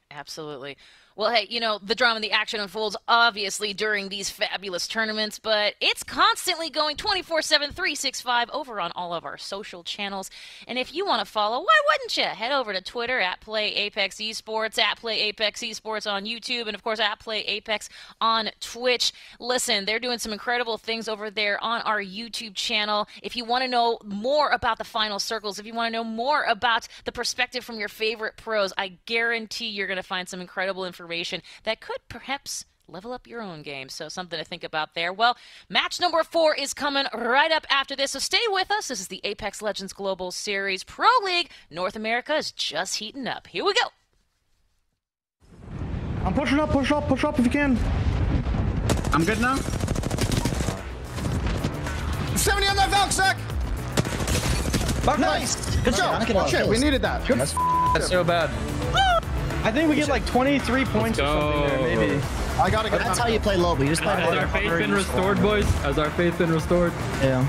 Absolutely. Well, hey, you know, the drama and the action unfolds obviously during these fabulous tournaments, but it's constantly going 24/7, 365 over on all of our social channels. And if you want to follow, why wouldn't you? Head over to Twitter at Play Apex Esports, at Play Apex Esports on YouTube, and of course at Play Apex on Twitch. Listen, they're doing some incredible things over there on our YouTube channel. If you want to know more about the final circles, if you want to know more about the perspective from your favorite pros, I guarantee you're going to find some incredible information that could perhaps level up your own game. So something to think about there. Well, match number 4 is coming right up after this, so stay with us. This is the Apex Legends Global Series Pro League. North America is just heating up. Here we go. I'm pushing up, push up if you can. I'm good now. 70 on that Valk sack. Nice. Good job. Good shit. We needed that. That's so bad. I think we get like 23 points or something there, maybe. I gotta get. That's how you play lobby. You just play. Has our faith been restored, boys? Has our faith been restored? Yeah.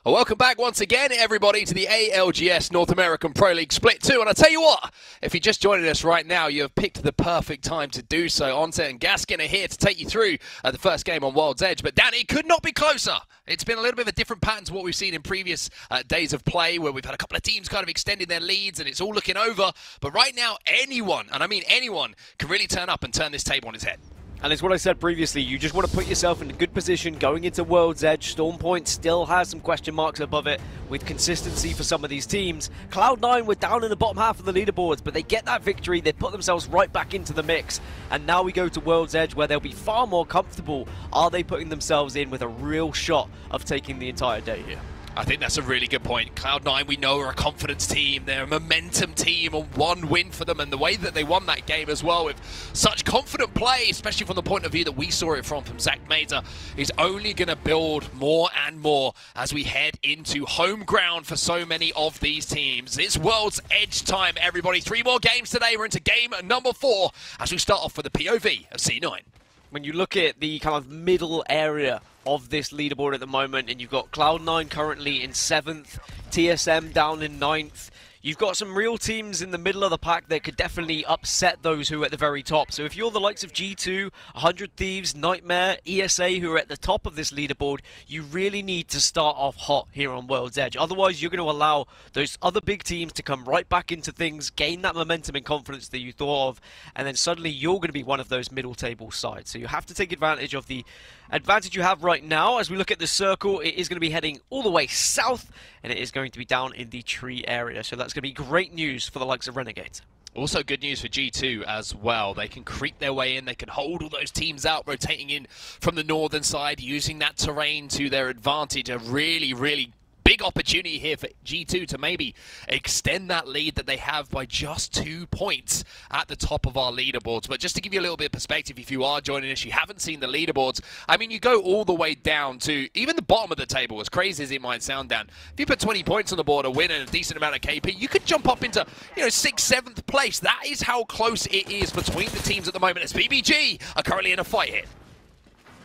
Well, welcome back once again, everybody, to the ALGS North American Pro League Split 2. And I tell you what, if you're just joining us right now, you have picked the perfect time to do so. Onset and Gaskin are here to take you through the first game on World's Edge. But Danny, it could not be closer. It's been a little bit of a different pattern to what we've seen in previous days of play, where we've had a couple of teams kind of extending their leads and it's all looking over. But right now, anyone, and I mean anyone, can really turn up and turn this table on its head. And it's what I said previously, you just want to put yourself in a good position going into World's Edge. Storm Point still has some question marks above it with consistency for some of these teams. Cloud9 were down in the bottom half of the leaderboards, but they get that victory, they put themselves right back into the mix. And now we go to World's Edge where they'll be far more comfortable. Are they putting themselves in with a real shot of taking the entire day here? I think that's a really good point. Cloud9, we know, are a confidence team. They're a momentum team, and one win for them. And the way that they won that game as well, with such confident play, especially from the point of view that we saw it from Zach Mazer, is only going to build more and more as we head into home ground for so many of these teams. It's World's Edge time, everybody. 3 more games today. We're into game number 4 as we start off with the POV of C9. When you look at the kind of middle area of this leaderboard at the moment, and you've got Cloud9 currently in 7th, TSM down in 9th. You've got some real teams in the middle of the pack that could definitely upset those who are at the very top. So if you're the likes of G2, 100 Thieves, Nightmare, ESA, who are at the top of this leaderboard, you really need to start off hot here on World's Edge. Otherwise, you're going to allow those other big teams to come right back into things, gain that momentum and confidence that you thought of, and then suddenly you're going to be one of those middle table sides. So you have to take advantage of the advantage you have right now. As we look at the circle, it is going to be heading all the way south, and it is going to be down in the tree area. So that's going to be great news for the likes of Renegades. Also good news for G2 as well. They can creep their way in. They can hold all those teams out, rotating in from the northern side, using that terrain to their advantage. A really, really big opportunity here for G2 to maybe extend that lead that they have by just 2 points at the top of our leaderboards. But just to give you a little bit of perspective, if you are joining us, you haven't seen the leaderboards. I mean, you go all the way down to even the bottom of the table, as crazy as it might sound, Dan. If you put 20 points on the board, a win and a decent amount of KP, you could jump up into, 6th, 7th place. That is how close it is between the teams at the moment, as BBG are currently in a fight here.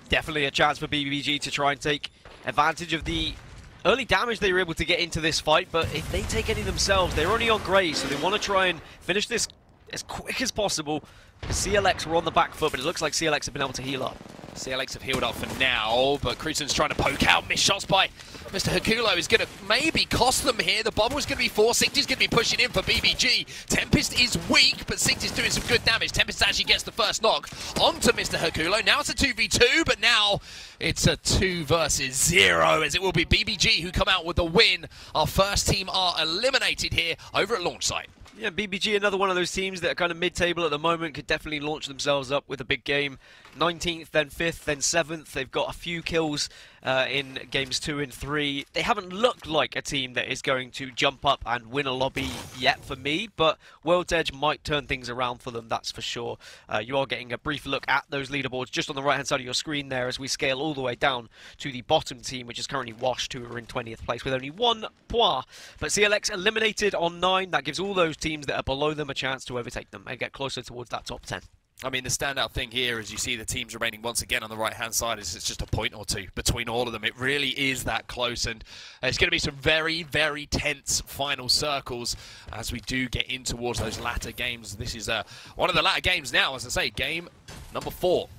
Definitely a chance for BBG to try and take advantage of the early damage they were able to get into this fight, but if they take any themselves, they're only on grey, so they want to try and finish this as quick as possible. CLX were on the back foot, but it looks like CLX have been able to heal up. CLX have healed up for now, but Cruzen's trying to poke out. Missed shots by Mr. Hakulo is going to maybe cost them here. The bubble is going to be 4. Sicty's going to be pushing in for BBG. Tempest is weak, but Sicty's doing some good damage. Tempest actually gets the first knock onto Mr. Hakulo. Now it's a 2v2, but now it's a 2 versus 0, as it will be BBG who come out with the win. Our first team are eliminated here over at launch site. Yeah, BBG, another one of those teams that are kind of mid-table at the moment, could definitely launch themselves up with a big game. 19th, then 5th, then 7th. They've got a few kills in games 2 and 3. They haven't looked like a team that is going to jump up and win a lobby yet for me, but World's Edge might turn things around for them, that's for sure. You are getting a brief look at those leaderboards just on the right-hand side of your screen there as we scale all the way down to the bottom team, which is currently Washed, who are in 20th place with only 1 point. But CLX eliminated on 9. That gives all those teams that are below them a chance to overtake them and get closer towards that top 10. I mean, the standout thing here is you see the teams remaining once again on the right-hand side is it's just a point or 2 between all of them. It really is that close, and it's going to be some very, very tense final circles as we do get in towards those latter games. This is one of the latter games now, as I say, game number 4.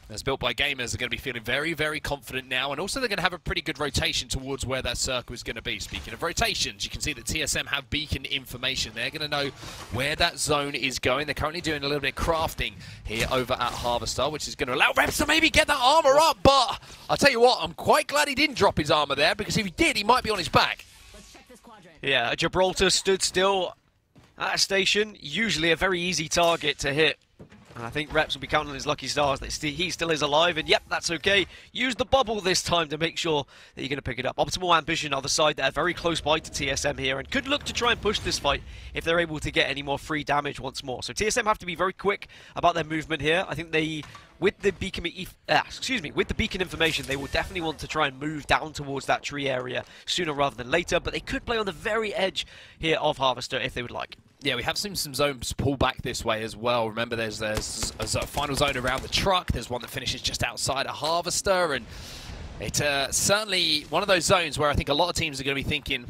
As built by gamers are going to be feeling very, very confident now, and also they're going to have a pretty good rotation towards where that circle is going to be. Speaking of rotations, you can see that TSM have beacon information. They're going to know where that zone is going. They're currently doing a little bit of crafting here over at Harvester, which is going to allow Reps to maybe get that armor up, but I'll tell you what, I'm quite glad he didn't drop his armor there, because if he did, he might be on his back. Yeah, Gibraltar stood still at a station, usually a very easy target to hit. And I think Reps will be counting on his lucky stars that he still is alive, and yep, that's okay. Use the bubble this time to make sure that you're going to pick it up. Optimal Ambition are the side that are very close by to TSM here and could look to try and push this fight if they're able to get any more free damage once more. So TSM have to be very quick about their movement here. I think they, with the beacon information, they will definitely want to try and move down towards that tree area sooner rather than later, but they could play on the very edge here of Harvester if they would like. Yeah, we have seen some zones pull back this way as well. Remember, there's a final zone around the truck. There's one that finishes just outside a Harvester, and It's certainly one of those zones where I think a lot of teams are going to be thinking,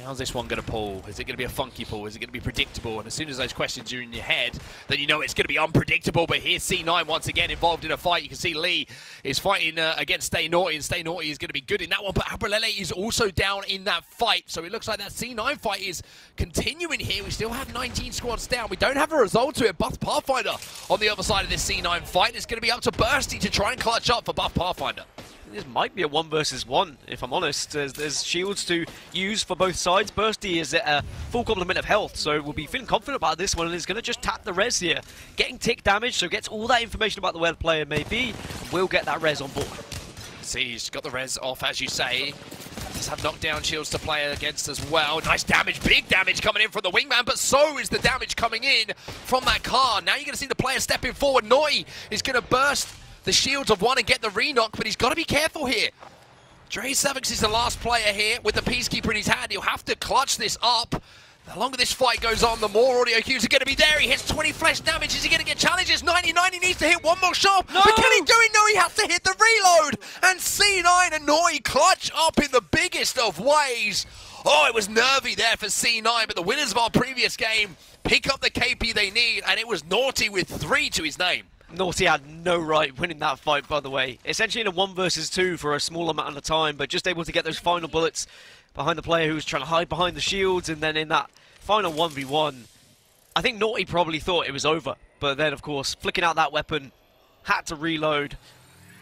how's this one going to pull? Is it going to be a funky pull? Is it going to be predictable? And as soon as those questions are in your head, then you know it's going to be unpredictable. But here's C9 once again involved in a fight. You can see Lee is fighting against Stay Naughty, and Stay Naughty is going to be good in that one. But Abralele is also down in that fight. So it looks like that C9 fight is continuing here. We still have 19 squads down. We don't have a result to it. Buff Pathfinder on the other side of this C9 fight. It's going to be up to Bursty to try and clutch up for Buff Pathfinder. This might be a 1 versus 1, if I'm honest. There's shields to use for both sides. Bursty is at a full complement of health, so we'll be feeling confident about this one, and is going to just tap the res here. Getting tick damage, so gets all that information about where the player may be. Will get that res on board. See, he's got the res off, as you say. Does have knockdown shields to play against as well. Nice damage, big damage coming in from the wingman, but so is the damage coming in from that car. Now you're going to see the player stepping forward. Noi is going to burst the shields of one and get the re-knock, but he's got to be careful here. Dre Savix is the last player here with the Peacekeeper in his hand. He'll have to clutch this up. The longer this fight goes on, the more audio cues are going to be there. He hits 20 flesh damage. Is he going to get challenges? 99, he needs to hit one more shot. No! But can he do it? No, he has to hit the reload. And C9 and Noi clutch up in the biggest of ways. Oh, it was nervy there for C9, but the winners of our previous game pick up the KP they need, and it was Naughty with 3 to his name. Naughty had no right winning that fight, by the way. Essentially in a 1 versus 2 for a small amount of time, but just able to get those final bullets behind the player who was trying to hide behind the shields, and then in that final 1v1, I think Naughty probably thought it was over. But then, of course, flicking out that weapon, had to reload.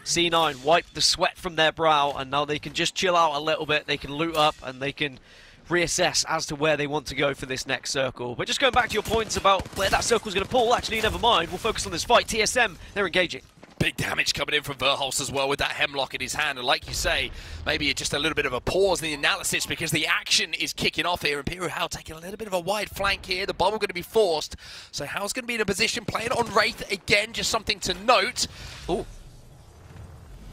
C9 wiped the sweat from their brow, and now they can just chill out a little bit. They can loot up, and they can reassess as to where they want to go for this next circle. But just going back to your points about where that circle's going to pull, actually, never mind. We'll focus on this fight. TSM, they're engaging. Big damage coming in from Verholst as well with that hemlock in his hand. And like you say, maybe just a little bit of a pause in the analysis because the action is kicking off here. Imperial Hao taking a little bit of a wide flank here. The bomb going to be forced. So Hao's going to be in a position playing on Wraith again. Just something to note. Ooh.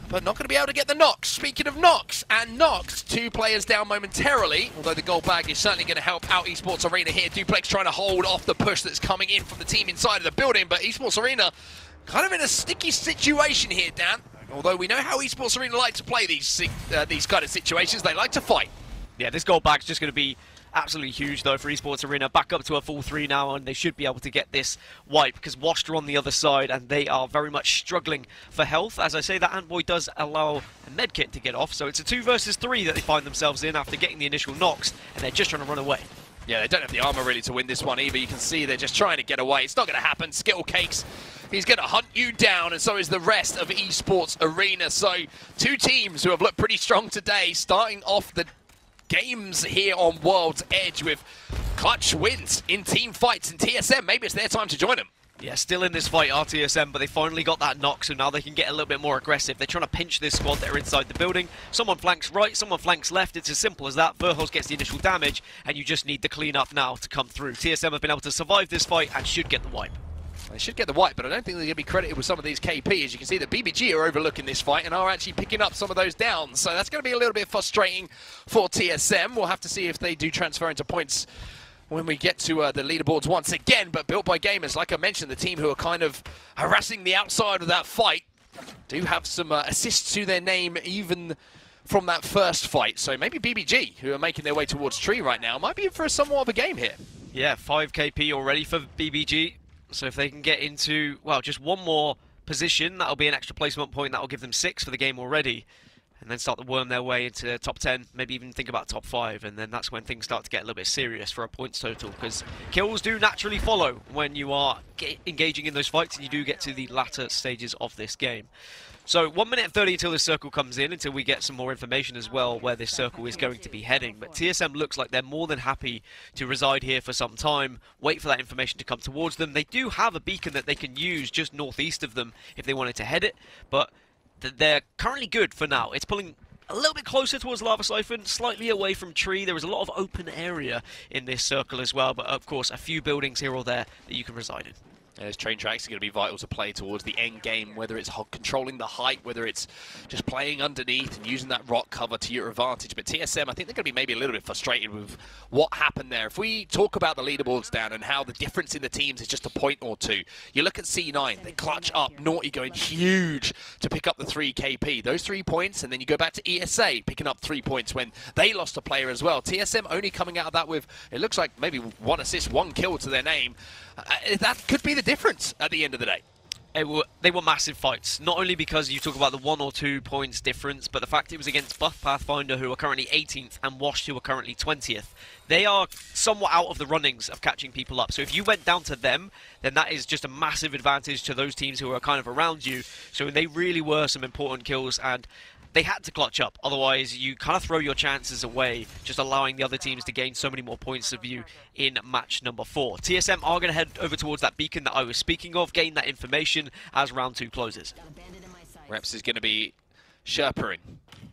But not going to be able to get the knocks. Speaking of knocks, and knocks, 2 players down momentarily, although the gold bag is certainly going to help out Esports Arena here. Duplex trying to hold off the push that's coming in from the team inside of the building, but Esports Arena kind of in a sticky situation here, Dan. Although we know how Esports Arena like to play these kind of situations. They like to fight. Yeah, this gold bag's just going to be absolutely huge, though, for Esports Arena. Back up to a full 3 now, and they should be able to get this wipe, because Washed are on the other side, and they are very much struggling for health. As I say, that Antboy does allow a medkit to get off, so it's a 2 versus 3 that they find themselves in after getting the initial knocks, and they're just trying to run away. Yeah, they don't have the armor really to win this one either. You can see they're just trying to get away. It's not going to happen. Skittle Cakes, he's going to hunt you down, and so is the rest of Esports Arena. So 2 teams who have looked pretty strong today, starting off the games here on World's Edge with clutch wins in team fights. And TSM, maybe it's their time to join them. Yeah, still in this fight, RTSM, but they finally got that knock, so now they can get a little bit more aggressive. They're trying to pinch this squad that are inside the building. Someone flanks right, someone flanks left. It's as simple as that. Verholst gets the initial damage, and you just need the cleanup now to come through. TSM have been able to survive this fight and should get the wipe. They should get the wipe, but I don't think they're going to be credited with some of these KP. As you can see, the BBG are overlooking this fight and are actually picking up some of those downs. So that's going to be a little bit frustrating for TSM. We'll have to see if they do transfer into points when we get to the leaderboards once again. But Built by Gamers, like I mentioned, the team who are kind of harassing the outside of that fight do have some assists to their name even from that first fight. So maybe BBG, who are making their way towards Tree right now, might be in for somewhat of a game here. Yeah, 5 KP already for BBG. So if they can get into, well, just 1 more position, that'll be an extra placement point. That'll give them 6 for the game already. And then start to worm their way into top 10, maybe even think about top 5. And then that's when things start to get a little bit serious for a points total, because kills do naturally follow when you are engaging in those fights and you do get to the latter stages of this game. So 1 minute and 30 until this circle comes in, until we get some more information as well where this circle is going to be heading. But TSM looks like they're more than happy to reside here for some time, wait for that information to come towards them. They do have a beacon that they can use just northeast of them if they wanted to head it, but they're currently good for now. It's pulling a little bit closer towards Lava Siphon, slightly away from Tree. There is a lot of open area in this circle as well, but of course a few buildings here or there that you can reside in. And those train tracks are going to be vital to play towards the end game, whether it's controlling the height, whether it's just playing underneath and using that rock cover to your advantage. But TSM, I think they're going to be maybe a little bit frustrated with what happened there. If we talk about the leaderboards, Dan, and how the difference in the teams is just a point or two, you look at C9, they clutch up, Naughty going huge to pick up the 3 KP. Those 3 points, and then you go back to ESA, picking up 3 points when they lost a player as well. TSM only coming out of that with, it looks like maybe 1 assist, 1 kill to their name. That could be the difference at the end of the day. They were massive fights, not only because you talk about the 1 or 2 points difference, but the fact it was against Buff Pathfinder, who are currently 18th, and Washed, who are currently 20th. They are somewhat out of the runnings of catching people up. So if you went down to them, then that is just a massive advantage to those teams who are kind of around you. So they really were some important kills, and they had to clutch up. Otherwise, you kind of throw your chances away, just allowing the other teams to gain so many more points of you in match number 4. TSM are going to head over towards that beacon that I was speaking of, gain that information as round 2 closes. Reps is going to be Sherpering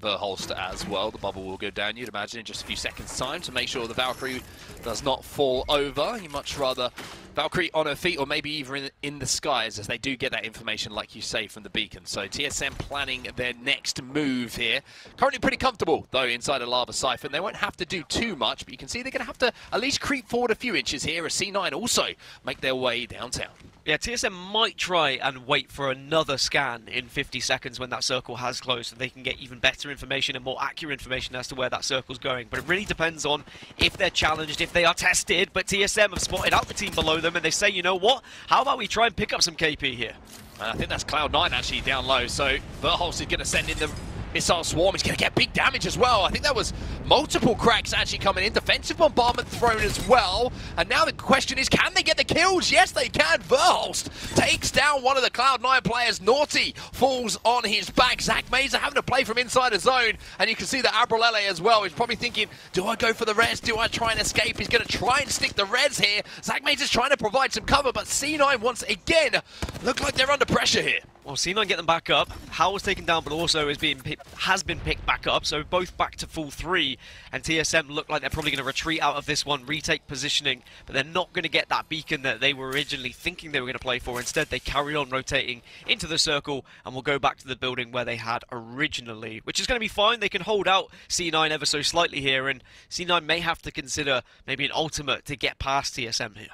the holster as well. The bubble will go down, you'd imagine, in just a few seconds' time to make sure the Valkyrie does not fall over. You much rather Valkyrie on her feet or maybe even in the skies, as they do get that information, like you say, from the beacon. So TSM planning their next move here. Currently pretty comfortable, though, inside a Lava Siphon. They won't have to do too much, but you can see they're going to have to at least creep forward a few inches here as C9 also make their way downtown. Yeah, TSM might try and wait for another scan in 50 seconds when that circle has closed, so they can get even better information and more accurate information as to where that circle's going. But it really depends on if they're challenged, if they are tested. But TSM have spotted out the team below them, and they say, you know what? How about we try and pick up some KP here? And I think that's Cloud9 actually down low, so Verholst is going to send in the missile swarm. He's going to get big damage as well. I think that was multiple cracks actually coming in. Defensive bombardment thrown as well. And now the question is, can they get the kills? Yes, they can. Verholst takes down one of the Cloud9 players. Naughty falls on his back. Zach Mazer having to play from inside his zone. And you can see that Abralele as well. He's probably thinking, do I go for the res? Do I try and escape? He's going to try and stick the res here. Zach Mazer's trying to provide some cover, but C9 once again look like they're under pressure here. Well, C9 get them back up. Hal was taken down, but also has been picked back up. So both back to full 3. And TSM look like they're probably going to retreat out of this one, retake positioning. But they're not going to get that beacon that they were originally thinking they were going to play for. Instead, they carry on rotating into the circle and will go back to the building where they had originally, which is going to be fine. They can hold out C9 ever so slightly here. And C9 may have to consider maybe an ultimate to get past TSM here.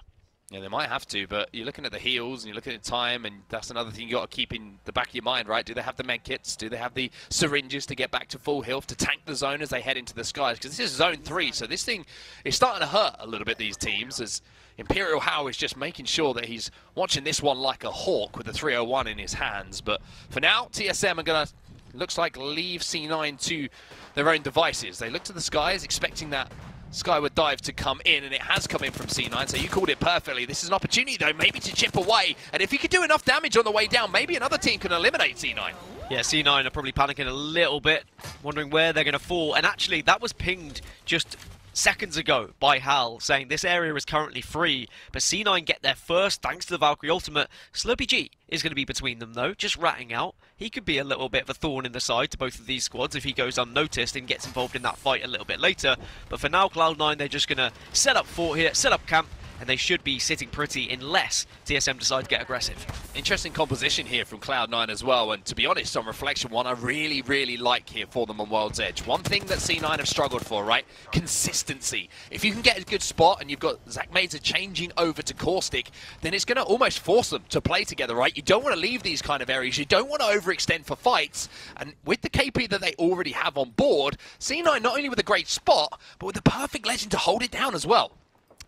Yeah, they might have to, but you're looking at the heals and you're looking at time, and that's another thing you got to keep in the back of your mind, right? Do they have the med kits? Do they have the syringes to get back to full health, to tank the zone as they head into the skies? Because this is zone 3, so this thing is starting to hurt a little bit, these teams, as Imperial Howe is just making sure that he's watching this one like a hawk with the 301 in his hands. But for now, TSM are going to, looks like, leave C9 to their own devices. They look to the skies, expecting that skyward dive to come in, and it has come in from C9, so you called it perfectly. This is an opportunity, though, maybe to chip away, and if you could do enough damage on the way down, maybe another team can eliminate C9. Yeah, C9 are probably panicking a little bit, wondering where they're going to fall, and actually, that was pinged just seconds ago by Hal, saying this area is currently free, but C9 get there first thanks to the Valkyrie ultimate. Slurpy G is going to be between them though, just ratting out. He could be a little bit of a thorn in the side to both of these squads if he goes unnoticed and gets involved in that fight a little bit later. But for now, Cloud9, they're just going to set up fort here, set up camp, and they should be sitting pretty unless TSM decide to get aggressive. Interesting composition here from Cloud9 as well, and to be honest, on reflection, one I really, really like here for them on World's Edge. One thing that C9 have struggled for, right? Consistency. If you can get a good spot and you've got Zach Mazer changing over to Caustic, then it's going to almost force them to play together, right? You don't want to leave these kind of areas. You don't want to overextend for fights. And with the KP that they already have on board, C9 not only with a great spot, but with the perfect legend to hold it down as well.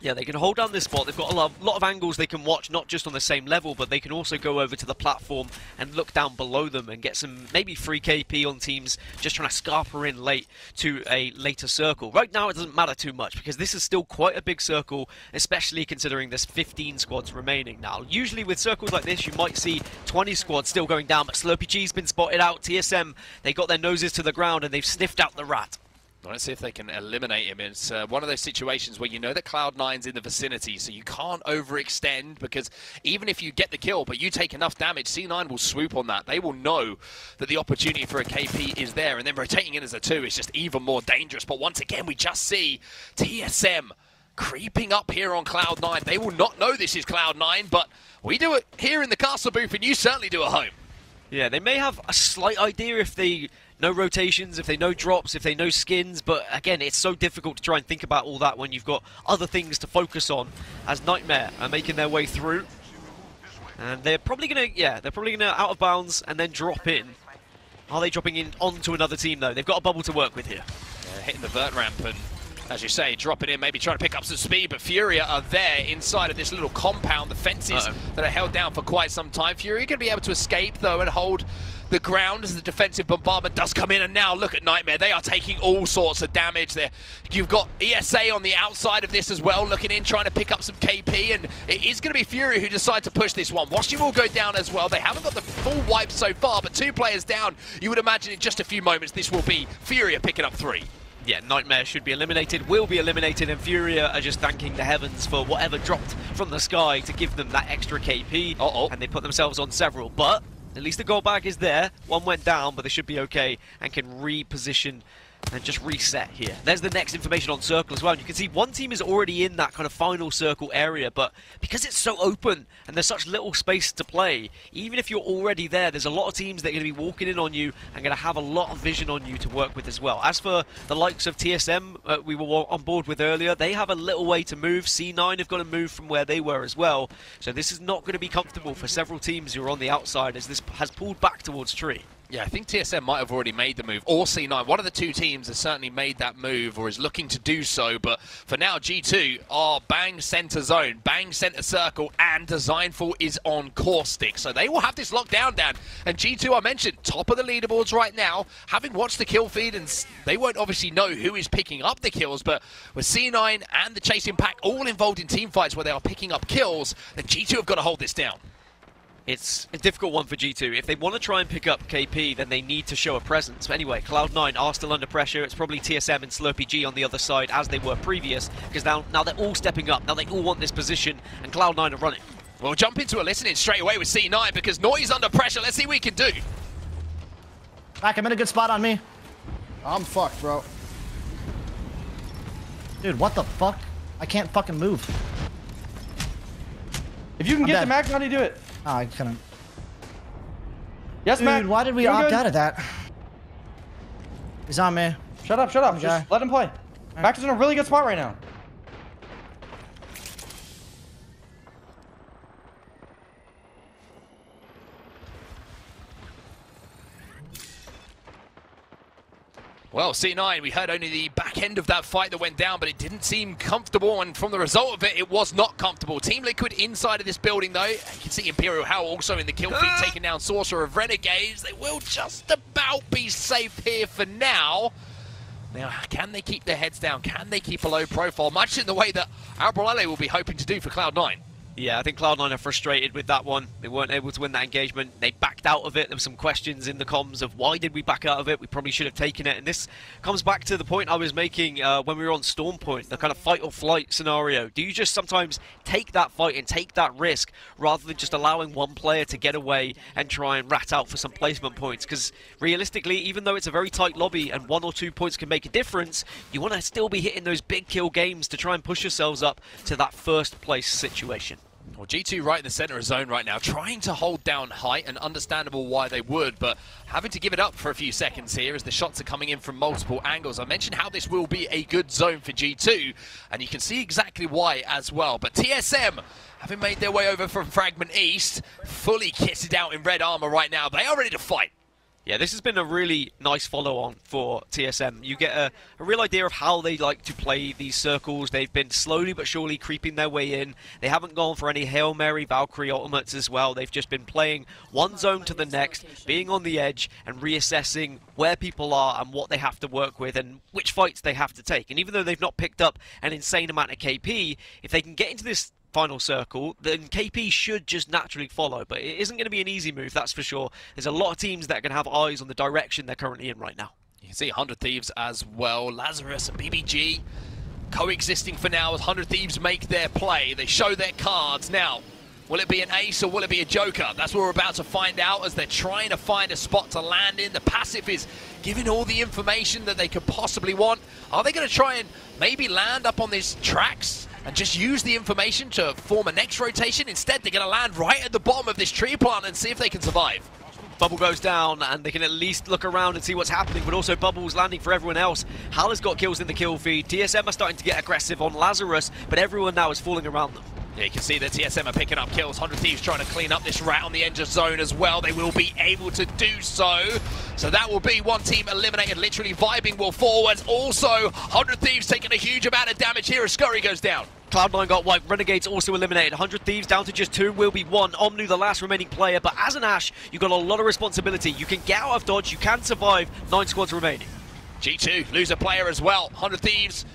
Yeah, they can hold down this spot. They've got a lot of angles they can watch, not just on the same level, but they can also go over to the platform and look down below them and get some maybe free KP on teams just trying to scarper in late to a later circle. Right now, it doesn't matter too much because this is still quite a big circle, especially considering there's 15 squads remaining now. Usually with circles like this, you might see 20 squads still going down, but Slurpy G's been spotted out. TSM, they got their noses to the ground and they've sniffed out the rat. Let's see if they can eliminate him. It's one of those situations where you know that Cloud9's in the vicinity, so you can't overextend, because even if you get the kill, but you take enough damage, C9 will swoop on that. They will know that the opportunity for a KP is there, and then rotating in as a 2 is just even more dangerous. But once again, we just see TSM creeping up here on Cloud9. They will not know this is Cloud9, but we do it here in the castle booth, and you certainly do at home. Yeah, they may have a slight idea if they know rotations, if they know drops, if they know skins, but again, it's so difficult to try and think about all that when you've got other things to focus on, as Nightmare are making their way through. And they're probably gonna, out of bounds and then drop in. Are they dropping in onto another team though? They've got a bubble to work with here. Yeah, hitting the vert ramp and, as you say, dropping in, maybe trying to pick up some speed, but Furia are there inside of this little compound, the fences that are held down for quite some time. Furia going to be able to escape though and hold the ground as the defensive bombardment does come in, and now look at Nightmare. They are taking all sorts of damage there. You've got ESA on the outside of this as well, looking in, trying to pick up some KP, and it is going to be Fury who decide to push this one. Washi will go down as well. They haven't got the full wipe so far, but 2 players down. You would imagine in just a few moments this will be Furia picking up 3. Yeah, Nightmare should be eliminated, will be eliminated, and Furia are just thanking the heavens for whatever dropped from the sky to give them that extra KP. And they put themselves on several, but at least the gold bag is there. One went down, but they should be okay and can reposition and just reset here. There's the next information on Circle as well. And you can see one team is already in that kind of final Circle area, but because it's so open and there's such little space to play, even if you're already there's a lot of teams that are going to be walking in on you and going to have a lot of vision on you to work with as well. As for the likes of TSM, we were on board with earlier, they have a little way to move. C9 have got to move from where they were as well. So this is not going to be comfortable for several teams who are on the outside as this has pulled back towards Tree. Yeah, I think TSM might have already made the move, or C9. One of the 2 teams has certainly made that move or is looking to do so, but for now, G2 are bang center zone, bang center circle, and Designful is on Caustic. So they will have this locked down, Dan. And G2, I mentioned, top of the leaderboards right now, having watched the kill feed, and they won't obviously know who is picking up the kills, but with C9 and the chasing pack all involved in team fights where they are picking up kills, then G2 have got to hold this down. It's a difficult one for G2. If they want to try and pick up KP, then they need to show a presence. But anyway, Cloud9 are still under pressure. It's probably TSM and Slurpee G on the other side, as they were previous, because now they're all stepping up. Now they all want this position, and Cloud9 are running. We'll jump into a listening straight away with C9, because Noise under pressure. Let's see what we can do. Back, I'm in a good spot on me. I'm fucked, bro. Dude, what the fuck? I can't fucking move. If you can get the Mac, how do you do it? Oh, I couldn't. Yes, Dude, Mac. why did we opt out of that? He's on me. Shut up, shut up. Just let him play. Mac is in a really good spot right now. Well, C9, we heard only the back end of that fight that went down, but it didn't seem comfortable, and from the result of it, it was not comfortable. Team Liquid inside of this building, though. You can see Imperial Howl also in the kill feed, taking down Sorcerer of Renegades. They will just about be safe here for now. Now, can they keep their heads down? Can they keep a low profile? Much in the way that Albrale will be hoping to do for Cloud9. Yeah, I think Cloud9 are frustrated with that one. They weren't able to win that engagement. They backed out of it. There were some questions in the comms of why did we back out of it? We probably should have taken it. And this comes back to the point I was making when we were on Storm Point, the kind of fight or flight scenario. Do you just sometimes take that fight and take that risk rather than just allowing one player to get away and try and rat out for some placement points? Because realistically, even though it's a very tight lobby and 1 or 2 points can make a difference, you want to still be hitting those big kill games to try and push yourselves up to that first place situation. Well, G2 right in the center of zone right now, trying to hold down height, and understandable why they would, but having to give it up for a few seconds here as the shots are coming in from multiple angles. I mentioned how this will be a good zone for G2, and you can see exactly why as well. But TSM, having made their way over from Fragment East, fully kitted out in red armor right now, they are ready to fight. Yeah, this has been a really nice follow-on for TSM. You get a real idea of how they like to play these circles. They've been slowly but surely creeping their way in. They haven't gone for any Hail Mary Valkyrie ultimates as well. They've just been playing one zone to the next, being on the edge and reassessing where people are and what they have to work with and which fights they have to take. And even though they've not picked up an insane amount of KP, if they can get into this final circle, then KP should just naturally follow, but it isn't going to be an easy move, that's for sure. There's a lot of teams that are going to have eyes on the direction they're currently in right now. You can see 100 Thieves as well. Lazarus and BBG coexisting for now as 100 Thieves make their play. They show their cards. Now, will it be an ace or will it be a joker? That's what we're about to find out as they're trying to find a spot to land in. The passive is giving all the information that they could possibly want. Are they going to try and maybe land up on these tracks and just use the information to form a next rotation. Instead, they're going to land right at the bottom of this tree plant and see if they can survive. Bubble goes down, and they can at least look around and see what's happening, but also Bubble's landing for everyone else. Hal has got kills in the kill feed. TSM are starting to get aggressive on Lazarus, but everyone now is falling around them. Yeah, you can see that TSM are picking up kills. 100 Thieves trying to clean up this rat on the edge of zone as well. They will be able to do so. So that will be one team eliminated. Literally vibing will forwards. Also, 100 Thieves taking a huge amount of damage here as Scurry goes down. Cloud9 got wiped, Renegades also eliminated. 100 Thieves down to just 2, will be 1. Omnu the last remaining player, but as an Ash, you've got a lot of responsibility. You can get out of dodge, you can survive. 9 squads remaining. G2 lose a player as well. 100 Thieves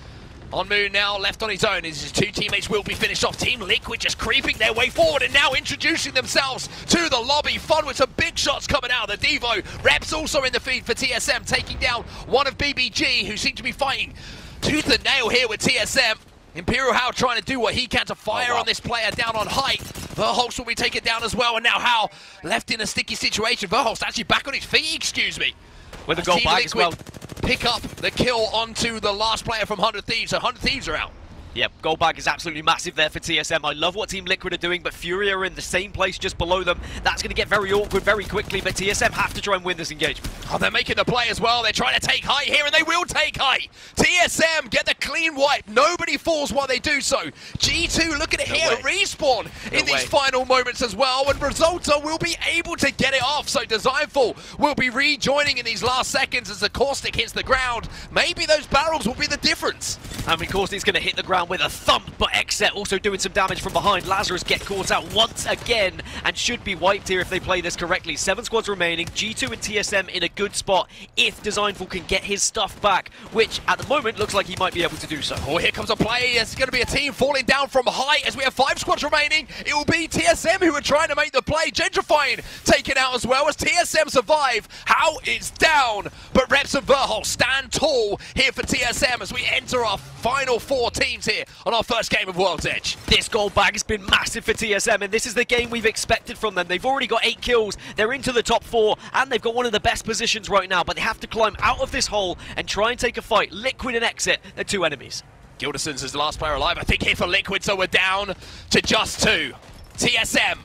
on Moon now, left on his own. His 2 teammates will be finished off. Team Liquid just creeping their way forward and now introducing themselves to the lobby. Fun with some big shots coming out of the Devo. Reps also in the feed for TSM, taking down one of BBG, who seem to be fighting tooth and nail here with TSM. Imperial Hal trying to do what he can to fire on this player down on height. Verholst will be taken down as well, and now Hal left in a sticky situation. Verholst actually back on his feet, excuse me. With a goal bag as well. Pick up the kill onto the last player from 100 Thieves, so 100 Thieves are out. Yep, gold bag is absolutely massive there for TSM. I love what Team Liquid are doing, but Fury are in the same place just below them. That's going to get very awkward very quickly, but TSM have to try and win this engagement. Oh, they're making the play as well. They're trying to take height here, and they will take height. TSM get the clean wipe. Nobody falls while they do so. G2 look at it here, respawn in these final moments as well, and Resulta will be able to get it off. So Designful will be rejoining in these last seconds as the Caustic hits the ground. Maybe those barrels will be the difference. I mean, Caustic's going to hit the ground with a thump, but Xset also doing some damage from behind. Lazarus get caught out once again and should be wiped here if they play this correctly. 7 squads remaining. G2 and TSM in a good spot if Designful can get his stuff back, which at the moment looks like he might be able to do so. Oh, here comes a play. It's going to be a team falling down from height as we have 5 squads remaining. It will be TSM who are trying to make the play. Gentrifying taken out as well as TSM survive. How it's down, but Reps and Verholst stand tall here for TSM as we enter our final 4 teams here on our first game of World's Edge. This gold bag has been massive for TSM, and this is the game we've expected from them. They've already got 8 kills, they're into the top 4, and they've got one of the best positions right now, but they have to climb out of this hole and try and take a fight. Liquid and Xset are 2 enemies. Gilderson's is the last player alive, I think, here for Liquid, so we're down to just 2. TSM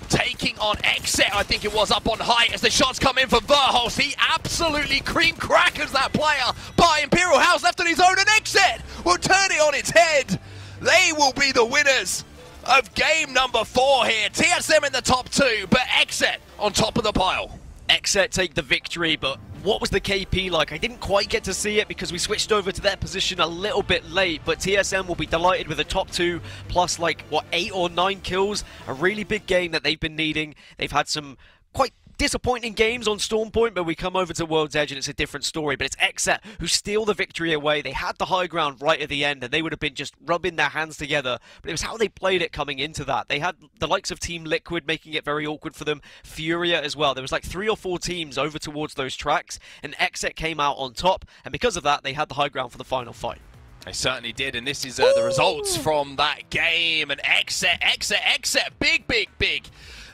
taking on Xset, I think it was, up on height as the shots come in for Verholst. He absolutely cream crackers that player by Imperial House left on his own, and Xset will turn it on its head. They will be the winners of game number 4 here. TSM in the top 2, but Xset on top of the pile. Xset take the victory, but what was the KP like? I didn't quite get to see it because we switched over to their position a little bit late, but TSM will be delighted with the top 2 plus like, what, 8 or 9 kills? A really big game that they've been needing. They've had some quite disappointing games on Storm Point, but we come over to World's Edge and it's a different story. But it's Xset who steal the victory away. They had the high ground right at the end and they would have been just rubbing their hands together, but it was how they played it coming into that. They had the likes of Team Liquid making it very awkward for them, Furia as well. There was like 3 or 4 teams over towards those tracks, and Xset came out on top, and because of that they had the high ground for the final fight. They certainly did, and this is the results from that game. And Xset, big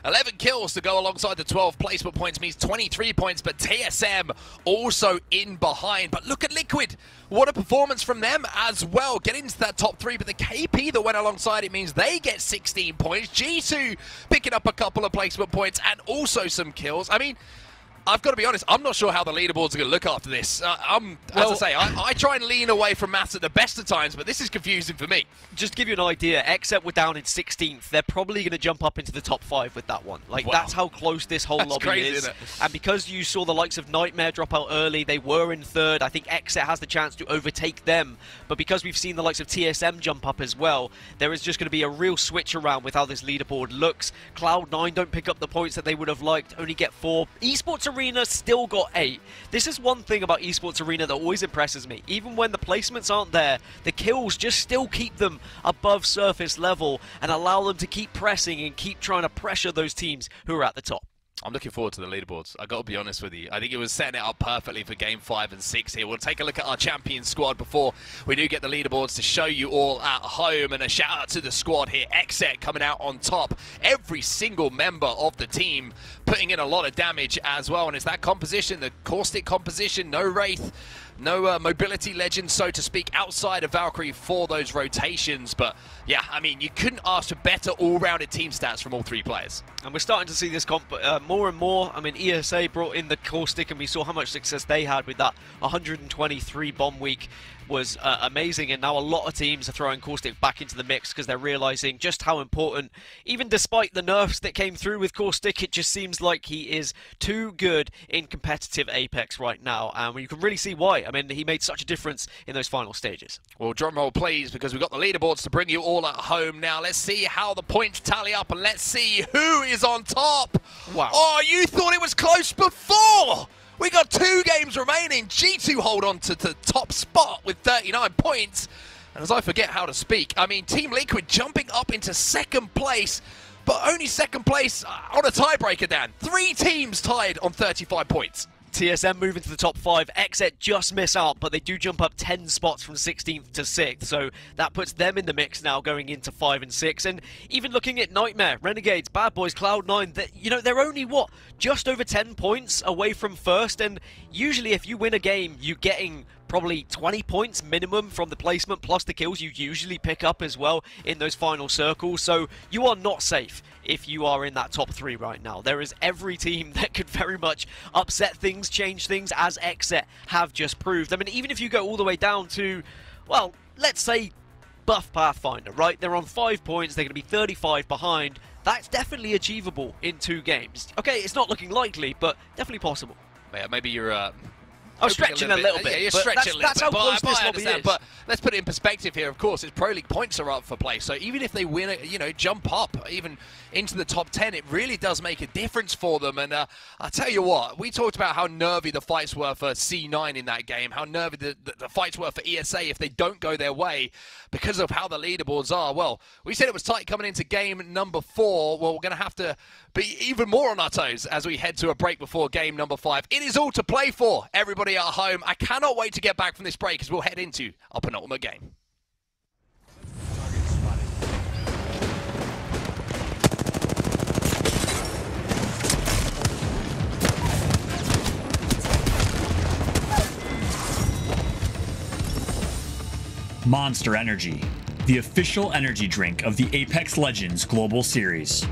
11 kills to go alongside the 12 placement points means 23 points, but TSM also in behind. But look at Liquid. What a performance from them as well. Getting into that top 3, but the KP that went alongside it means they get 16 points. G2 picking up a couple of placement points and also some kills. I mean, I've got to be honest, I'm not sure how the leaderboards are going to look after this. As I say, I try and lean away from maths at the best of times, but this is confusing for me. Just to give you an idea, Xset were down in 16th. They're probably going to jump up into the top 5 with that one. Like, that's how close this whole lobby crazy, is. isn't it? And because you saw the likes of Nightmare drop out early, they were in 3rd. I think Xset has the chance to overtake them. But because we've seen the likes of TSM jump up as well, there is just going to be a real switch around with how this leaderboard looks. Cloud9 don't pick up the points that they would have liked, only get 4. Esports Arena still got 8. This is one thing about Esports Arena that always impresses me. Even when the placements aren't there, the kills just still keep them above surface level and allow them to keep pressing and keep trying to pressure those teams who are at the top. I'm looking forward to the leaderboards. I got to be honest with you. I think it was setting it up perfectly for game 5 and 6 here. We'll take a look at our champion squad before we do get the leaderboards to show you all at home. And a shout out to the squad here. Xset coming out on top. Every single member of the team putting in a lot of damage as well. And it's that composition, the caustic composition, no Wraith. no mobility legends, so to speak, outside of Valkyrie for those rotations. But yeah, I mean, you couldn't ask for better all-rounded team stats from all three players. And we're starting to see this comp more and more. I mean, ESA brought in the Caustic, and we saw how much success they had with that 123 bomb week was amazing, and now a lot of teams are throwing Caustic back into the mix because they're realizing just how important, even despite the nerfs that came through with Caustic, it just seems like he is too good in competitive Apex right now, and you can really see why. I mean, he made such a difference in those final stages. Well, drum roll please, because we've got the leaderboards to bring you all at home now. Let's see how the points tally up, and let's see who is on top. Wow. Oh, you thought it was close before! We got 2 games remaining. G2 hold on to the top spot with 39 points. And as I forget how to speak, I mean, Team Liquid jumping up into second place, but only second place on a tiebreaker, Dan. 3 teams tied on 35 points. TSM moving to the top 5. Exet just miss out, but they do jump up 10 spots from 16th to 6th, so that puts them in the mix now going into 5 and 6. And even looking at Nightmare, Renegades, Bad Boys, Cloud9, you know, they're only, what, just over 10 points away from first, and usually if you win a game, you're getting probably 20 points minimum from the placement, plus the kills you usually pick up as well in those final circles, so you are not safe if you are in that top 3 right now. There is every team that could very much upset things, change things, as Exet have just proved. I mean, even if you go all the way down to, well, let's say Buff Pathfinder, right? They're on 5 points, they're going to be 35 behind. That's definitely achievable in 2 games. Okay, it's not looking likely, but definitely possible. Yeah, maybe you're... I'm stretching a little bit. Yeah, you're but stretching a little that's bit. how close this lobby is. But let's put it in perspective here. Of course, Pro League points are up for play. So even if they win, you know, jump up even into the top 10, it really does make a difference for them. And I'll tell you what, we talked about how nervy the fights were for C9 in that game, how nervy the fights were for ESA if they don't go their way because of how the leaderboards are. Well, we said it was tight coming into game number 4. Well, we're going to have to be even more on our toes as we head to a break before game number 5. It is all to play for, everybody at home. I cannot wait to get back from this break as we'll head into our penultimate game. Monster Energy, the official energy drink of the Apex Legends Global Series.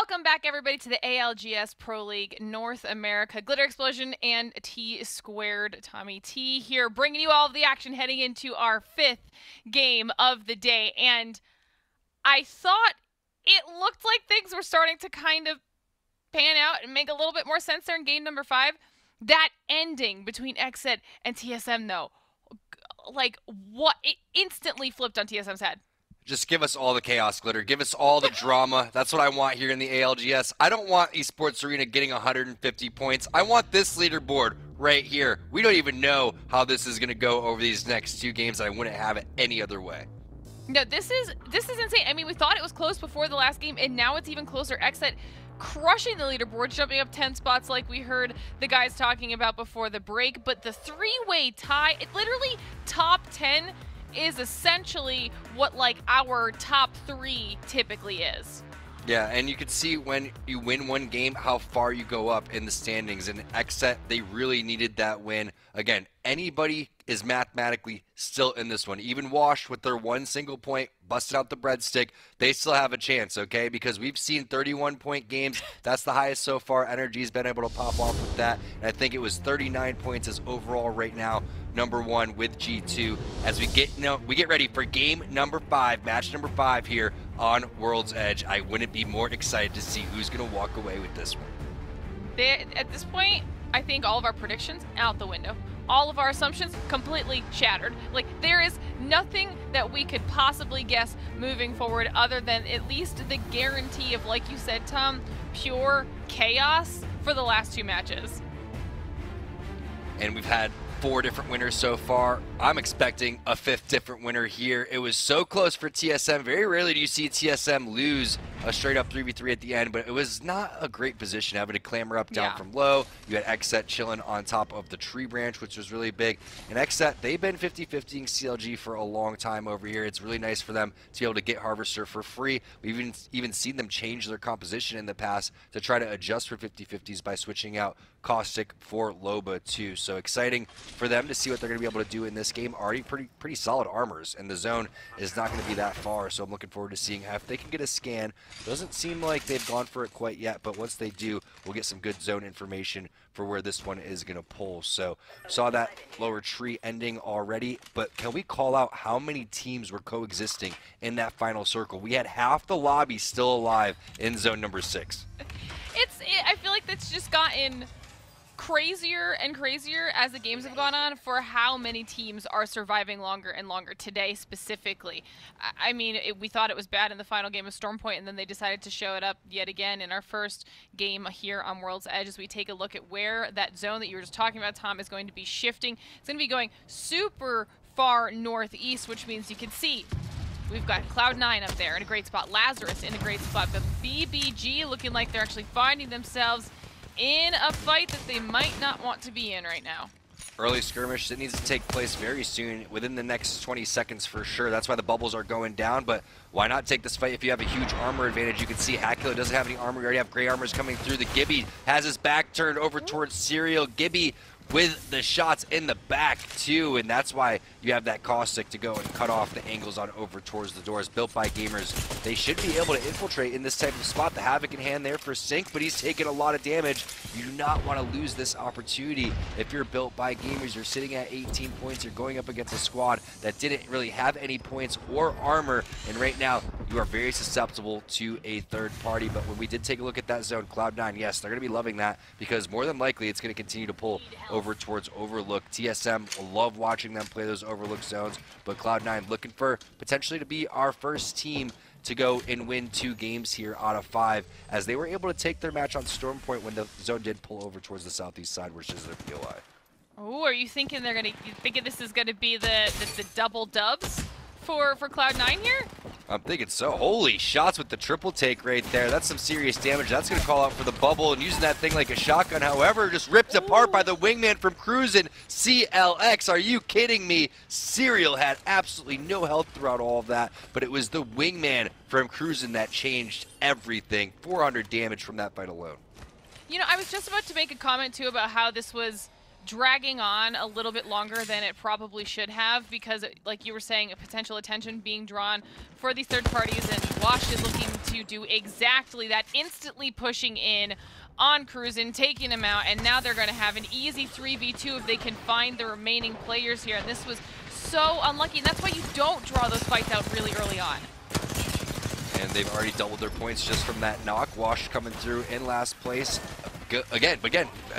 Welcome back, everybody, to the ALGS Pro League North America. Glitter Explosion and T Squared. Tommy T here, bringing you all of the action heading into our 5th game of the day. And I thought it looked like things were starting to kind of pan out and make a little bit more sense there in game number 5. That ending between XZ and TSM, though, like, what? It instantly flipped on TSM's head. Just give us all the chaos, Glitter. Give us all the drama. That's what I want here in the ALGS. I don't want Esports Arena getting 150 points. I want this leaderboard right here. We don't even know how this is going to go over these next 2 games. I wouldn't have it any other way. No, this is insane. I mean, we thought it was close before the last game, and now it's even closer. XZ crushing the leaderboard, jumping up 10 spots like we heard the guys talking about before the break. But the 3-way tie, it literally top 10 is essentially what like our top 3 typically is. Yeah, and you can see when you win one game how far you go up in the standings. And XZ, they really needed that win. Again, anybody is mathematically still in this one. Even Wash with their 1 single point, busted out the breadstick, they still have a chance, okay? Because we've seen 31-point games. That's the highest so far. Energy's been able to pop off with that. And I think it was 39 points as overall right now, number 1 with G2. As we get ready for game number 5, match number 5 here on World's Edge. I wouldn't be more excited to see who's going to walk away with this one. At this point, I think all of our predictions out the window. All of our assumptions completely shattered. Like, there is nothing that we could possibly guess moving forward other than at least the guarantee of, like you said, Tom, pure chaos for the last 2 matches. And we've had 4 different winners so far. I'm expecting a 5th different winner here. It was so close for TSM. Very rarely do you see TSM lose a straight up 3v3 at the end, but it was not a great position having to clamber up down from low. You had XZ chilling on top of the tree branch, which was really big. And XZ, they've been 50-50ing CLG for a long time over here. It's really nice for them to be able to get Harvester for free. We've even seen them change their composition in the past to try to adjust for 50-50s by switching out Caustic for Loba too. So exciting for them to see what they're going to be able to do in this game. Already pretty solid armors, and the zone is not going to be that far. So I'm looking forward to seeing if they can get a scan. Doesn't seem like they've gone for it quite yet, but once they do, we'll get some good zone information for where this one is going to pull. So saw that lower tree ending already, but can we call out how many teams were coexisting in that final circle? We had half the lobby still alive in zone number 6. I feel like that's just gotten crazier and crazier as the games have gone on for how many teams are surviving longer and longer today specifically. I mean, we thought it was bad in the final game of Stormpoint, and then they decided to show it up yet again in our first game here on World's Edge as we take a look at where that zone that you were just talking about, Tom, is going to be shifting. It's going to be going super far northeast, which means you can see we've got Cloud9 up there in a great spot, Lazarus in a great spot, but BBG looking like they're actually finding themselves in a fight that they might not want to be in right now. Early skirmish that needs to take place very soon, within the next 20 seconds for sure. That's why the bubbles are going down, but why not take this fight if you have a huge armor advantage? You can see Hackula doesn't have any armor. We already have gray armors coming through. The Gibby has his back turned over towards Serial. Gibby with the shots in the back too, and that's why you have that Caustic to go and cut off the angles on over towards the doors. Built by gamers, they should be able to infiltrate in this type of spot. The Havoc in hand there for Sync, but he's taking a lot of damage. You do not want to lose this opportunity. If you're Built by gamers, you're sitting at 18 points. You're going up against a squad that didn't really have any points or armor, and right now you are very susceptible to a third party. But when we did take a look at that zone, Cloud9, yes, they're going to be loving that, because more than likely it's going to continue to pull over towards Overlook. TSM will love watching them play those Overlook zones, but Cloud9 looking for potentially to be our first team to go and win 2 games here out of 5, as they were able to take their match on Stormpoint when the zone did pull over towards the southeast side, which is their POI. Oh, are you thinking this is gonna be the double dubs for Cloud9 here? I'm thinking so. Holy shots with the triple take right there. That's some serious damage. That's going to call out for the bubble, and using that thing like a shotgun. However, just ripped apart by the wingman from Cruisin'. CLX, are you kidding me? Serial had absolutely no health throughout all of that, but it was the wingman from Cruisin' that changed everything. 400 damage from that fight alone. You know, I was just about to make a comment, too, about how this was dragging on a little bit longer than it probably should have because, like you were saying, potential attention being drawn for these third parties, and Wash is looking to do exactly that, instantly pushing in on Cruisin', taking him out, and now they're going to have an easy 3v2 if they can find the remaining players here, and this was so unlucky, and that's why you don't draw those fights out really early on. And they've already doubled their points just from that knock. Wash coming through in last place. Again,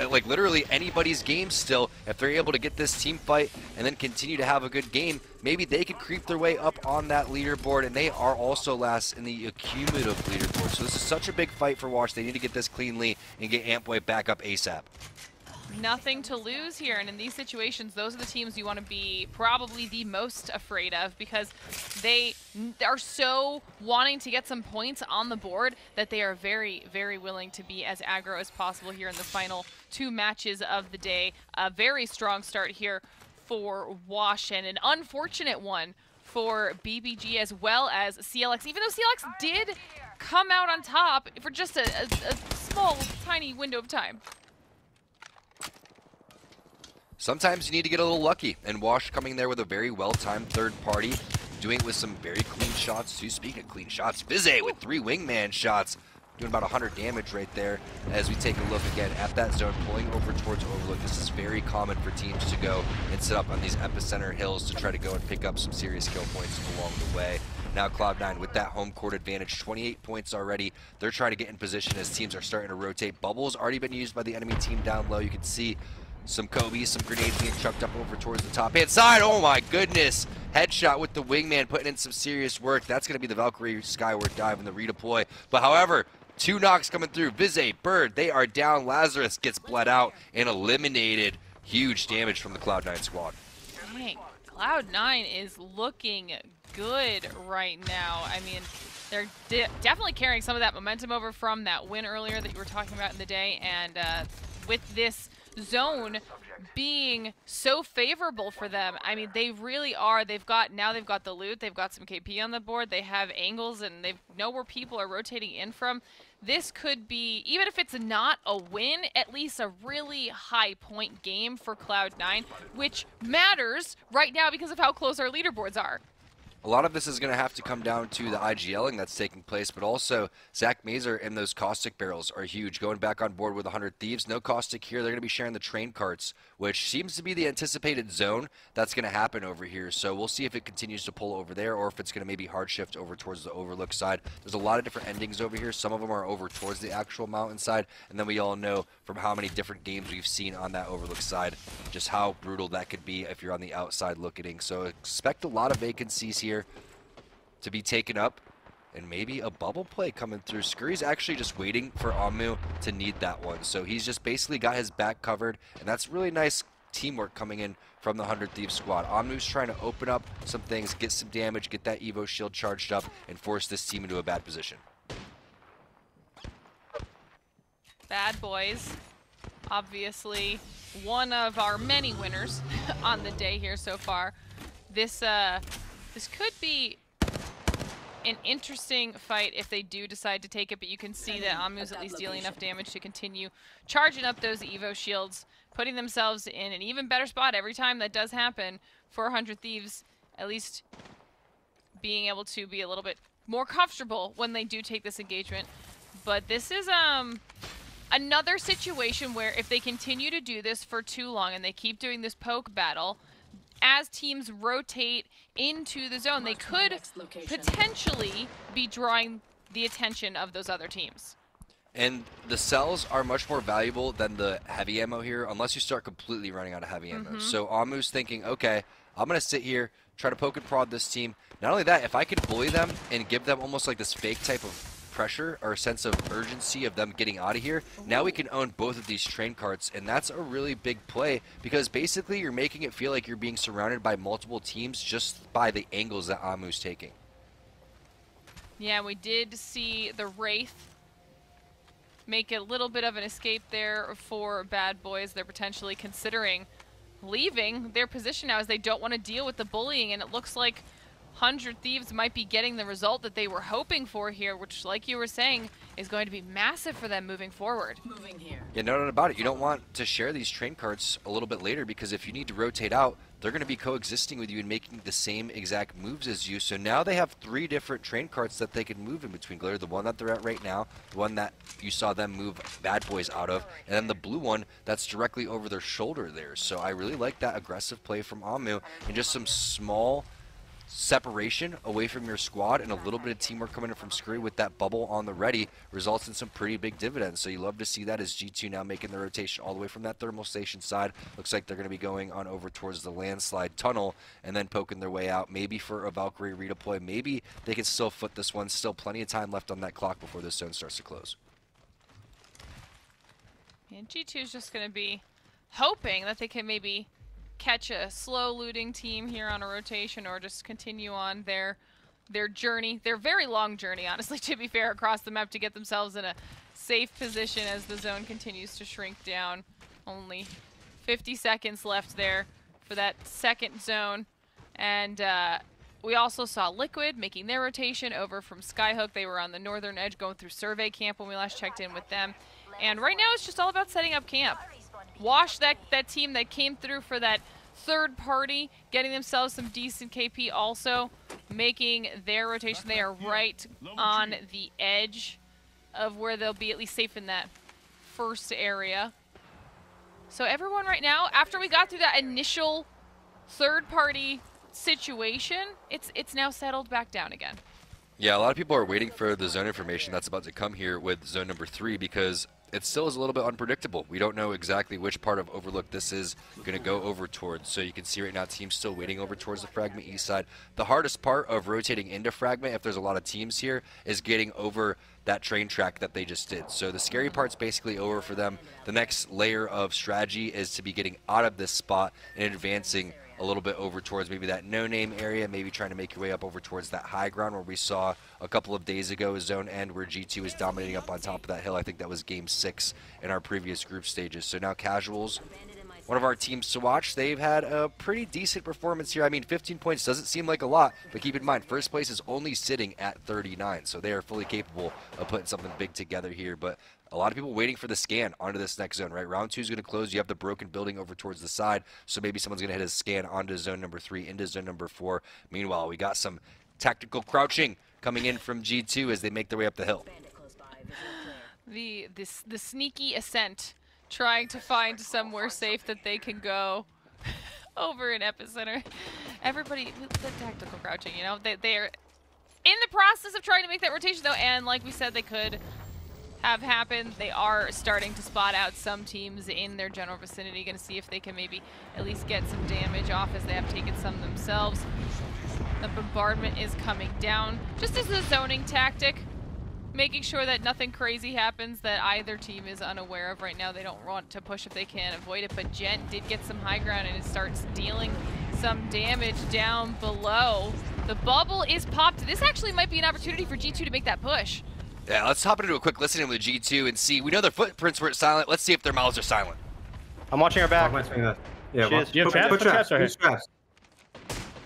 like literally anybody's game still. If they're able to get this team fight and then continue to have a good game, maybe they could creep their way up on that leaderboard, and they are also last in the accumulative leaderboard. So this is such a big fight for Wash. They need to get this cleanly and get Amboy back up ASAP. Nothing to lose here, and in these situations, those are the teams you want to be probably the most afraid of because they are so wanting to get some points on the board that they are very, very willing to be as aggro as possible here in the final 2 matches of the day. A very strong start here for Wash, and an unfortunate one for BBG as well as CLX, even though CLX did come out on top for just a small, tiny window of time. Sometimes you need to get a little lucky, and Wash coming there with a very well-timed third party, doing it with some very clean shots too. Speaking of clean shots, Vize with 3 wingman shots, doing about 100 damage right there. As we take a look again at that zone, pulling over towards Overlook. This is very common for teams to go and sit up on these epicenter hills to try to go and pick up some serious kill points along the way. Now Cloud9 with that home court advantage, 28 points already. They're trying to get in position as teams are starting to rotate. Bubble's already been used by the enemy team down low. You can see some Kobe's, some grenades being chucked up over towards the top-hand side. Oh my goodness. Headshot with the wingman, putting in some serious work. That's going to be the Valkyrie Skyward dive and the redeploy. But however, 2 knocks coming through. Vize, Bird, they are down. Lazarus gets bled out and eliminated. Huge damage from the Cloud9 squad. Dang, Cloud9 is looking good right now. I mean, they're definitely carrying some of that momentum over from that win earlier that you were talking about in the day, and with this zone being so favorable for them, I mean, they really are. They've got the loot, they've got some KP on the board, they have angles, and they know where people are rotating in from. This could be, even if it's not a win, at least a really high point game for Cloud9, which matters right now because of how close our leaderboards are. A lot of this is going to have to come down to the IGLing that's taking place, but also Zach Mazer and those caustic barrels are huge. Going back on board with 100 Thieves, no caustic here. They're going to be sharing the train carts, which seems to be the anticipated zone that's going to happen over here. So we'll see if it continues to pull over there or if it's going to maybe hard shift over towards the Overlook side. There's a lot of different endings over here. Some of them are over towards the actual mountain side, and then we all know from how many different games we've seen on that Overlook side just how brutal that could be if you're on the outside looking. So expect a lot of vacancies here to be taken up, and maybe a bubble play coming through. Scurry's actually just waiting for Amu to need that one, so he's just basically got his back covered, and that's really nice teamwork coming in from the 100 Thieves squad. Amu's trying to open up some things, get some damage, get that Evo shield charged up, and force this team into a bad position. Bad Boys, obviously one of our many winners on the day here so far. This could be an interesting fight if they do decide to take it, but you can see that Amu's at least dealing enough damage to continue charging up those Evo shields, putting themselves in an even better spot every time that does happen for 100 Thieves, at least being able to be a little bit more comfortable when they do take this engagement. But this is another situation where if they continue to do this for too long and they keep doing this poke battle, as teams rotate into the zone, they could potentially be drawing the attention of those other teams. And the cells are much more valuable than the heavy ammo here, unless you start completely running out of heavy ammo. So Amu's thinking, okay, I'm going to sit here, try to poke and prod this team. Not only that, if I can bully them and give them almost like this fake type of pressure or a sense of urgency of them getting out of here, now we can own both of these train carts, and that's a really big play because basically you're making it feel like you're being surrounded by multiple teams just by the angles that Amu's taking. Yeah, we did see the Wraith make a little bit of an escape there for Bad Boys. They're potentially considering leaving their position now as they don't want to deal with the bullying, and it looks like 100 Thieves might be getting the result that they were hoping for here, which, like you were saying, is going to be massive for them moving forward. Yeah, no doubt about it. You don't want to share these train carts a little bit later, because if you need to rotate out, they're going to be coexisting with you and making the same exact moves as you. So now they have 3 different train carts that they can move in between. Glitter, the one that they're at right now, the one that you saw them move Bad Boys out of, and then the blue one that's directly over their shoulder there. So I really like that aggressive play from Amu, and just some small separation away from your squad and a little bit of teamwork coming in from Scurry with that bubble on the ready results in some pretty big dividends. So you love to see that, as G2 now making the rotation all the way from that thermal station side. Looks like they're going to be going on over towards the landslide tunnel and then poking their way out, maybe for a Valkyrie redeploy. Maybe they can still foot this one. Still plenty of time left on that clock before this zone starts to close. And G2 is just going to be hoping that they can maybe catch a slow looting team here on a rotation, or just continue on their journey, their very long journey, honestly, to be fair, across the map to get themselves in a safe position as the zone continues to shrink down. Only 50 seconds left there for that second zone. And we also saw Liquid making their rotation over from Skyhook. They were on the northern edge going through survey camp when we last checked in with them. And right now it's just all about setting up camp. Wash, that team that came through for that third party, getting themselves some decent KP, also making their rotation. They are right on the edge of where they'll be at least safe in that first area. So everyone right now, after we got through that initial third party situation, it's now settled back down again. Yeah, a lot of people are waiting for the zone information that's about to come here with zone number 3, because it still is a little bit unpredictable. We don't know exactly which part of Overlook this is going to go over towards. So you can see right now teams still waiting over towards the Fragment east side. The hardest part of rotating into Fragment, if there's a lot of teams here, is getting over that train track that they just did. So the scary part's basically over for them. The next layer of strategy is to be getting out of this spot and advancing a little bit over towards maybe that no-name area, maybe trying to make your way up over towards that high ground where we saw a couple of days ago zone end where G2 was dominating up on top of that hill. I think that was game 6 in our previous group stages. So now Casuals, one of our teams to watch, they've had a pretty decent performance here. I mean, 15 points doesn't seem like a lot, but keep in mind, first place is only sitting at 39, so they are fully capable of putting something big together here. But a lot of people waiting for the scan onto this next zone, right? Round 2 is going to close. You have the broken building over towards the side, so maybe someone's going to hit a scan onto zone number 3, into zone number 4. Meanwhile, we got some tactical crouching coming in from G2 as they make their way up the hill. The sneaky ascent, trying to find somewhere safe that they can go over an epicenter. Everybody, the tactical crouching, you know, they're in the process of trying to make that rotation though, and like we said, they could have happened. They are starting to spot out some teams in their general vicinity, going to see if they can maybe at least get some damage off, as they have taken some themselves. The bombardment is coming down just as a zoning tactic, making sure that nothing crazy happens that either team is unaware of right now. They don't want to push if they can avoid it, but Gent did get some high ground and it starts dealing some damage down below. The bubble is popped. This actually might be an opportunity for G2 to make that push. Yeah, let's hop into a quick listening with G2 and see. We know their footprints were silent. Let's see if their mouths are silent. I'm watching her back. Yeah, She is. you have traps? Put traps right here.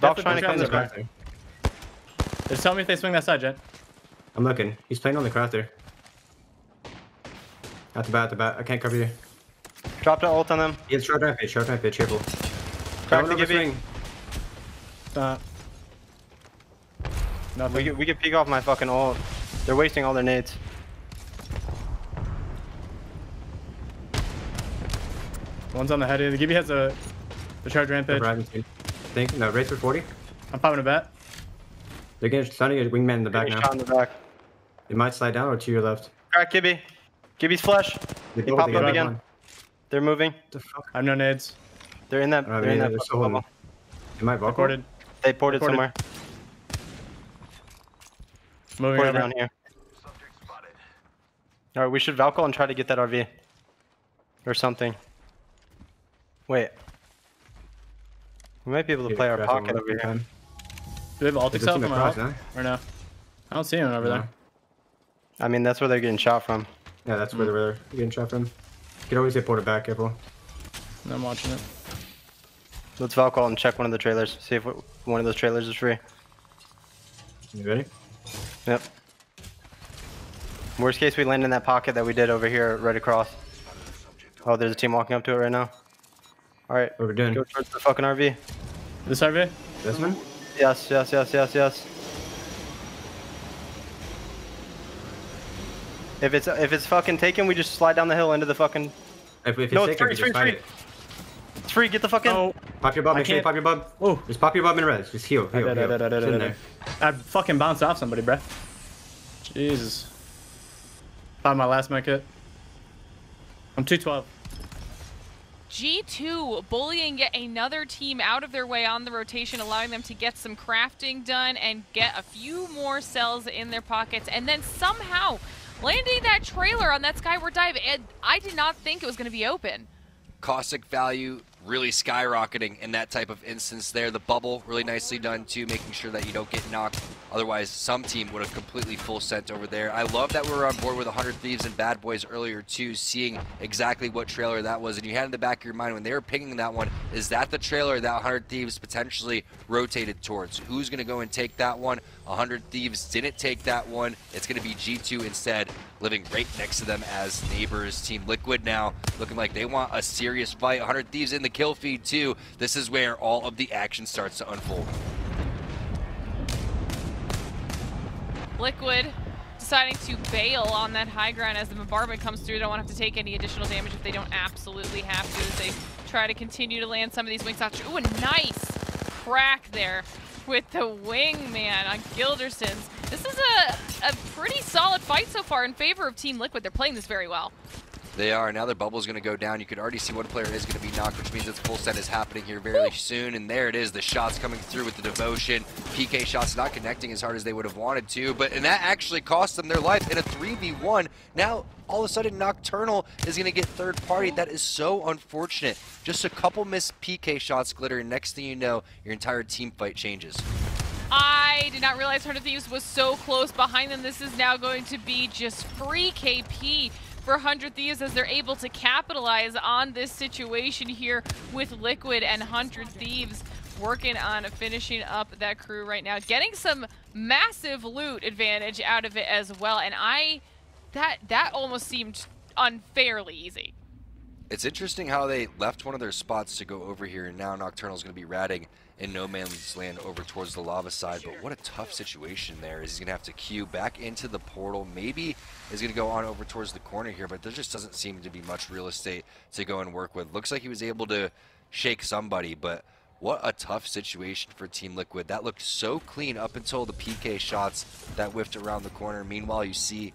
Valk's trying to clean this back. Just tell me if they swing that side, Jet. I'm looking. He's playing on the crafter. At the bat. I can't cover you. Dropped an ult on them. He has short rampage, careful. Crack the Gibby. Nothing. We can peek off my fucking ult. They're wasting all their nades. One's on the head. The Gibby has the charge rampage. No, race for 40. I'm popping a bat. They're getting starting to get wingman in the back now. Shot in the back. It might slide down or to your left. Crack Gibby. Gibby's flash. He popped up again. They're moving. I have no nades. They're in that. They're in that bubble. It might vault. They ported somewhere. Moving ported down here. All right, we should Valkyrie and try to get that RV or something. Wait. We might be able to play our pocket over here. Do they have ulti cell from out? Or no? I don't see anyone over there. I mean, that's where they're getting shot from. Yeah, that's where they're getting shot from. You can always get ported back, careful. I'm watching it. Let's Valkyrie and check one of the trailers. See if one of those trailers is free. You ready? Yep. Worst case, we land in that pocket that we did over here, right across. Oh, there's a team walking up to it right now. All right. What we're doing? Go towards the fucking RV. This RV? This one? Yes, yes, yes, yes, yes. If it's fucking taken, we just slide down the hill into the fucking. If it's no, taken, it's free, just fight free. it. It's free. Get the fuck in. Oh. Pop your bub. Make sure you pop your bub. Oh. Just pop your bub and res. Just heal. Heal. Heal. Sit in there. I fucking bounced off somebody, bruh. Jesus. Found my last med kit. I'm 212. G2 bullying yet another team out of their way on the rotation, allowing them to get some crafting done and get a few more cells in their pockets, and then somehow landing that trailer on that skyward dive. And I did not think it was going to be open. Caustic value really skyrocketing in that type of instance there. The bubble really nicely done too, making sure that you don't get knocked. Otherwise, some team would have completely full sent over there. I love that we were on board with 100 Thieves and Bad Boys earlier too, seeing exactly what trailer that was. And you had in the back of your mind when they were pinging that one, is that the trailer that 100 Thieves potentially rotated towards? Who's going to go and take that one? 100 Thieves didn't take that one. It's going to be G2 instead, living right next to them as neighbors. Team Liquid now looking like they want a serious fight. 100 Thieves in the kill feed too. This is where all of the action starts to unfold. Liquid deciding to bail on that high ground as the bombardment comes through. They don't want to have to take any additional damage if they don't absolutely have to, as they try to continue to land some of these wing shots. Ooh, a nice crack there with the wingman on Gilderson's. This is a pretty solid fight so far in favor of Team Liquid. They're playing this very well. They are. Now their bubble's going to go down. You could already see one player is going to be knocked, which means its full set is happening here very soon. And there it is. The shots coming through with the devotion. PK shots not connecting as hard as they would have wanted to. And that actually cost them their life in a 3v1. Now, all of a sudden, Nocturnal is going to get third party. That is so unfortunate. Just a couple missed PK shots, Glitter, and next thing you know, your entire team fight changes. I did not realize 100 Thieves was so close behind them. This is now going to be just free KP for 100 Thieves as they're able to capitalize on this situation here with Liquid and 100 Thieves working on finishing up that crew right now, getting some massive loot advantage out of it as well. And that almost seemed unfairly easy. It's interesting how they left one of their spots to go over here, and now Nocturnal's going to be ratting in no man's land over towards the lava side. But what a tough situation there. He's going to have to queue back into the portal. Maybe is going to go on over towards the corner here, but there just doesn't seem to be much real estate to go and work with. Looks like he was able to shake somebody, but what a tough situation for Team Liquid. That looked so clean up until the PK shots that whiffed around the corner. Meanwhile, you see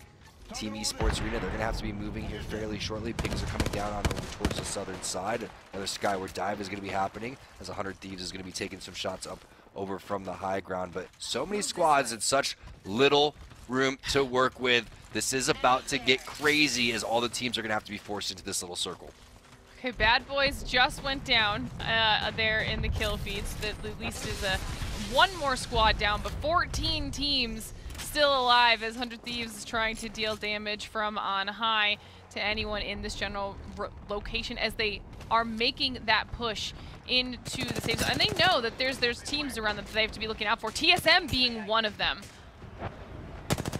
Team Esports Arena, they're going to have to be moving here fairly shortly. Pings are coming down on over towards the southern side. Another skyward dive is going to be happening as 100 Thieves is going to be taking some shots up over from the high ground. But so many squads and such little room to work with. This is about to get crazy as all the teams are going to have to be forced into this little circle. Okay, Bad Boys just went down there in the kill feeds. That at least is one more squad down, but 14 teams still alive as 100 Thieves is trying to deal damage from on high to anyone in this general location as they are making that push into the safe zone. And they know that there's teams around them that they have to be looking out for, TSM being one of them.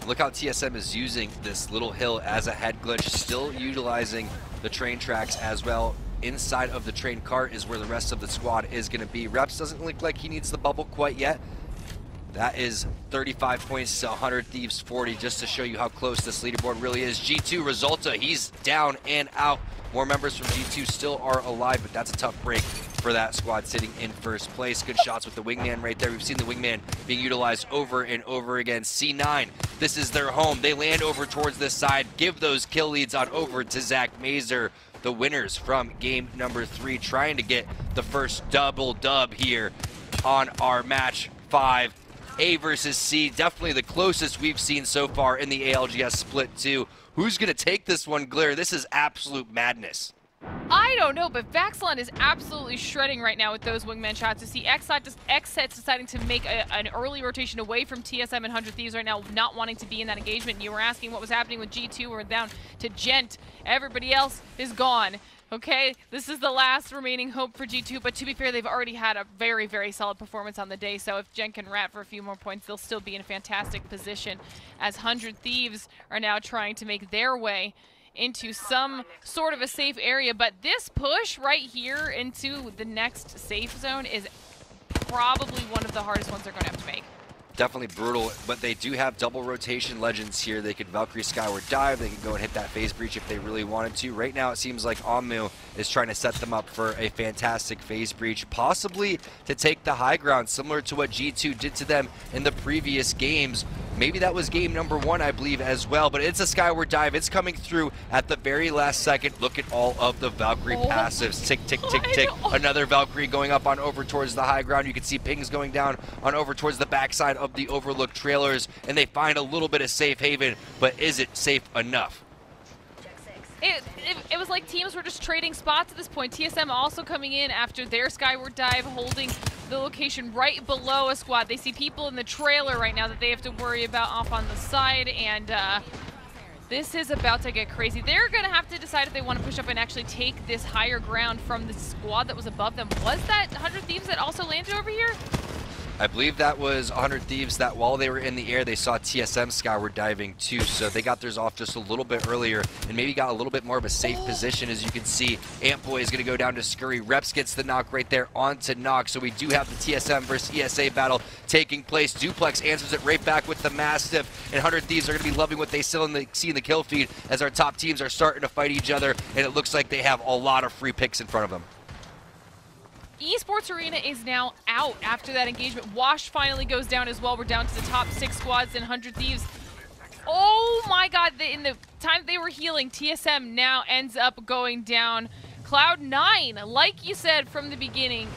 Look how TSM is using this little hill as a head glitch, still utilizing the train tracks as well. Inside of the train cart is where the rest of the squad is going to be. Reps doesn't look like he needs the bubble quite yet. That is 35 points to 100 Thieves 40, just to show you how close this leaderboard really is. G2 Resulta, he's down and out. More members from G2 still are alive, but that's a tough break for that squad sitting in first place. Good shots with the wingman right there. We've seen the wingman being utilized over and over again. C9, this is their home. They land over towards this side, give those kill leads on over to Zach Mazer. The winners from game number 3, trying to get the first double dub here on our match 5. A versus C, definitely the closest we've seen so far in the ALGS split 2. Who's going to take this one, Glitter? This is absolute madness. I don't know, but Vaxilon is absolutely shredding right now with those wingman shots. You see Xset deciding to make an early rotation away from TSM and 100 Thieves right now, not wanting to be in that engagement. You were asking what was happening with G2. We're down to Gent. Everybody else is gone. Okay, this is the last remaining hope for G2, but to be fair, they've already had a very, very solid performance on the day, so if Gent can rat for a few more points, they'll still be in a fantastic position, as 100 Thieves are now trying to make their way into some sort of a safe area. But this push right here into the next safe zone is probably one of the hardest ones they're going to have to make. Definitely brutal, but they do have double rotation legends here. They could Valkyrie Skyward Dive, they can go and hit that phase breach if they really wanted to. Right now it seems like Amu is trying to set them up for a fantastic phase breach, possibly to take the high ground, similar to what G2 did to them in the previous games. Maybe that was game number 1, I believe, as well, but it's a Skyward Dive. It's coming through at the very last second. Look at all of the Valkyrie passives. Tick, tick, tick, tick. Another Valkyrie going up on over towards the high ground. You can see pings going down on over towards the backside of the overlooked trailers, and they find a little bit of safe haven, but is it safe enough? It was like teams were just trading spots at this point. TSM also coming in after their Skyward Dive, holding the location right below a squad. They see people in the trailer right now that they have to worry about off on the side, and this is about to get crazy. They're going to have to decide if they want to push up and actually take this higher ground from the squad that was above them. Was that 100 Thieves that also landed over here? I believe that was 100 Thieves that while they were in the air, they saw TSM Skyward diving too, so they got theirs off just a little bit earlier and maybe got a little bit more of a safe position. As you can see, Antboy is going to go down to Scurry. Reps gets the knock right there onto Knock, so we do have the TSM versus ESA battle taking place. Duplex answers it right back with the Mastiff, and 100 Thieves are going to be loving what they see in the kill feed as our top teams are starting to fight each other, and it looks like they have a lot of free picks in front of them. Esports Arena is now out after that engagement. Wash finally goes down as well. We're down to the top 6 squads and 100 Thieves. Oh my god, in the time they were healing, TSM now ends up going down. Cloud9, like you said from the beginning,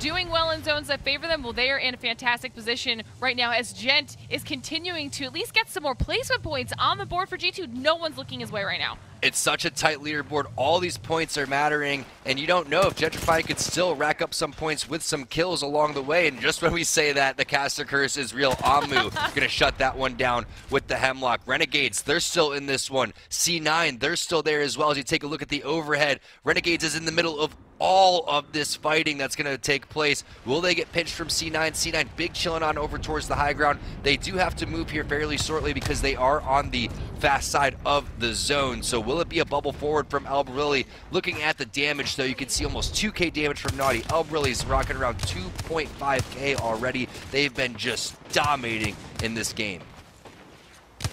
doing well in zones that favor them. Well, they are in a fantastic position right now as Gent is continuing to at least get some more placement points on the board for G2. No one's looking his way right now. It's such a tight leaderboard. All these points are mattering, and you don't know if Gentrify could still rack up some points with some kills along the way. And just when we say that, the caster curse is real. Amu gonna shut that one down with the Hemlock. Renegades, they're still in this one. C9, they're still there as well. As you take a look at the overhead, Renegades is in the middle of all of this fighting that's going to take place. Will they get pinched from C9? C9 big chilling on over towards the high ground. They do have to move here fairly shortly because they are on the fast side of the zone. So will it be a bubble forward from Albrili? Looking at the damage though, you can see almost 2k damage from Naughty. Albrili's rocking around 2.5k already. They've been just dominating in this game.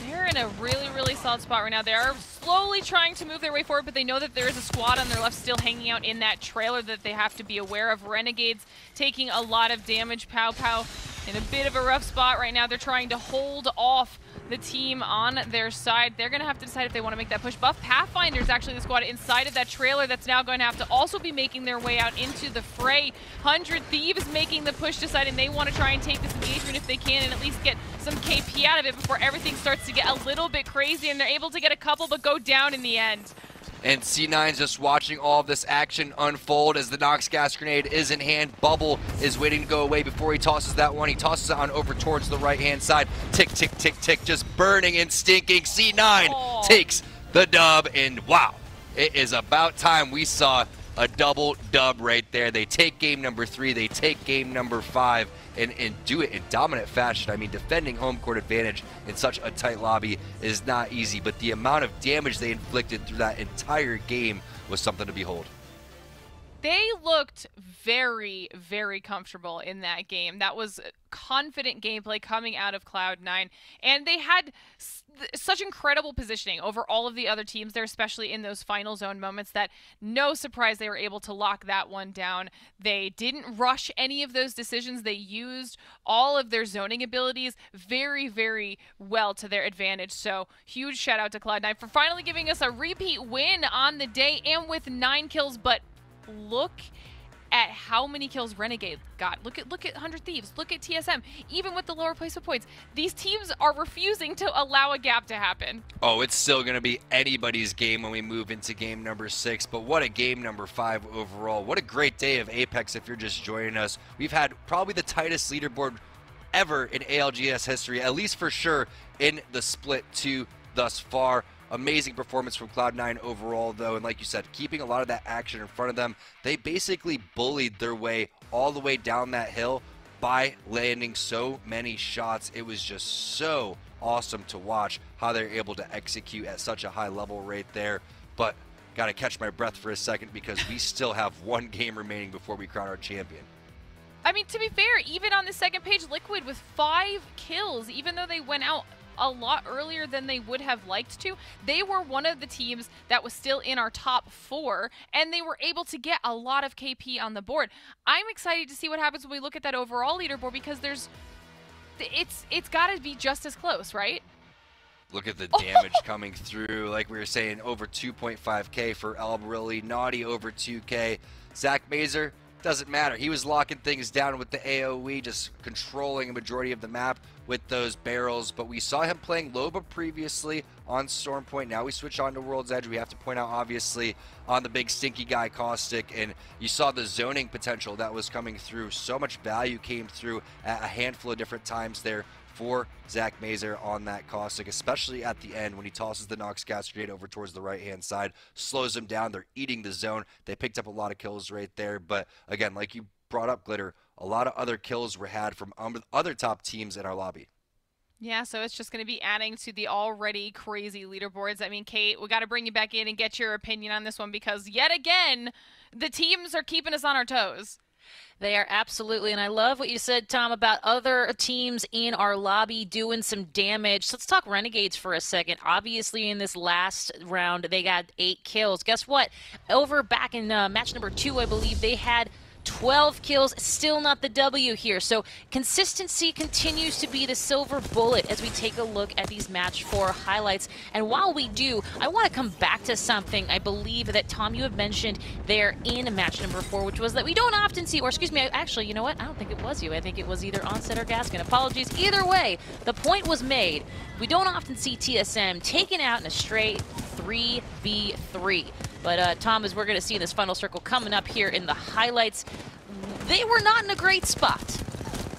They're in a really, really solid spot right now. They are slowly trying to move their way forward, but they know that there is a squad on their left still hanging out in that trailer that they have to be aware of. Renegades taking a lot of damage. Pow Pow in a bit of a rough spot right now. They're trying to hold off the team on their side. They're going to have to decide if they want to make that push. Buff Pathfinder's actually the squad inside of that trailer that's now going to have to also be making their way out into the fray. 100 Thieves making the push, deciding they want to try and take this engagement if they can and at least get some KP out of it before everything starts to get a little bit crazy, and they're able to get a couple but go down in the end. And C9's just watching all of this action unfold as the Nox gas grenade is in hand. Bubble is waiting to go away before he tosses that one. He tosses it on over towards the right-hand side. Tick, tick, tick, tick, just burning and stinking. C9 takes the dub, and wow, it is about time we saw a double dub right there. They take game number 3, they take game number 5, and do it in dominant fashion. I mean, defending home court advantage in such a tight lobby is not easy, but the amount of damage they inflicted through that entire game was something to behold. They looked very, very comfortable in that game. That was confident gameplay coming out of Cloud9, and they had such incredible positioning over all of the other teams there, especially in those final zone moments, that no surprise they were able to lock that one down. They didn't rush any of those decisions. They used all of their zoning abilities very, very well to their advantage. So huge shout out to Cloud9 for finally giving us a repeat win on the day and with 9 kills. But look at how many kills Renegade got. Look at 100 Thieves. Look at TSM. Even with the lower placement points, these teams are refusing to allow a gap to happen. Oh, it's still going to be anybody's game when we move into game number 6, but what a game number 5 overall. What a great day of Apex if you're just joining us. We've had probably the tightest leaderboard ever in ALGS history, at least for sure in the split 2 thus far. Amazing performance from Cloud9 overall, though, and like you said, keeping a lot of that action in front of them. They basically bullied their way all the way down that hill by landing so many shots. It was just so awesome to watch how they're able to execute at such a high level right there. But gotta catch my breath for a second because we still have one game remaining before we crown our champion. I mean, to be fair, even on the second page, Liquid with 5 kills, even though they went out a lot earlier than they would have liked to, they were one of the teams that was still in our top 4, and they were able to get a lot of KP on the board. I'm excited to see what happens when we look at that overall leaderboard, because it's got to be just as close, right? Look at the damage coming through. Like we were saying, over 2.5k for Albarilli, Naughty over 2k. Zach Mazer, doesn't matter. He was locking things down with the AoE, just controlling a majority of the map with those barrels. But we saw him playing Loba previously on Stormpoint. Now we switch on to World's Edge. We have to point out, obviously, on the big stinky guy, Caustic. And you saw the zoning potential that was coming through. So much value came through at a handful of different times there for Zach Mazer on that Caustic, especially at the end when he tosses the Nox gas grenade over towards the right-hand side, slows them down. They're eating the zone. They picked up a lot of kills right there. But again, like you brought up, Glitter, a lot of other kills were had from other top teams in our lobby. Yeah, so it's just going to be adding to the already crazy leaderboards. I mean, Kate, we got to bring you back in and get your opinion on this one, because yet again, the teams are keeping us on our toes. They are absolutely, and I love what you said, Tom, about other teams in our lobby doing some damage. So let's talk Renegades for a second. Obviously, in this last round, they got 8 kills. Guess what? Over back in match number 2, I believe, they had 12 kills, still not the W here. So consistency continues to be the silver bullet as we take a look at these match 4 highlights. And while we do, I want to come back to something I believe that, Tom, you have mentioned there in match number 4, which was that we don't often see, or excuse me, actually, you know what? I don't think it was you. I think it was either Onset or Gaskin. Apologies. Either way, the point was made. We don't often see TSM taken out in a straight 3v3. But Tom, as we're going to see in this final circle coming up here in the highlights, they were not in a great spot.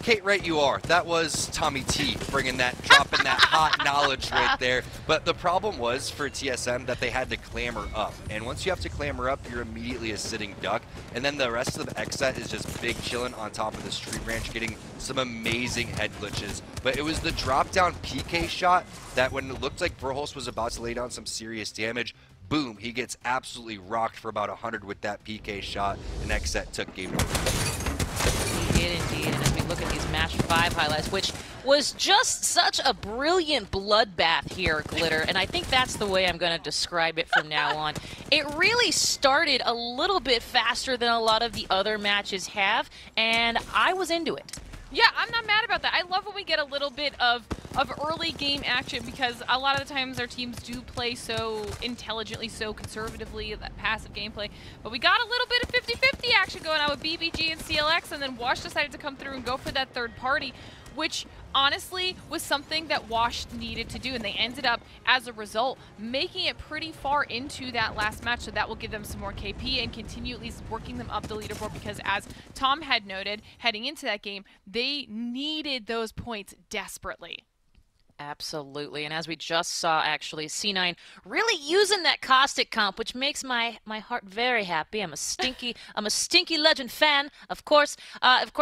Kate, right you are. That was Tommy T dropping that hot knowledge right there. But the problem was for TSM that they had to clamber up. And once you have to clamber up, you're immediately a sitting duck. And then the rest of the Xset is just big chilling on top of the street branch, getting some amazing head glitches. But it was the drop down PK shot that when it looked like Verhulst was about to lay down some serious damage, boom, he gets absolutely rocked for about 100 with that PK shot, and Xset took game over. He did indeed, and as we look at these match 5 highlights, which was just such a brilliant bloodbath here, Glitter, and I think that's the way I'm going to describe it from now on. It really started a little bit faster than a lot of the other matches have, and I was into it. Yeah, I'm not mad about that. I love when we get a little bit of early game action, because a lot of the times our teams do play so intelligently, so conservatively, that passive gameplay. But we got a little bit of 50-50 action going on with BBG and CLX, and then Wash decided to come through and go for that third party, which honestly was something that Wash needed to do, and they ended up, as a result, making it pretty far into that last match, so that will give them some more KP and continue at least working them up the leaderboard, because as Tom had noted, heading into that game, they needed those points desperately. Absolutely, and as we just saw, actually, C9 really using that Caustic comp, which makes my heart very happy. I'm a stinky Legend fan, of course.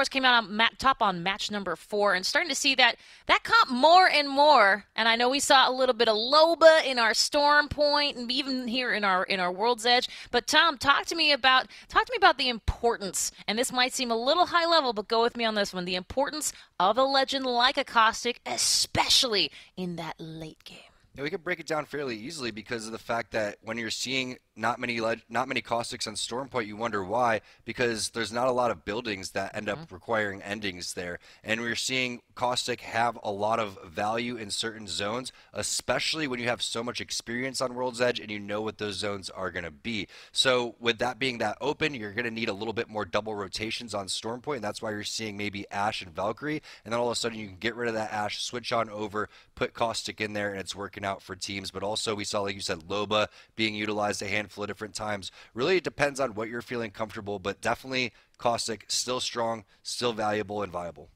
Came out on top on match number 4, and starting to see that comp more and more. And I know we saw a little bit of Loba in our Storm Point, and even here in our World's Edge. But Tom, talk to me about the importance. And this might seem a little high level, but go with me on this one. The importance of a Legend like a Caustic, especially in that late game. Yeah, we can break it down fairly easily because of the fact that when you're seeing not many caustics on Stormpoint, you wonder why, because there's not a lot of buildings that end up requiring endings there. And we're seeing caustic have a lot of value in certain zones, especially when you have so much experience on World's Edge and you know what those zones are going to be. So with that being that open, you're going to need a little bit more double rotations on Stormpoint, and that's why you're seeing maybe Ashe and Valkyrie, and then all of a sudden you can get rid of that Ashe, switch on over, put caustic in there, and it's working out for teams. But also we saw, like you said, Loba being utilized a handful of different times. Really, it depends on what you're feeling comfortable, but definitely caustic still strong, still valuable and viable.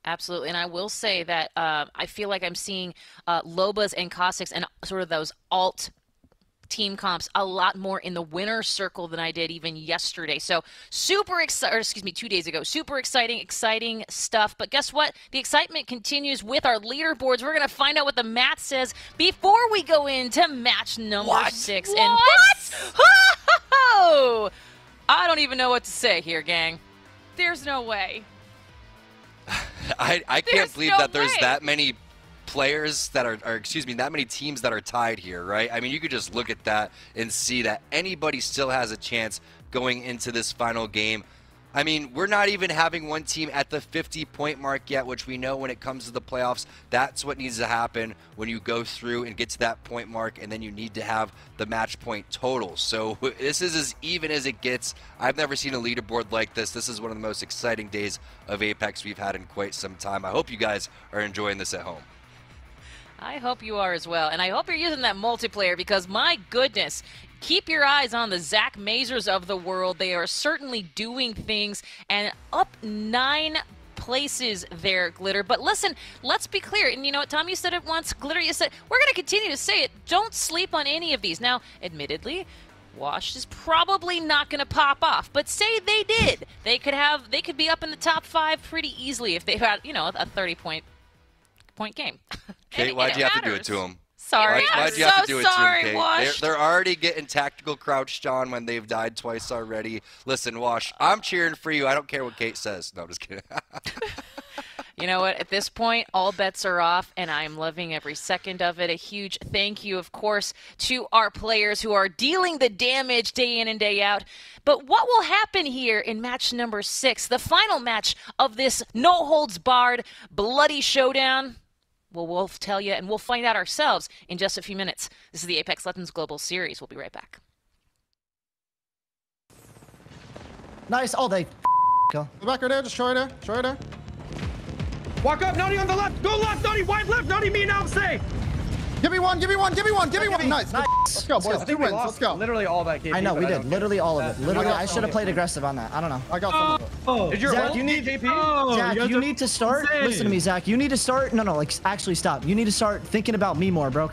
Absolutely, and I will say that I feel like I'm seeing Lobas and Caustics and sort of those alt team comps a lot more in the winner circle than I did even yesterday. So super exciting, or excuse me, 2 days ago. Super exciting stuff. But guess what? The excitement continues with our leaderboards. We're going to find out what the math says before we go into match number 6. What? And what? I don't even know what to say here, gang. There's no way. I can't believe that there's that many players that are, or excuse me, that many teams that are tied here, right? I mean, you could just look at that and see that anybody still has a chance going into this final game. I mean, we're not even having one team at the 50-point mark yet, which we know when it comes to the playoffs, that's what needs to happen when you go through and get to that point mark, and then you need to have the match point total. So this is as even as it gets. I've never seen a leaderboard like this. This is one of the most exciting days of Apex we've had in quite some time. I hope you guys are enjoying this at home. I hope you are as well, and I hope you're using that multiplayer because, my goodness, keep your eyes on the Zach Mazers of the world. They are certainly doing things, and up 9 places there, Glitter. But listen, let's be clear, and you know what, Tom, you said it once, Glitter, you said, we're going to continue to say it, don't sleep on any of these. Now, admittedly, Wash is probably not going to pop off, but say they did. They could be up in the top 5 pretty easily if they had, you know, a 30-point game. Kate, why'd you have to do it to him? Sorry, Why'd you I'm have to do it to sorry, him, Kate? Wash. They're already getting tactical crouched on when they've died twice already. Listen, Wash, I'm cheering for you. I don't care what Kate says. No, I'm just kidding. You know what? At this point, all bets are off, and I'm loving every second of it. A huge thank you, of course, to our players who are dealing the damage day in and day out. But what will happen here in match number 6, the final match of this no-holds-barred bloody showdown? Well, we'll tell you, and we'll find out ourselves in just a few minutes. This is the Apex Legends Global Series. We'll be right back. Nice. Oh, they go. Go back right there. Destroy there. Destroy there. Walk up, Noni on the left. Go left, Noni. Wide left, Noni. Me now. Stay. Give me one. Give me one. Give me one. Give me one. Nice. Let's go, boys. I think we lost literally all that game. I know we did. Literally all of it. Literally, I should have played aggressive on that. I don't know. I got some of it. Oh, Zach, you need Zach, you need to start. Listen to me, Zach. You need to start. No, like actually stop. You need to start thinking about me more, bro.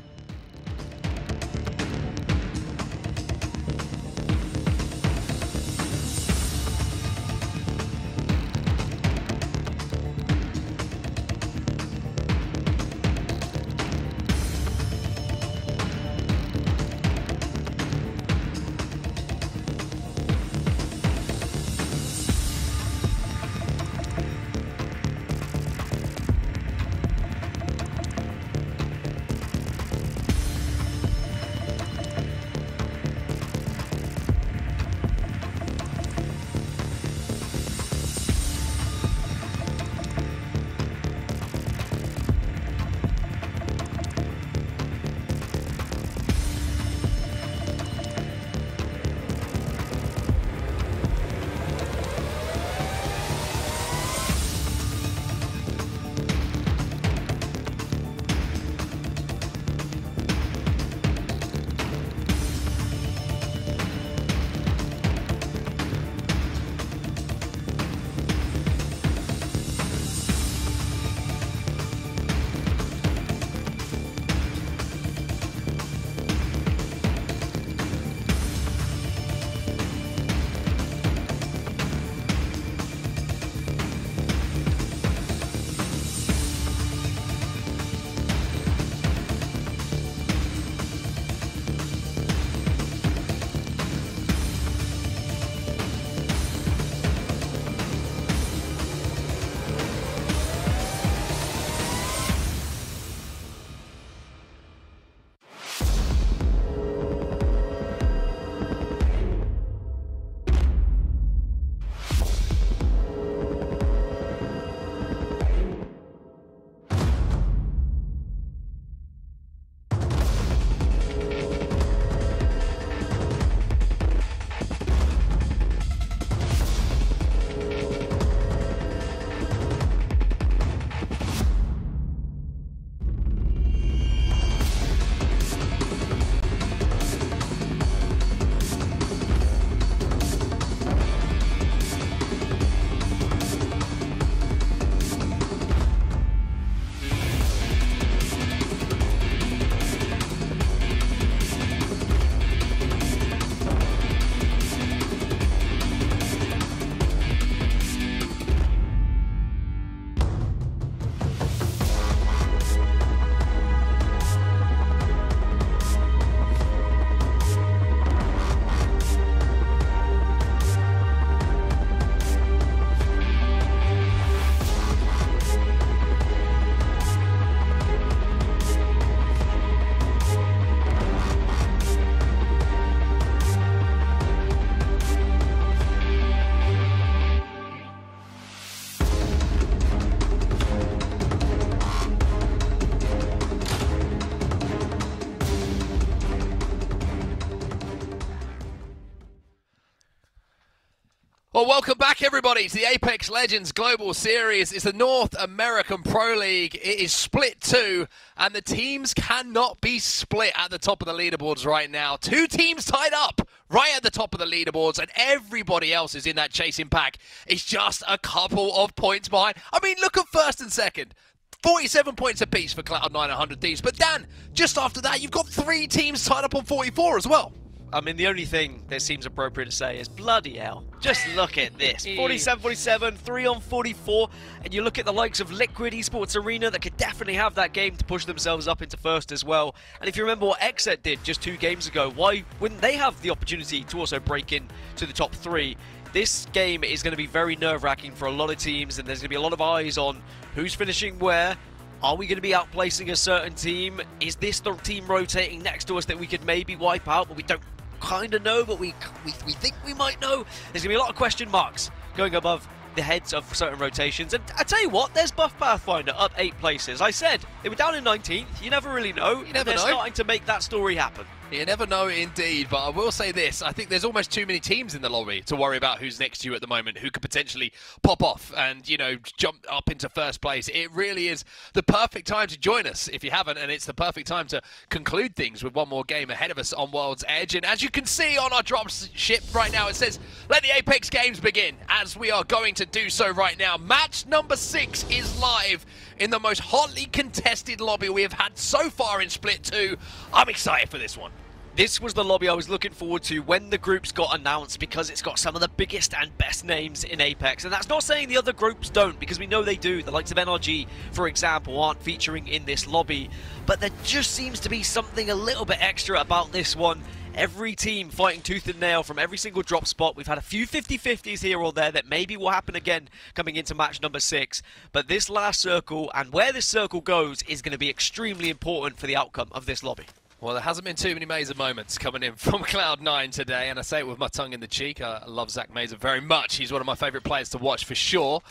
Well, welcome back, everybody, to the Apex Legends Global Series. It's the North American Pro League. It is split 2, and the teams cannot be split at the top of the leaderboards right now. 2 teams tied up right at the top of the leaderboards, and everybody else is in that chasing pack. It's just a couple of points behind. I mean, look at first and second. 47 points apiece for Cloud9 and 100 Thieves. But Dan, just after that, you've got 3 teams tied up on 44 as well. I mean, the only thing that seems appropriate to say is bloody hell. Just look at this. 47-47, 3 on 44, and you look at the likes of Liquid Esports Arena that could definitely have that game to push themselves up into first as well. And if you remember what Xset did just 2 games ago, why wouldn't they have the opportunity to also break in to the top 3? This game is going to be very nerve-wracking for a lot of teams, and there's going to be a lot of eyes on who's finishing where. Are we going to be outplacing a certain team? Is this the team rotating next to us that we could maybe wipe out, but we don't kind of know, but we think we might know? There's going to be a lot of question marks going above the heads of certain rotations. And I tell you what, there's Buff Pathfinder up 8 places. I said, they were down in 19th. You never really know. You never know. They're starting to make that story happen. You never know indeed, but I will say this. I think there's almost too many teams in the lobby to worry about who's next to you at the moment, who could potentially pop off and, you know, jump up into first place. It really is the perfect time to join us if you haven't, and it's the perfect time to conclude things with one more game ahead of us on World's Edge. And as you can see on our drop ship right now, it says, let the Apex Games begin, as we are going to do so right now. Match number 6 is live in the most hotly contested lobby we have had so far in Split 2. I'm excited for this one. This was the lobby I was looking forward to when the groups got announced, because it's got some of the biggest and best names in Apex. And that's not saying the other groups don't, because we know they do. The likes of NRG, for example, aren't featuring in this lobby. But there just seems to be something a little bit extra about this one. Every team fighting tooth and nail from every single drop spot. We've had a few 50-50s here or there that maybe will happen again coming into match number 6. But this last circle, and where this circle goes, is going to be extremely important for the outcome of this lobby. Well, there hasn't been too many Mazer moments coming in from Cloud9 today, and I say it with my tongue in the cheek. I love Zach Mazer very much. He's one of my favourite players to watch for sure.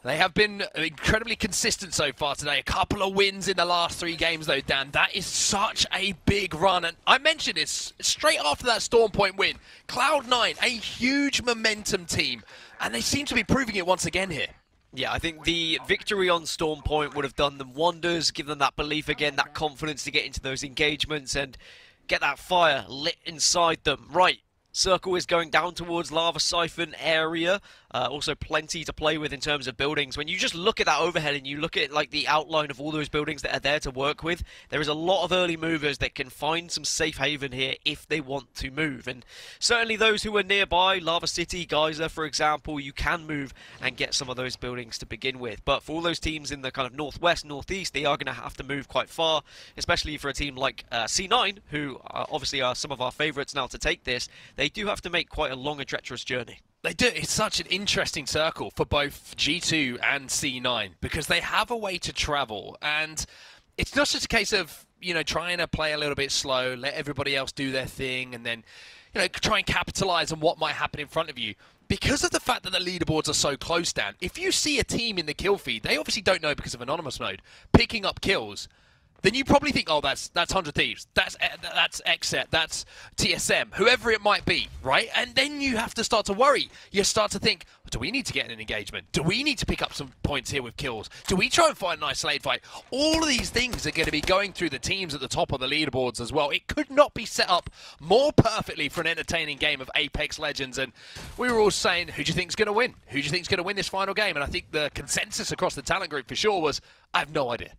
They have been incredibly consistent so far today. A couple of wins in the last 3 games, though, Dan. That is such a big run. And I mentioned this straight after that Storm Point win. Cloud9, a huge momentum team, and they seem to be proving it once again here. Yeah, I think the victory on Storm Point would have done them wonders, give them that belief again, that confidence to get into those engagements and get that fire lit inside them. Right, circle is going down towards Lava Siphon area. Also plenty to play with in terms of buildings. When you just look at that overhead and you look at like the outline of all those buildings that are there to work with, there is a lot of early movers that can find some safe haven here if they want to move. And certainly those who are nearby, Lava City, Geyser, for example, you can move and get some of those buildings to begin with. But for all those teams in the kind of northwest, northeast, they are going to have to move quite far, especially for a team like C9, who obviously are some of our favourites now to take this. They do have to make quite a long and treacherous journey. They do. It's such an interesting circle for both G2 and C9 because they have a way to travel, and it's not just a case of, you know, trying to play a little bit slow, let everybody else do their thing, and then, you know, try and capitalize on what might happen in front of you. Because of the fact that the leaderboards are so close down, if you see a team in the kill feed, they obviously don't know because of anonymous mode, picking up kills, then you probably think, oh, that's 100 Thieves, that's Xset, that's TSM, whoever it might be, right? And then you have to start to worry. You start to think, do we need to get an engagement? Do we need to pick up some points here with kills? Do we try and find a nice late fight? All of these things are going to be going through the teams at the top of the leaderboards as well. It could not be set up more perfectly for an entertaining game of Apex Legends. And we were all saying, who do you think is going to win? Who do you think is going to win this final game? And I think the consensus across the talent group for sure was, I have no idea.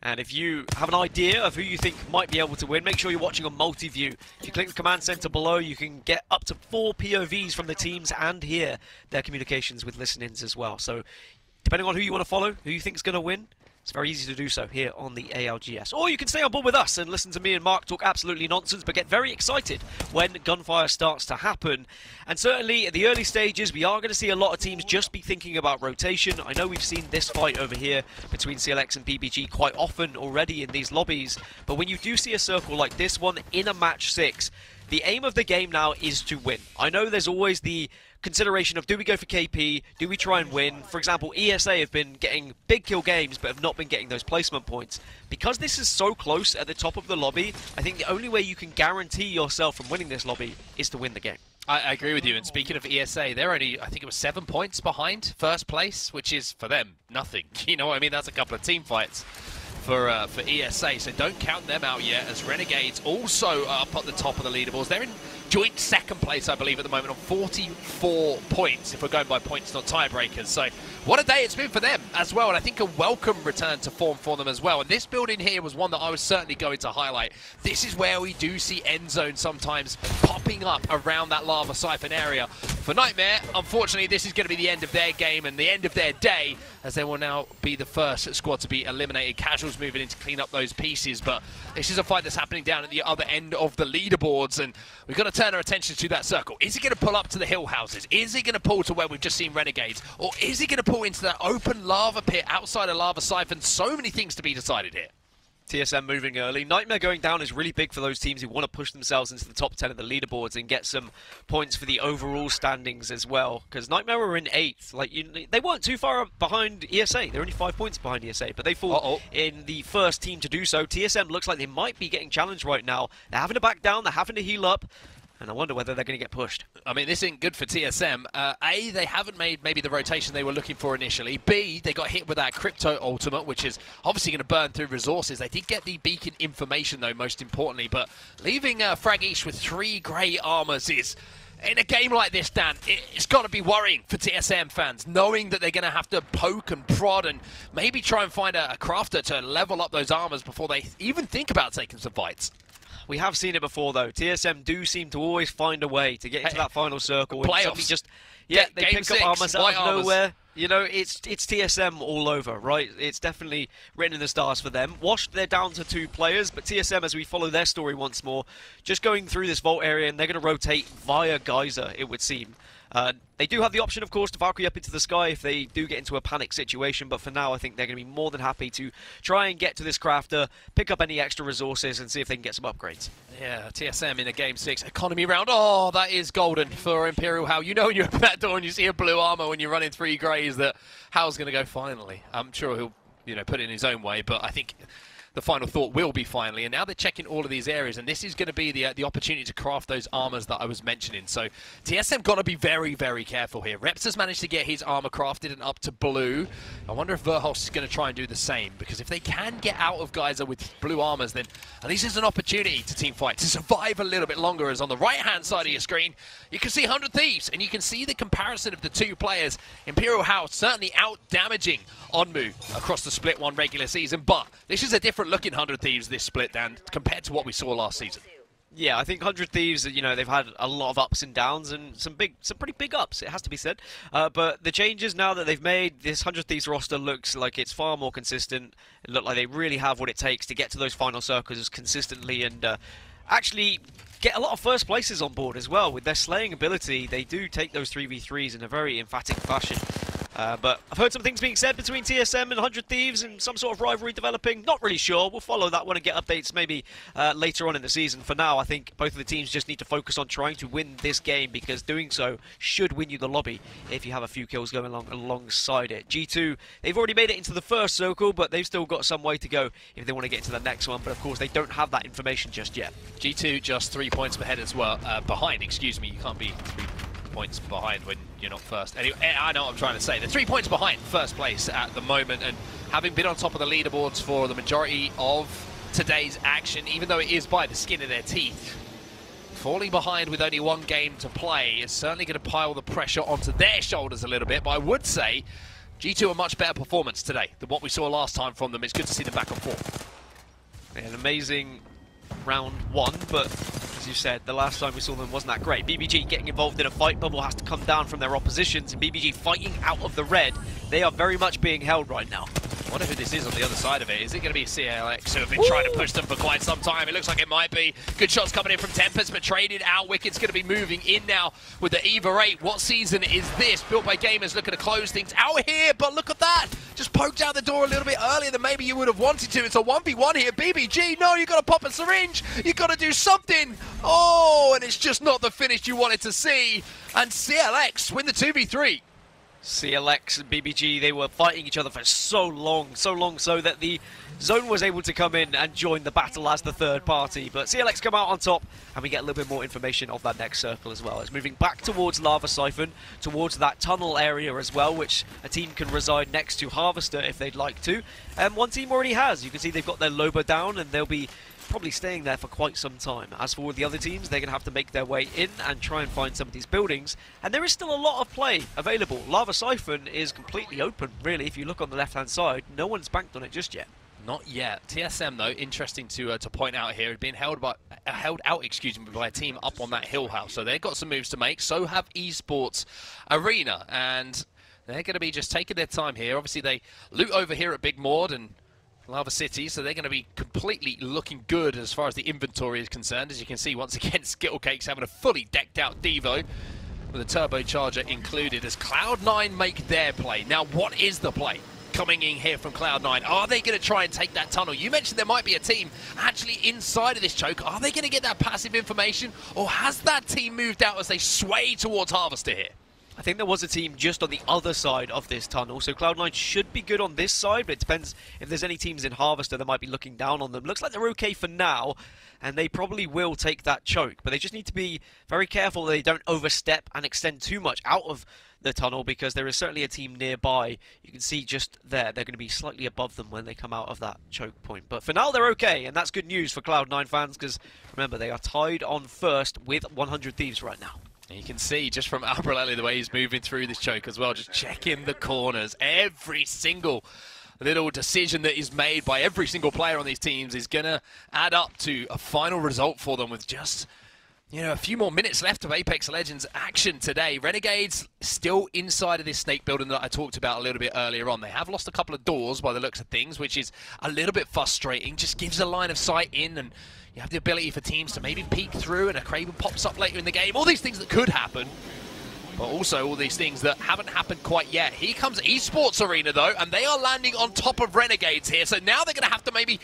And if you have an idea of who you think might be able to win, make sure you're watching on multi-view. If you click the command center below, you can get up to 4 POVs from the teams and hear their communications with listen-ins as well. So depending on who you want to follow, who you think is going to win, it's very easy to do so here on the ALGS. Or you can stay on board with us and listen to me and Mark talk absolutely nonsense, but get very excited when gunfire starts to happen. And certainly at the early stages, we are going to see a lot of teams just be thinking about rotation. I know we've seen this fight over here between CLX and PBG quite often already in these lobbies, but when you do see a circle like this one in a match 6, the aim of the game now is to win. I know there's always the consideration of, do we go for KP, do we try and win? For example, ESA have been getting big kill games but have not been getting those placement points. Because this is so close at the top of the lobby, I think the only way you can guarantee yourself from winning this lobby is to win the game. I agree with you. And speaking of ESA, they're only, I think it was 7 points behind first place, which is for them nothing. You know what I mean? That's a couple of team fights for ESA. So don't count them out yet. As Renegades also up at the top of the leaderboards. They're in joint second place, I believe, at the moment on 44 points, if we're going by points, not tiebreakers. So what a day it's been for them as well, and I think a welcome return to form for them as well. And this building here was one that I was certainly going to highlight. This is where we do see end zone sometimes popping up around that lava siphon area. For Nightmare, unfortunately, this is going to be the end of their game and the end of their day, as they will now be the first squad to be eliminated. Casuals moving in to clean up those pieces, but this is a fight that's happening down at the other end of the leaderboards, and we've got to turn our attention to that circle. Is he going to pull up to the hill houses? Is he going to pull to where we've just seen Renegades? Or is he going to pull into that open lava pit outside of Lava Siphon? So many things to be decided here. TSM moving early. Nightmare going down is really big for those teams who want to push themselves into the top 10 of the leaderboards and get some points for the overall standings as well. Because Nightmare were in 8th. Like, they weren't too far behind ESA. They're only 5 points behind ESA, but they fall in the first team to do so. TSM looks like they might be getting challenged right now. They're having to back down. They're having to heal up. And I wonder whether they're going to get pushed. I mean, this isn't good for TSM. A, they haven't made maybe the rotation they were looking for initially. B, they got hit with that crypto ultimate, which is obviously going to burn through resources. They did get the beacon information, though, most importantly. But leaving Fragish with 3 grey armors is, in a game like this, Dan, it's got to be worrying for TSM fans, knowing that they're going to have to poke and prod and maybe try and find a crafter to level up those armors before they even think about taking some fights. We have seen it before, though. TSM do seem to always find a way to get into that final circle. Playoffs. Just, yeah, they Game pick 6, up armors out of nowhere. armors. You know, it's TSM all over, right? It's definitely written in the stars for them. Washed, they're down to 2 players, but TSM, as we follow their story once more, just going through this vault area, and they're going to rotate via Geyser, it would seem. They do have the option, of course, to Valkyrie up into the sky if they do get into a panic situation, but for now I think they're going to be more than happy to try and get to this crafter, pick up any extra resources, and see if they can get some upgrades. Yeah, TSM in a Game 6 economy round. Oh, that is golden for Imperial Hal. You know when you open that door and you see a blue armor when you're running 3 greys that Hal's going to go finally. I'm sure he'll, you know, put it in his own way, but I think the final thought will be finally, and now they're checking all of these areas, and this is going to be the opportunity to craft those armors that I was mentioning. So TSM got to be very, very careful here. Reps has managed to get his armor crafted and up to blue. I wonder if Verhulst is going to try and do the same, because if they can get out of Geyser with blue armors, then at least there's an opportunity to teamfight, to survive a little bit longer. As on the right-hand side of your screen, you can see 100 Thieves, and you can see the comparison of the 2 players. Imperial House certainly out-damaging Onmu across the split 1 regular season, but this is a different looking 100 Thieves this split, Dan, compared to what we saw last season. Yeah, I think 100 Thieves, you know, they've had a lot of ups and downs and some pretty big ups, it has to be said. But the changes now that they've made, this 100 Thieves roster looks like it's far more consistent. It looks like they really have what it takes to get to those final circles consistently and actually get a lot of first places on board as well. With their slaying ability, they do take those 3v3s in a very emphatic fashion. But I've heard some things being said between TSM and 100 Thieves and some sort of rivalry developing. Not really sure. We'll follow that one and get updates maybe later on in the season. For now, I think both of the teams just need to focus on trying to win this game, because doing so should win you the lobby if you have a few kills going alongside it. G2, they've already made it into the first circle, but they've still got some way to go if they want to get into the next one. But of course, they don't have that information just yet. G2 just 3 points behind as well. Behind, excuse me. You can't be 3 points behind when you're not first. Anyway, I know what I'm trying to say. They're 3 points behind first place at the moment, and having been on top of the leaderboards for the majority of today's action, even though it is by the skin of their teeth, falling behind with only 1 game to play is certainly going to pile the pressure onto their shoulders a little bit. But I would say G2 a much better performance today than what we saw last time from them. It's good to see them back on form. An amazing round 1, but as you said, the last time we saw them wasn't that great. BBG getting involved in a fight. Bubble has to come down from their oppositions, and BBG fighting out of the red. They are very much being held right now. I wonder who this is on the other side of it. Is it going to be CLX, who have been trying to push them for quite some time? It looks like it might be. Good shots coming in from Tempest, but traded out. Wicked's going to be moving in now with the EVA 8. What season is this? Built by Gamers looking to close things out here, but look at that. Just poked out the door a little bit earlier than maybe you would have wanted to. It's a 1v1 here. BBG, no, you got to pop a syringe. You got to do something. Oh, and it's just not the finish you wanted to see. And CLX win the 2v3. CLX and BBG, they were fighting each other for so long so that the Zone was able to come in and join the battle as the third party. But CLX come out on top, and we get a little bit more information of that next circle as well. It's moving back towards Lava Siphon, towards that tunnel area as well, which a team can reside next to Harvester if they'd like to. And one team already has. You can see they've got their Loba down, and they'll be probably staying there for quite some time. As for the other teams, they're going to have to make their way in and try and find some of these buildings. And there is still a lot of play available. Lava Siphon is completely open, really. If you look on the left-hand side, no one's banked on it just yet. Not yet. TSM, though, interesting to point out here, had been held out by a team up on that hill house. So they've got some moves to make. So have Esports Arena. And they're going to be just taking their time here. Obviously, they loot over here at Big Mord and Lava City, so they're going to be completely looking good as far as the inventory is concerned. As you can see, once again, Skittlecake's having a fully decked out Devo with a turbocharger included as Cloud9 make their play. Now, what is the play coming in here from Cloud9? Are they going to try and take that tunnel? You mentioned there might be a team actually inside of this choke. Are they going to get that passive information, or has that team moved out as they sway towards Harvester here? I think there was a team just on the other side of this tunnel, so Cloud9 should be good on this side, but it depends if there's any teams in Harvester that might be looking down on them. Looks like they're okay for now, and they probably will take that choke, but they just need to be very careful that they don't overstep and extend too much out of the tunnel, because there is certainly a team nearby. You can see just there, they're going to be slightly above them when they come out of that choke point. But for now, they're okay, and that's good news for Cloud9 fans, because remember, they are tied on first with 100 Thieves right now. And you can see just from Albrelli the way he's moving through this choke as well, just checking the corners. Every single little decision that is made by every single player on these teams is going to add up to a final result for them with just, you know, a few more minutes left of Apex Legends action today. Renegades still inside of this snake building that I talked about a little bit earlier on. They have lost a couple of doors by the looks of things, which is a little bit frustrating. Just gives a line of sight in, and you have the ability for teams to maybe peek through, and a Kraven pops up later in the game. All these things that could happen, but also all these things that haven't happened quite yet. Here comes Esports Arena, though, and they are landing on top of Renegades here. So now they're going to have to maybe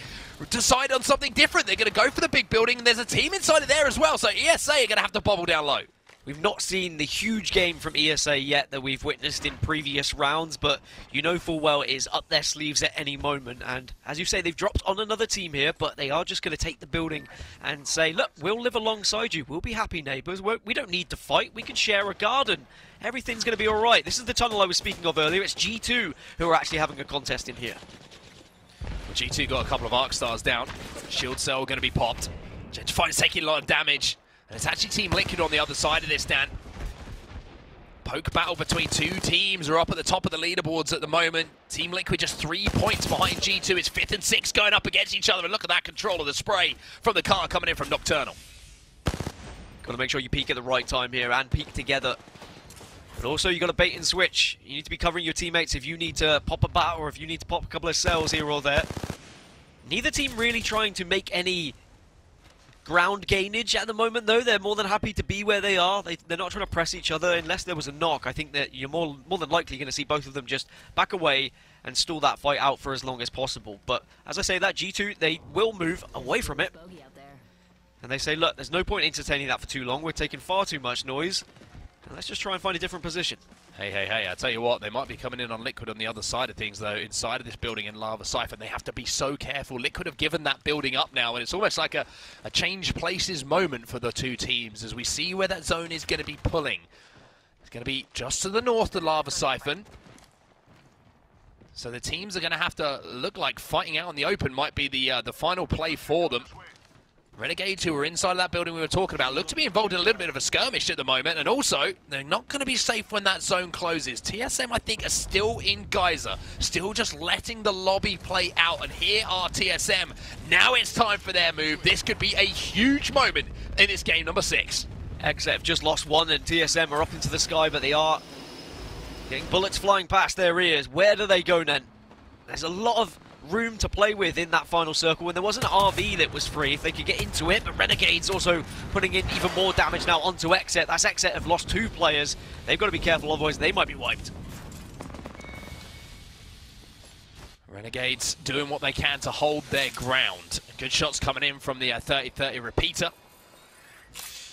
decide on something different. They're going to go for the big building, and there's a team inside of there as well. So ESA are going to have to bobble down low. We've not seen the huge game from ESA yet that we've witnessed in previous rounds, but you know full well it is up their sleeves at any moment. And as you say, they've dropped on another team here, but they are just going to take the building and say, look, we'll live alongside you. We'll be happy neighbours. We don't need to fight. We can share a garden. Everything's going to be all right. This is the tunnel I was speaking of earlier. It's G2 who are actually having a contest in here. Well, G2 got a couple of arc stars down. Shield cell going to be popped. Gentrified's taking a lot of damage. And it's actually Team Liquid on the other side of this, Dan. Poke battle between two teams are up at the top of the leaderboards at the moment. Team Liquid just 3 points behind G2. It's 5th and 6th going up against each other. And look at that control of the spray from the car coming in from Nocturnal. Got to make sure you peek at the right time here and peek together. But also, you got to bait and switch. You need to be covering your teammates if you need to pop a bat or if you need to pop a couple of cells here or there. Neither team really trying to make any ground gainage at the moment, though. They're more than happy to be where they are. They're not trying to press each other unless there was a knock. I think that you're more than likely going to see both of them just back away and stall that fight out for as long as possible. But as I say that, G2, they will move away from it. And they say, look, there's no point entertaining that for too long. We're taking far too much noise. And let's just try and find a different position. Hey, I tell you what, they might be coming in on Liquid on the other side of things, though, inside of this building in Lava Siphon. They have to be so careful. Liquid have given that building up now, and it's almost like a change places moment for the two teams as we see where that zone is going to be pulling. It's going to be just to the north of Lava Siphon. So the teams are going to have to look like fighting out in the open might be the final play for them. Renegades, who are inside of that building we were talking about, look to be involved in a little bit of a skirmish at the moment, and also, they're not going to be safe when that zone closes. TSM, I think, are still in Geyser, still just letting the lobby play out, and here are TSM. Now it's time for their move. This could be a huge moment in this game number 6. XF have just lost one, and TSM are up into the sky, but they are getting bullets flying past their ears. Where do they go then? There's a lot of room to play with in that final circle, and there was an RV that was free if they could get into it, but Renegades also putting in even more damage now onto XZ. That's XZ have lost 2 players. They've got to be careful, otherwise they might be wiped. Renegades doing what they can to hold their ground. Good shots coming in from the 30-30 repeater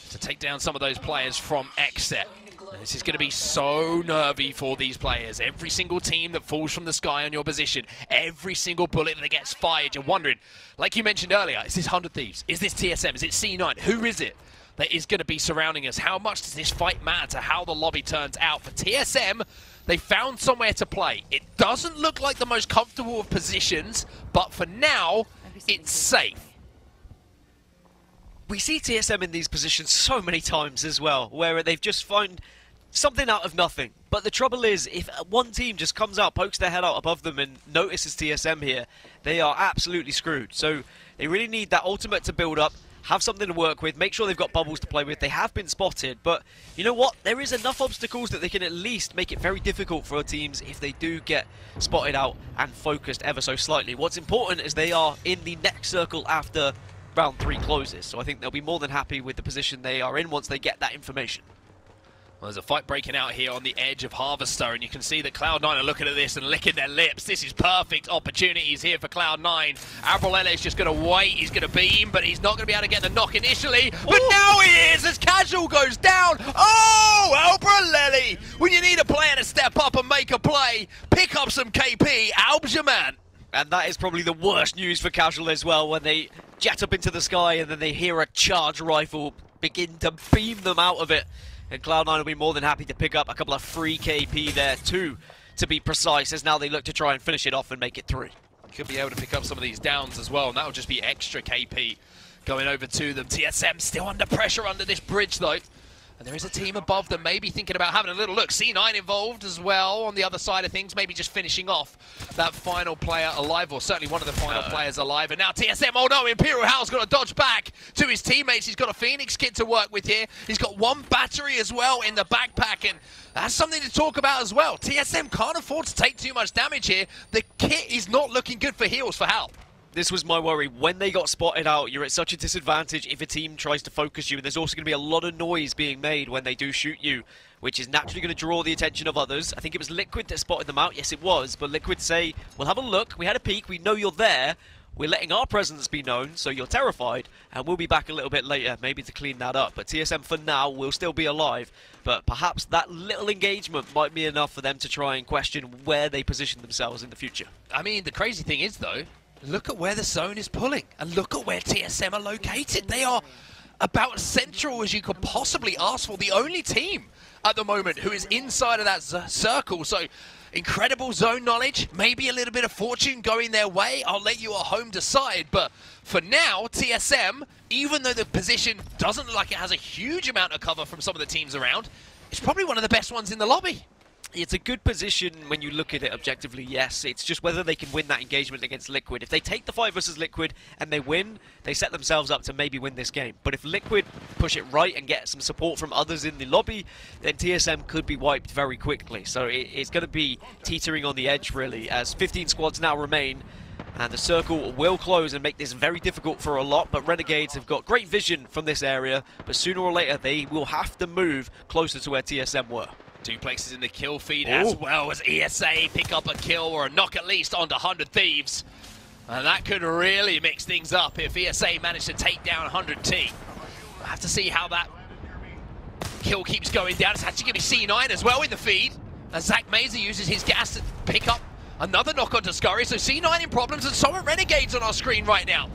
to take down some of those players from XZ. This is going to be so nervy for these players. Every single team that falls from the sky on your position, every single bullet that gets fired, you're wondering, like you mentioned earlier, is this 100 Thieves? Is this TSM? Is it C9? Who is it that is going to be surrounding us? How much does this fight matter to how the lobby turns out? For TSM, they found somewhere to play. It doesn't look like the most comfortable of positions, but for now, it's safe. We see TSM in these positions so many times as well, where they've just found something out of nothing. But the trouble is, if one team just comes out, pokes their head out above them and notices TSM here, they are absolutely screwed. So they really need that ultimate to build up, have something to work with, make sure they've got bubbles to play with. They have been spotted, but you know what? There is enough obstacles that they can at least make it very difficult for teams if they do get spotted out and focused ever so slightly. What's important is they are in the next circle after round 3 closes, so I think they'll be more than happy with the position they are in once they get that information. Well, there's a fight breaking out here on the edge of Harvester, and you can see that Cloud9 are looking at this and licking their lips. This is perfect opportunities here for Cloud9. Abralele is just going to wait. He's going to beam, but he's not going to be able to get the knock initially. But now he is as Casual goes down. Oh, Abralele! When you need a player to step up and make a play, pick up some KP. Albs your man. And that is probably the worst news for Casual as well, when they jet up into the sky and then they hear a charge rifle begin to beam them out of it. And Cloud9 will be more than happy to pick up a couple of free KP there too, to be precise, as now they look to try and finish it off and make it 3. Could be able to pick up some of these downs as well, and that'll just be extra KP going over to them. TSM still under pressure under this bridge though. And there is a team above them, maybe thinking about having a little look. C9 involved as well on the other side of things, maybe just finishing off that final player alive, or certainly one of the final players alive. And now TSM, oh no, Imperial Hal's got to dodge back to his teammates. He's got a Phoenix kit to work with here. He's got 1 battery as well in the backpack, and that's something to talk about as well. TSM can't afford to take too much damage here. The kit is not looking good for heals for Hal. This was my worry. When they got spotted out, you're at such a disadvantage if a team tries to focus you. And there's also going to be a lot of noise being made when they do shoot you, which is naturally going to draw the attention of others. I think it was Liquid that spotted them out. Yes, it was. But Liquid say, we'll have a look. We had a peek. We know you're there. We're letting our presence be known, so you're terrified. And we'll be back a little bit later, maybe to clean that up. But TSM, for now, will still be alive. But perhaps that little engagement might be enough for them to try and question where they position themselves in the future. I mean, the crazy thing is, though, look at where the zone is pulling, and look at where TSM are located. They are about as central as you could possibly ask for. The only team at the moment who is inside of that circle. So incredible zone knowledge, maybe a little bit of fortune going their way. I'll let you at home decide. But for now, TSM, even though the position doesn't look like it has a huge amount of cover from some of the teams around, it's probably one of the best ones in the lobby. It's a good position when you look at it objectively, yes. It's just whether they can win that engagement against Liquid. If they take the fight versus Liquid and they win, they set themselves up to maybe win this game. But if Liquid push it right and get some support from others in the lobby, then TSM could be wiped very quickly. So it's going to be teetering on the edge, really, as 15 squads now remain. And the circle will close and make this very difficult for a lot. But Renegades have got great vision from this area. But sooner or later, they will have to move closer to where TSM were. Duplexes in the kill feed as well as ESA pick up a kill or a knock at least onto 100 Thieves. And that could really mix things up if ESA managed to take down 100 T. We'll have to see how that kill keeps going down. It's actually going to be C9 as well in the feed, as Zach Mazer uses his gas to pick up another knock onto Scurry. So C9 in problems, and so are Renegades on our screen right now.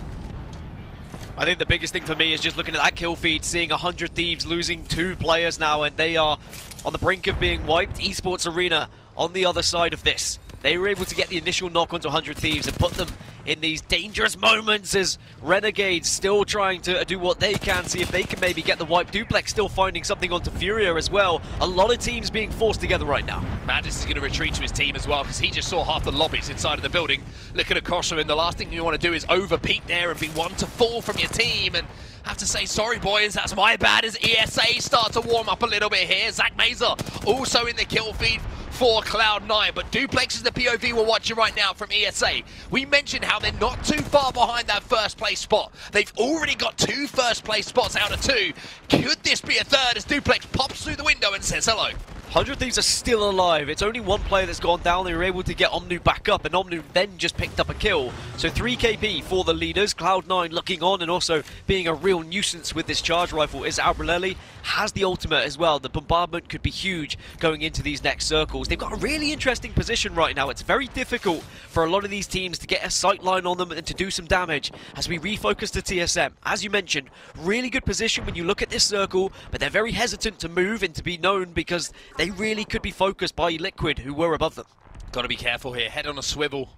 I think the biggest thing for me is just looking at that kill feed, seeing 100 Thieves losing 2 players now, and they are on the brink of being wiped. Esports Arena on the other side of this. They were able to get the initial knock onto 100 Thieves and put them in these dangerous moments as Renegades still trying to do what they can, see if they can maybe get the wipe. Duplex still finding something onto Furia as well. A lot of teams being forced together right now. Madness is going to retreat to his team as well, because he just saw half the lobbies inside of the building. Looking across him, and the last thing you want to do is over-peak there and be 1 to 4 from your team. And have to say, sorry boys, that's my bad, as ESA start to warm up a little bit here. Zach Mazer also in the kill feed for Cloud9, but Duplex is the POV we're watching right now from ESA. We mentioned how they're not too far behind that first place spot. They've already got 2 first place spots out of 2. Could this be a third as Duplex pops through the window and says hello? 100 Thieves are still alive. It's only 1 player that's gone down. They were able to get Omnu back up, and Omnu then just picked up a kill. So 3 KP for the leaders. Cloud9 looking on and also being a real nuisance with this charge rifle is Abralele. has the ultimate as well. The bombardment could be huge going into these next circles. They've got a really interesting position right now. It's very difficult for a lot of these teams to get a sight line on them and to do some damage as we refocus to TSM. As you mentioned, really good position when you look at this circle, but they're very hesitant to move and to be known because they really could be focused by Liquid, who were above them. Got to be careful here. Head on a swivel.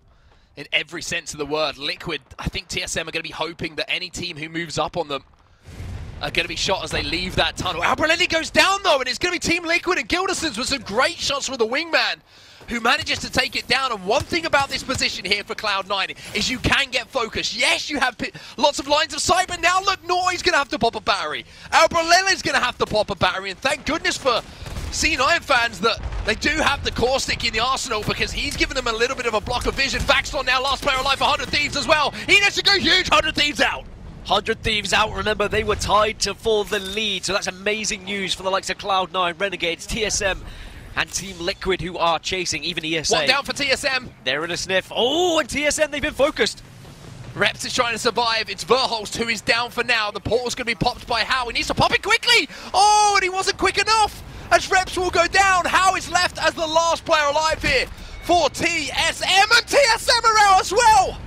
In every sense of the word. Liquid, I think TSM are going to be hoping that any team who moves up on them are going to be shot as they leave that tunnel. Albrelli goes down though, and it's going to be Team Liquid and Gildersons with some great shots from the wingman, who manages to take it down. And one thing about this position here for Cloud9 is you can get focused. Yes, you have lots of lines of sight, but now look, Noi's going to have to pop a battery. Albrelli's going to have to pop a battery, and thank goodness for C9 fans that they do have the Caustic in the arsenal, because he's given them a little bit of a block of vision. Vaxlon now last player alive for 100 Thieves as well. He needs to go huge. 100 Thieves out. 100 Thieves out. Remember, they were tied for the lead, so that's amazing news for the likes of Cloud9, Renegades, TSM, and Team Liquid, who are chasing even ESA. One down for TSM. They're in a sniff. Oh, and TSM, they've been focused. Reps is trying to survive. It's Verholst who is down for now. The portal's going to be popped by How. He needs to pop it quickly. Oh, and he wasn't quick enough. As Reps will go down, How is left as the last player alive here for TSM, and TSM are out as well.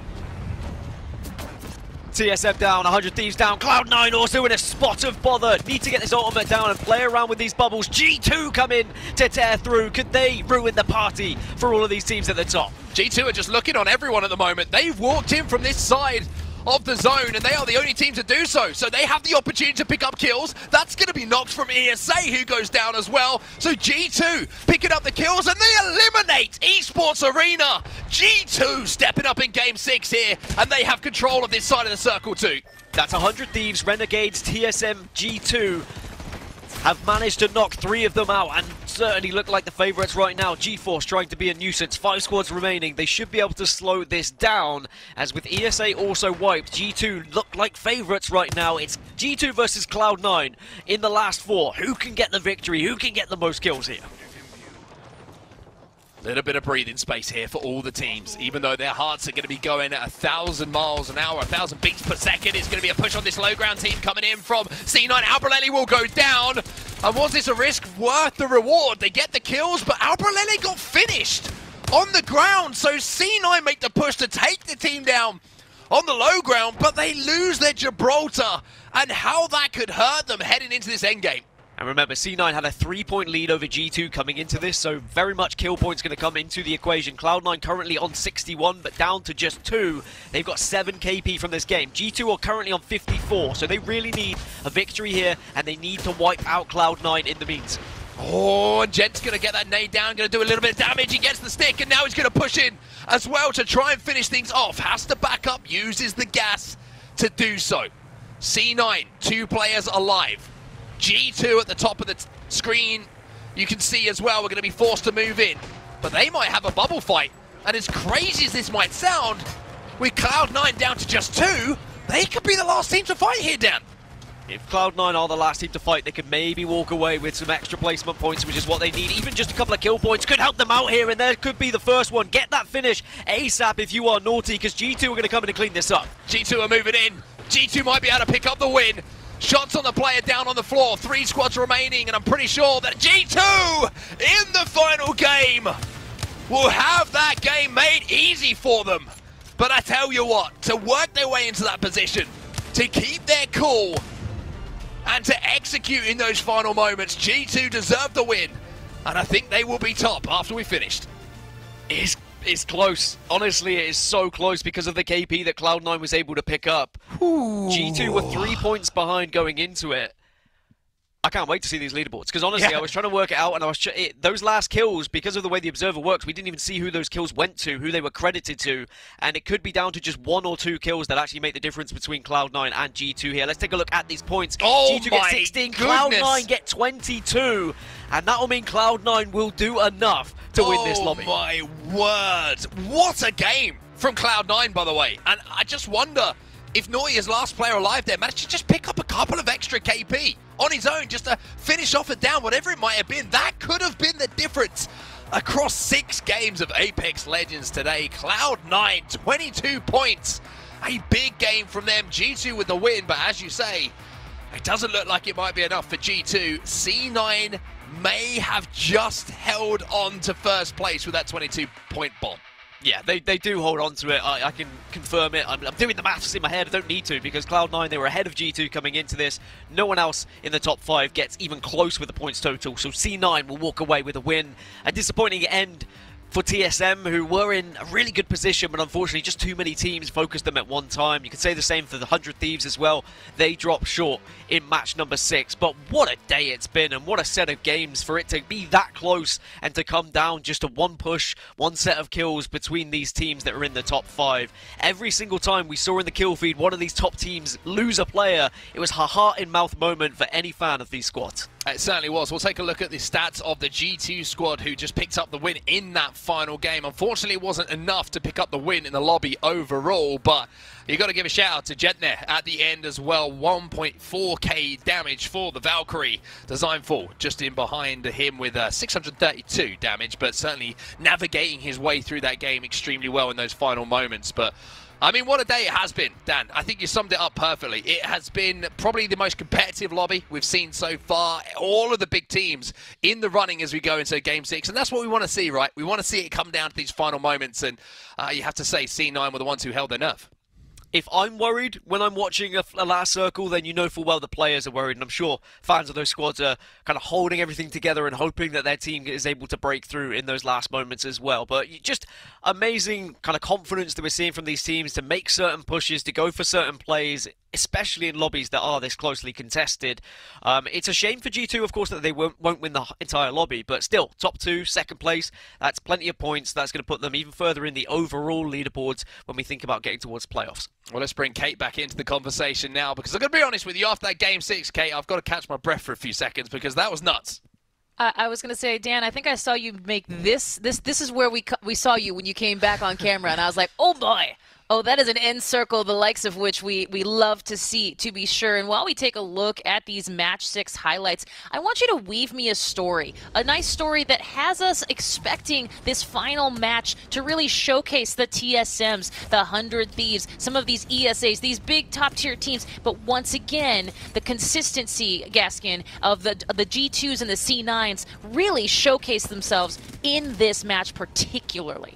TSM down, 100 Thieves down, Cloud9 also in a spot of bother. Need to get this ultimate down and play around with these bubbles. G2 come in to tear through. Could they ruin the party for all of these teams at the top? G2 are just looking on everyone at the moment. They've walked in from this side of the zone, and they are the only team to do so. So they have the opportunity to pick up kills. That's going to be knocked from ESA, who goes down as well. So G2 picking up the kills, and they eliminate Esports Arena. G2 stepping up in Game 6 here, and they have control of this side of the circle too. That's 100 Thieves, Renegades, TSM, G2 have managed to knock 3 of them out and certainly look like the favourites right now. GeForce trying to be a nuisance. 5 squads remaining. They should be able to slow this down, as with ESA also wiped, G2 look like favourites right now. It's G2 versus Cloud9 in the last 4. Who can get the victory? Who can get the most kills here? Little bit of breathing space here for all the teams, even though their hearts are going to be going at 1,000 miles an hour, 1,000 beats per second. It's going to be a push on this low ground team coming in from C9. Albrelli will go down. And was this a risk worth the reward? They get the kills, but Albrelli got finished on the ground. So C9 make the push to take the team down on the low ground, but they lose their Gibraltar, and how that could hurt them heading into this endgame. And remember, C9 had a 3-point lead over G2 coming into this, so very much kill points going to come into the equation. Cloud9 currently on 61, but down to just 2. They've got 7 KP from this game. G2 are currently on 54, so they really need a victory here, and they need to wipe out Cloud9 in the means. Oh, and Gent's going to get that nade down, going to do a little bit of damage. He gets the stick, and now he's going to push in as well to try and finish things off. Has to back up, uses the gas to do so. C9, 2 players alive. G2 at the top of the screen, you can see as well, we're going to be forced to move in. But they might have a bubble fight. And as crazy as this might sound, with Cloud9 down to just 2, they could be the last team to fight here, Dan. If Cloud9 are the last team to fight, they could maybe walk away with some extra placement points, which is what they need. Even just a couple of kill points could help them out here, and there could be the first one. Get that finish ASAP if you are naughty, because G2 are going to come in and clean this up. G2 are moving in. G2 might be able to pick up the win. Shots on the player down on the floor. 3 squads remaining, and I'm pretty sure that G2 in the final game will have that game made easy for them. But I tell you what, to work their way into that position, to keep their cool, and to execute in those final moments, G2 deserve the win. And I think they will be top after we finished. It's close. Honestly, it is so close because of the KP that Cloud9 was able to pick up. Ooh. G2 were 3 points behind going into it. I can't wait to see these leaderboards, because honestly, I was trying to work it out, and I was those last kills, because of the way the observer works, we didn't even see who those kills went to, who they were credited to, and it could be down to just 1 or 2 kills that actually make the difference between Cloud9 and G2 here. Let's take a look at these points. Oh, G2 get 16, Cloud9 get 22, and that will mean Cloud9 will do enough to win this lobby. Oh my word! What a game from Cloud9, by the way. And I just wonder if Noi, as last player alive there, managed to just pick up a couple of extra KP on his own just to finish off it down, whatever it might have been. That could have been the difference across 6 games of Apex Legends today. Cloud9, 22 points. A big game from them. G2 with the win, but as you say, It doesn't look like it might be enough for G2. C9 may have just held on to first place with that 22-point bomb. Yeah, they do hold on to it. I can confirm it. I'm doing the maths in my head. I don't need to because Cloud9, they were ahead of G2 coming into this. No one else in the top 5 gets even close with the points total. So C9 will walk away with a win. A disappointing end for TSM, who were in a really good position, but unfortunately just too many teams focused them at one time. You could say the same for the 100 Thieves as well. They dropped short in match number 6, but what a day it's been, and what a set of games for it to be that close and to come down just to one push, one set of kills between these teams that are in the top 5. Every single time we saw in the kill feed one of these top teams lose a player, it was a heart-in-mouth moment for any fan of these squads. It certainly was. We'll take a look at the stats of the G2 squad who just picked up the win in that final game. Unfortunately, it wasn't enough to pick up the win in the lobby overall, but you got to give a shout out to Jetner at the end as well. 1.4k damage for the Valkyrie. Designful just in behind him with 632 damage, but certainly navigating his way through that game extremely well in those final moments. But I mean, what a day it has been, Dan. I think you summed it up perfectly. It has been probably the most competitive lobby we've seen so far. All of the big teams in the running as we go into Game 6. And that's what we want to see, right? We want to see it come down to these final moments. And you have to say C9 were the ones who held their nerve. If I'm worried when I'm watching a last circle, then you know full well the players are worried. And I'm sure fans of those squads are kind of holding everything together and hoping that their team is able to break through in those last moments as well. But just amazing kind of confidence that we're seeing from these teams to make certain pushes, to go for certain plays, especially in lobbies that are this closely contested. It's a shame for G2, of course, that they won't win the entire lobby, but still, top 2, second place, that's plenty of points. That's going to put them even further in the overall leaderboards when we think about getting towards playoffs. Well, let's bring Kate back into the conversation now, because I'm going to be honest with you, after that Game 6, Kate, I've got to catch my breath for a few seconds, because that was nuts. I was going to say, Dan, I think I saw you make this is where we saw you when you came back on camera, and I was like, oh boy. Oh, that is an end circle, the likes of which we love to see, to be sure. And while we take a look at these Match 6 highlights, I want you to weave me a story, a nice story that has us expecting this final match to really showcase the TSMs, the 100 Thieves, some of these ESAs, these big top-tier teams. But once again, the consistency, Gaskin, of the G2s and the C9s really showcase themselves in this match particularly.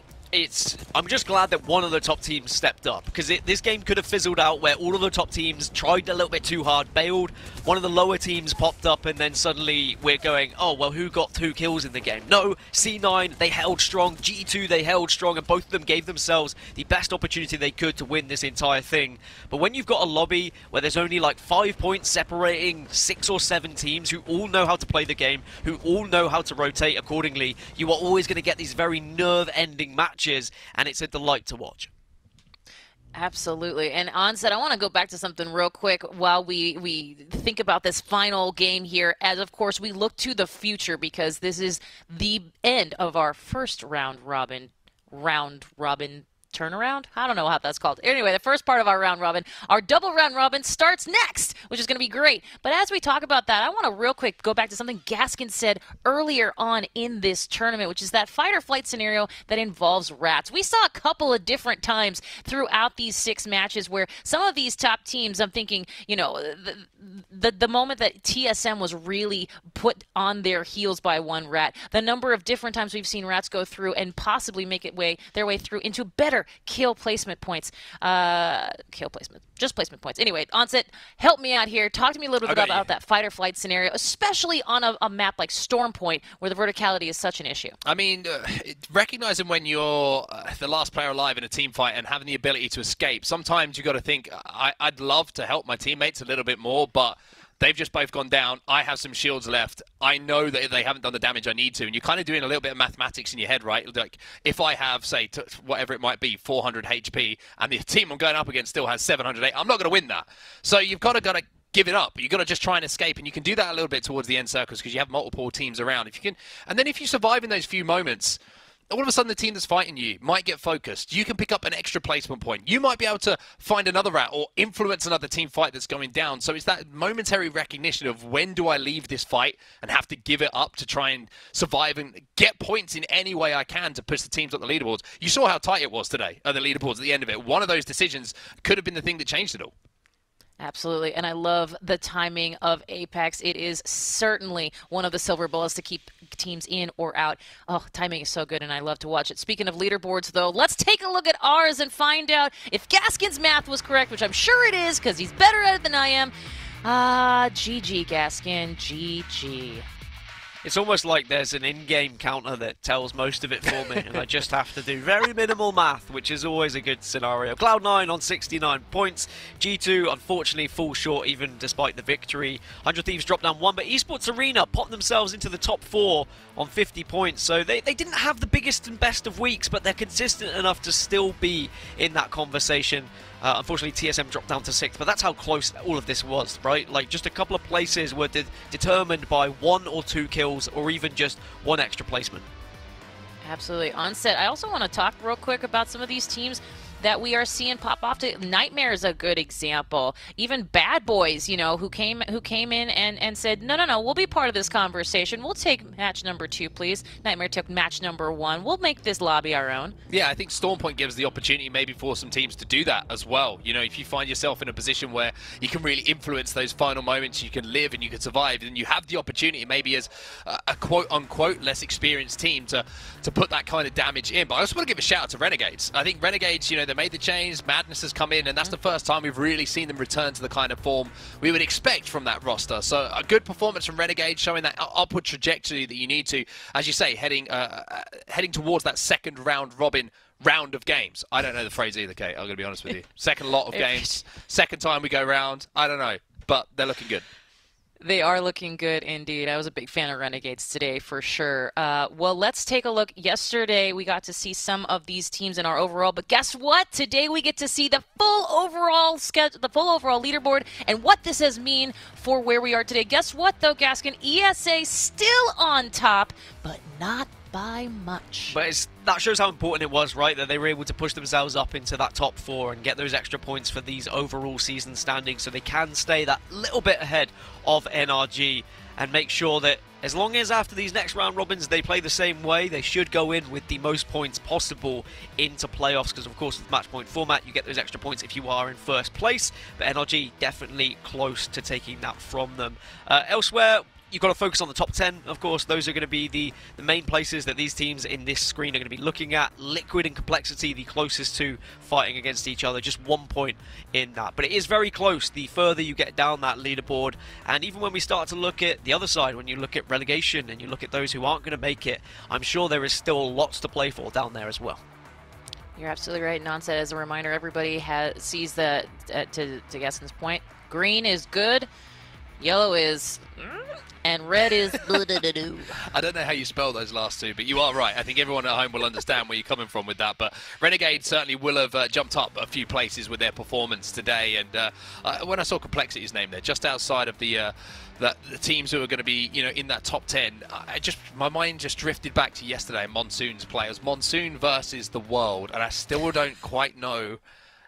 I'm just glad that one of the top teams stepped up, because this game could have fizzled out where all of the top teams tried a little bit too hard, bailed, one of the lower teams popped up, and then suddenly we're going, oh, well, who got 2 kills in the game? No, C9, they held strong, G2, they held strong, and both of them gave themselves the best opportunity they could to win this entire thing. But when you've got a lobby where there's only like 5 points separating 6 or 7 teams who all know how to play the game, who all know how to rotate accordingly, you are always going to get these very nerve-ending matches, and it's a delight to watch. Absolutely. And Onset, I want to go back to something real quick while we think about this final game here, as of course we look to the future, because this is the end of our first round robin turnaround? I don't know how that's called. Anyway, the first part of our round robin, our double round robin, starts next, which is going to be great. But as we talk about that, I want to real quick go back to something Gaskin said earlier on in this tournament, which is that fight or flight scenario that involves rats. We saw a couple of different times throughout these 6 matches where some of these top teams, I'm thinking, you know, the moment that TSM was really put on their heels by one rat, the number of different times we've seen rats go through and possibly make their way through into better kill placement points. Just placement points. Anyway, Onset, help me out here. Talk to me a little bit about that fight or flight scenario, especially on a map like Storm Point, where the verticality is such an issue. I mean, recognizing when you're the last player alive in a team fight and having the ability to escape, sometimes you got to think, I'd love to help my teammates a little bit more, but they've just both gone down. I have some shields left. I know that they haven't done the damage I need to. And you're kind of doing a little bit of mathematics in your head, right? Like, if I have, say, whatever it might be, 400 HP, and the team I'm going up against still has 708, I'm not going to win that. So you've got to give it up. You've got to just try and escape. And you can do that a little bit towards the end circles because you have multiple teams around. If you can, and then if you survive in those few moments, all of a sudden the team that's fighting you might get focused. You can pick up an extra placement point. You might be able to find another rat or influence another team fight that's going down. So it's that momentary recognition of when do I leave this fight and have to give it up to try and survive and get points in any way I can to push the teams up the leaderboards. You saw how tight it was today at the leaderboards at the end of it. One of those decisions could have been the thing that changed it all. Absolutely, and I love the timing of Apex. It is certainly one of the silver bullets to keep teams in or out. Oh, timing is so good, and I love to watch it. Speaking of leaderboards, though, let's take a look at ours and find out if Gaskin's math was correct, which I'm sure it is because he's better at it than I am. GG, Gaskin, GG. It's almost like there's an in-game counter that tells most of it for me, and I just have to do very minimal math, which is always a good scenario. Cloud9 on 69 points. G2, unfortunately, falls short even despite the victory. 100 Thieves dropped down 1, but Esports Arena popped themselves into the top 4 on 50 points. So they didn't have the biggest and best of weeks, but they're consistent enough to still be in that conversation. Unfortunately, TSM dropped down to 6th, but that's how close all of this was, right? Like, just a couple of places were determined by 1 or 2 kills, or even just 1 extra placement. Absolutely. Onset, I also want to talk real quick about some of these teams that we are seeing pop off. Nightmare is a good example. Even Bad Boys, you know, who came in and said, no, we'll be part of this conversation. We'll take match number 2, please. Nightmare took match number 1. We'll make this lobby our own. Yeah, I think Stormpoint gives the opportunity maybe for some teams to do that as well. You know, if you find yourself in a position where you can really influence those final moments, you can live and you can survive, then you have the opportunity maybe as a quote-unquote less experienced team to put that kind of damage in. But I also want to give a shout out to Renegades. I think Renegades, you know, they made the change, Madness has come in, and that's the first time we've really seen them return to the kind of form we would expect from that roster. So a good performance from Renegades, showing that upward trajectory that you need to, as you say, heading towards that second round robin round of games. I don't know the phrase either, Kate, I'm going to be honest with you. Second lot of games, second time we go round, I don't know, but they're looking good. They are looking good indeed. I was a big fan of Renegades today for sure. Well, let's take a look. Yesterday, we got to see some of these teams in our overall, but guess what? Today, we get to see the full overall schedule, the full overall leaderboard, and what this has mean for where we are today. Guess what, though, Gaskin? ESA still on top, but not by much. But that shows how important it was, right, that they were able to push themselves up into that top 4 and get those extra points for these overall season standings, so they can stay that little bit ahead of NRG and make sure that as long as after these next round robins they play the same way, they should go in with the most points possible into playoffs, because of course with match point format you get those extra points if you are in first place, but NRG definitely close to taking that from them. Elsewhere, you've got to focus on the top 10, of course. Those are going to be the main places that these teams in this screen are going to be looking at. Liquid and Complexity, the closest to fighting against each other, just 1 point in that. But it is very close the further you get down that leaderboard. And even when we start to look at the other side, when you look at relegation and you look at those who aren't going to make it, I'm sure there is still lots to play for down there as well. You're absolutely right, Nonset. As a reminder, everybody sees the, to Gaskin's point, green is good, yellow is... and red is... I don't know how you spell those last two, but you are right. I think everyone at home will understand where you're coming from with that. But Renegade certainly will have jumped up a few places with their performance today. And when I saw Complexity's name there, just outside of the teams who are going to be, you know, in that top 10, my mind just drifted back to yesterday. Monsoon's play. It was Monsoon versus the World, and I still don't quite know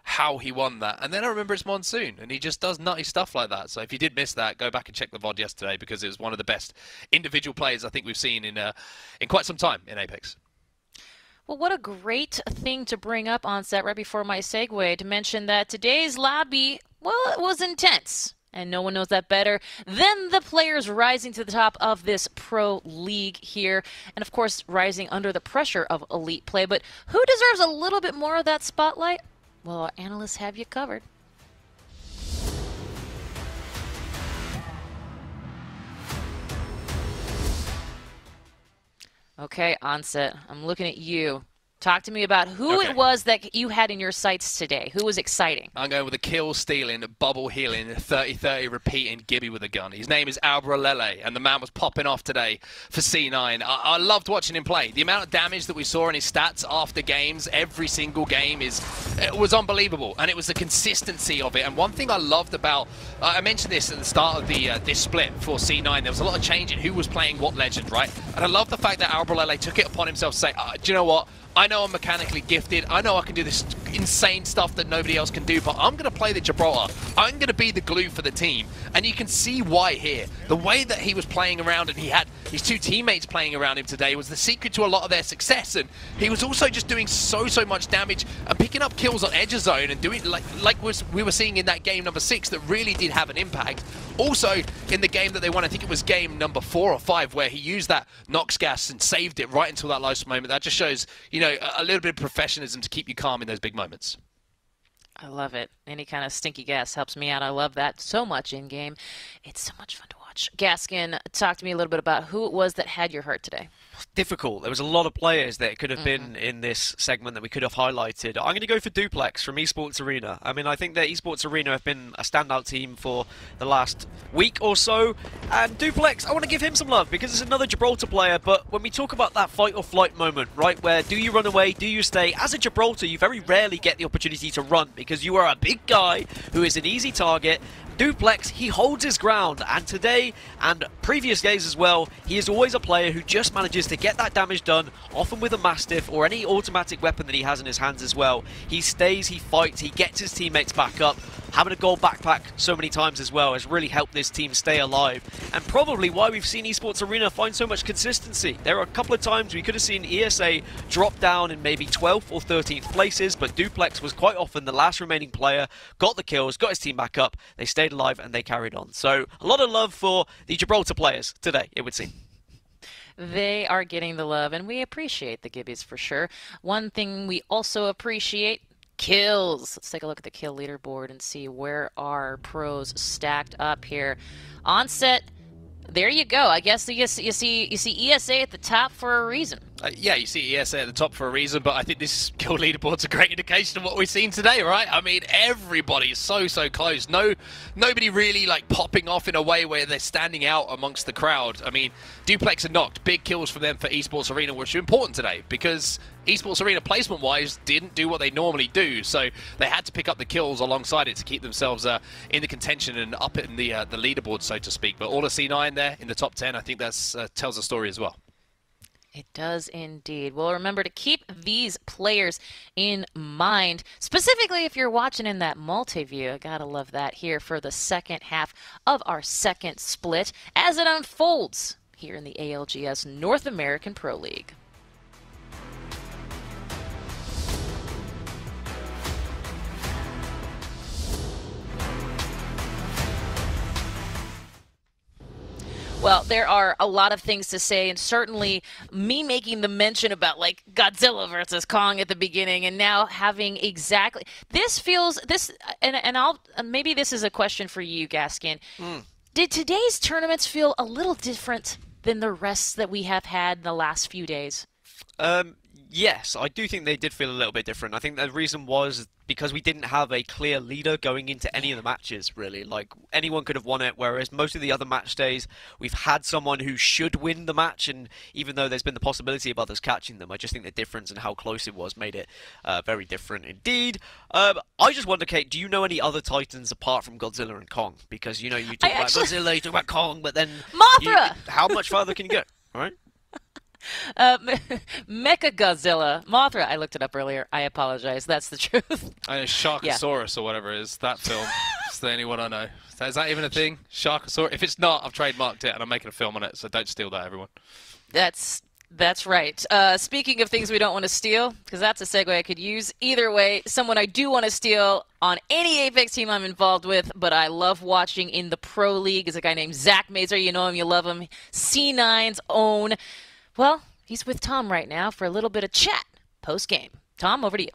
how he won that. And then I remember it's Monsoon, and he just does nutty stuff like that. So if you did miss that, go back and check the VOD yesterday, because it was one of the best individual players I think we've seen in quite some time in Apex. Well, what a great thing to bring up on set right before my segue, to mention that today's lobby, well, it was intense. And no one knows that better than the players rising to the top of this pro league here. And of course, rising under the pressure of elite play. But who deserves a little bit more of that spotlight? Well, our analysts have you covered. Okay, Onset, I'm looking at you. Talk to me about who it was that you had in your sights today. Who was exciting? I'm going with a kill-stealing, bubble healing, 30-30 repeating Gibby with a gun. His name is Albralele, and the man was popping off today for C9. I loved watching him play. The amount of damage that we saw in his stats after games, every single game, it was unbelievable, and it was the consistency of it. And one thing I loved about, I mentioned this at the start of this split for C9, there was a lot of change in who was playing what legend, right? And I love the fact that Albralele took it upon himself to say, do you know what? I know I'm mechanically gifted. I know I can do this insane stuff that nobody else can do, but I'm going to play the Gibraltar. I'm going to be the glue for the team. And you can see why here. The way that he was playing around and he had his two teammates playing around him today was the secret to a lot of their success. And he was also just doing so much damage and picking up kills on edge of zone and doing like we were seeing in that game number 6 that really did have an impact. Also, in the game that they won, I think it was game number 4 or 5, where he used that Nox gas and saved it right until that last moment. That just shows, you know, a little bit of professionalism to keep you calm in those big moments. I love it. Any kind of stinky gas helps me out. I love that so much in game. It's so much fun to watch. Gaskin, talk to me a little bit about who it was that had your heart today. Difficult. There was a lot of players that could have been in this segment that we could have highlighted. I'm going to go for Duplex from Esports Arena. I mean, I think that Esports Arena have been a standout team for the last week or so. And Duplex, I want to give him some love because it's another Gibraltar player. But when we talk about that fight or flight moment, right, where do you run away, do you stay? As a Gibraltar, you very rarely get the opportunity to run because you are a big guy who is an easy target. Duplex, he holds his ground, and today and previous days as well, he is always a player who just manages to get that damage done, often with a Mastiff or any automatic weapon that he has in his hands as well. He stays, he fights, he gets his teammates back up. Having a gold backpack so many times as well has really helped this team stay alive, and probably why we've seen Esports Arena find so much consistency. There are a couple of times we could have seen ESA drop down in maybe 12th or 13th places, but Duplex was quite often the last remaining player, got the kills, got his team back up, they stayed alive and they carried on. So a lot of love for the Gibraltar players today, it would seem. They are getting the love, and we appreciate the Gibbies for sure. One thing we also appreciate, kills. Let's take a look at the kill leaderboard and see where our pros stacked up here. Onset, there you go. I guess you see ESA at the top for a reason. Yeah, you see ESA at the top for a reason, but I think this kill leaderboard's a great indication of what we've seen today, right? I mean, everybody is so close. Nobody really like popping off in a way where they're standing out amongst the crowd. I mean, Duplex and Knocked, big kills from them for Esports Arena, which are important today because Esports Arena placement-wise didn't do what they normally do, so they had to pick up the kills alongside it to keep themselves in the contention and up in the leaderboard, so to speak. But all of C9 there in the top 10, I think that's tells a story as well. It does indeed. Well, remember to keep these players in mind, specifically if you're watching in that multi-view. I gotta love that here for the second half of our second split as it unfolds here in the ALGS North American Pro League. Well, there are a lot of things to say, and certainly me making the mention about like Godzilla versus Kong at the beginning, and now having exactly this feels this, and I'll maybe this is a question for you, Gaskin. Did today's tournaments feel a little different than the rest that we have had in the last few days? Yes, I do think they did feel a little bit different. I think the reason was because we didn't have a clear leader going into any of the matches, really. Like, anyone could have won it, whereas most of the other match days, we've had someone who should win the match, and even though there's been the possibility of others catching them, I just think the difference in how close it was made it very different indeed. I just wonder, Kate, do you know any other Titans apart from Godzilla and Kong? Because, you know, you talk about Godzilla, you talk about Kong, but then... Mothra! How much further can you go, all right? Mechagodzilla. Mothra. I looked it up earlier. I apologize. That's the truth. I know Sharkosaurus or whatever it is. That film. It's the only one I know. Is that even a thing? Sharkosaurus? If it's not, I've trademarked it and I'm making a film on it, so don't steal that, everyone. That's right. Speaking of things we don't want to steal, because that's a segue I could use. Either way, someone I do want to steal on any Apex team I'm involved with, but I love watching in the Pro League, is a guy named Zach Mazer. You know him, you love him. C9's own. Well, he's with Tom right now for a little bit of chat post-game. Tom, over to you.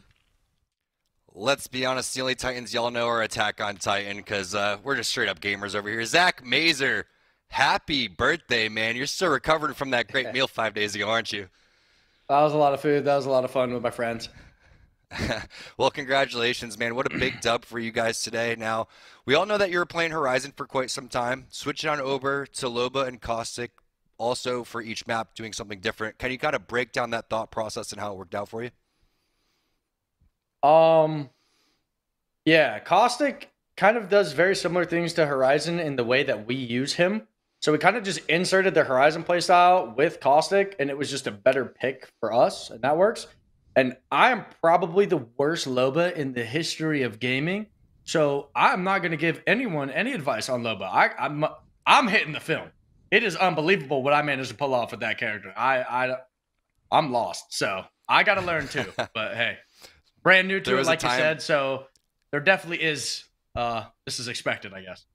Let's be honest, the only Titans y'all know are Attack on Titan, because we're just straight-up gamers over here. Zach Mazer, happy birthday, man. You're still recovering from that great meal 5 days ago, aren't you? That was a lot of food. That was a lot of fun with my friends. Well, congratulations, man. What a big dub for you guys today. Now, we all know that you were playing Horizon for quite some time. Switching on over to Loba and Caustic, also for each map doing something different. Can you kind of break down that thought process and how it worked out for you? Yeah, Caustic kind of does very similar things to Horizon in the way that we use him. So we kind of just inserted the Horizon playstyle with Caustic, and it was just a better pick for us, and that works. And I am probably the worst Loba in the history of gaming. So I'm not going to give anyone any advice on Loba. I'm hitting the film. It is unbelievable what I managed to pull off with that character. I'm lost. So I got to learn too. But hey, brand new to it, like you said. So there definitely is. This is expected, I guess.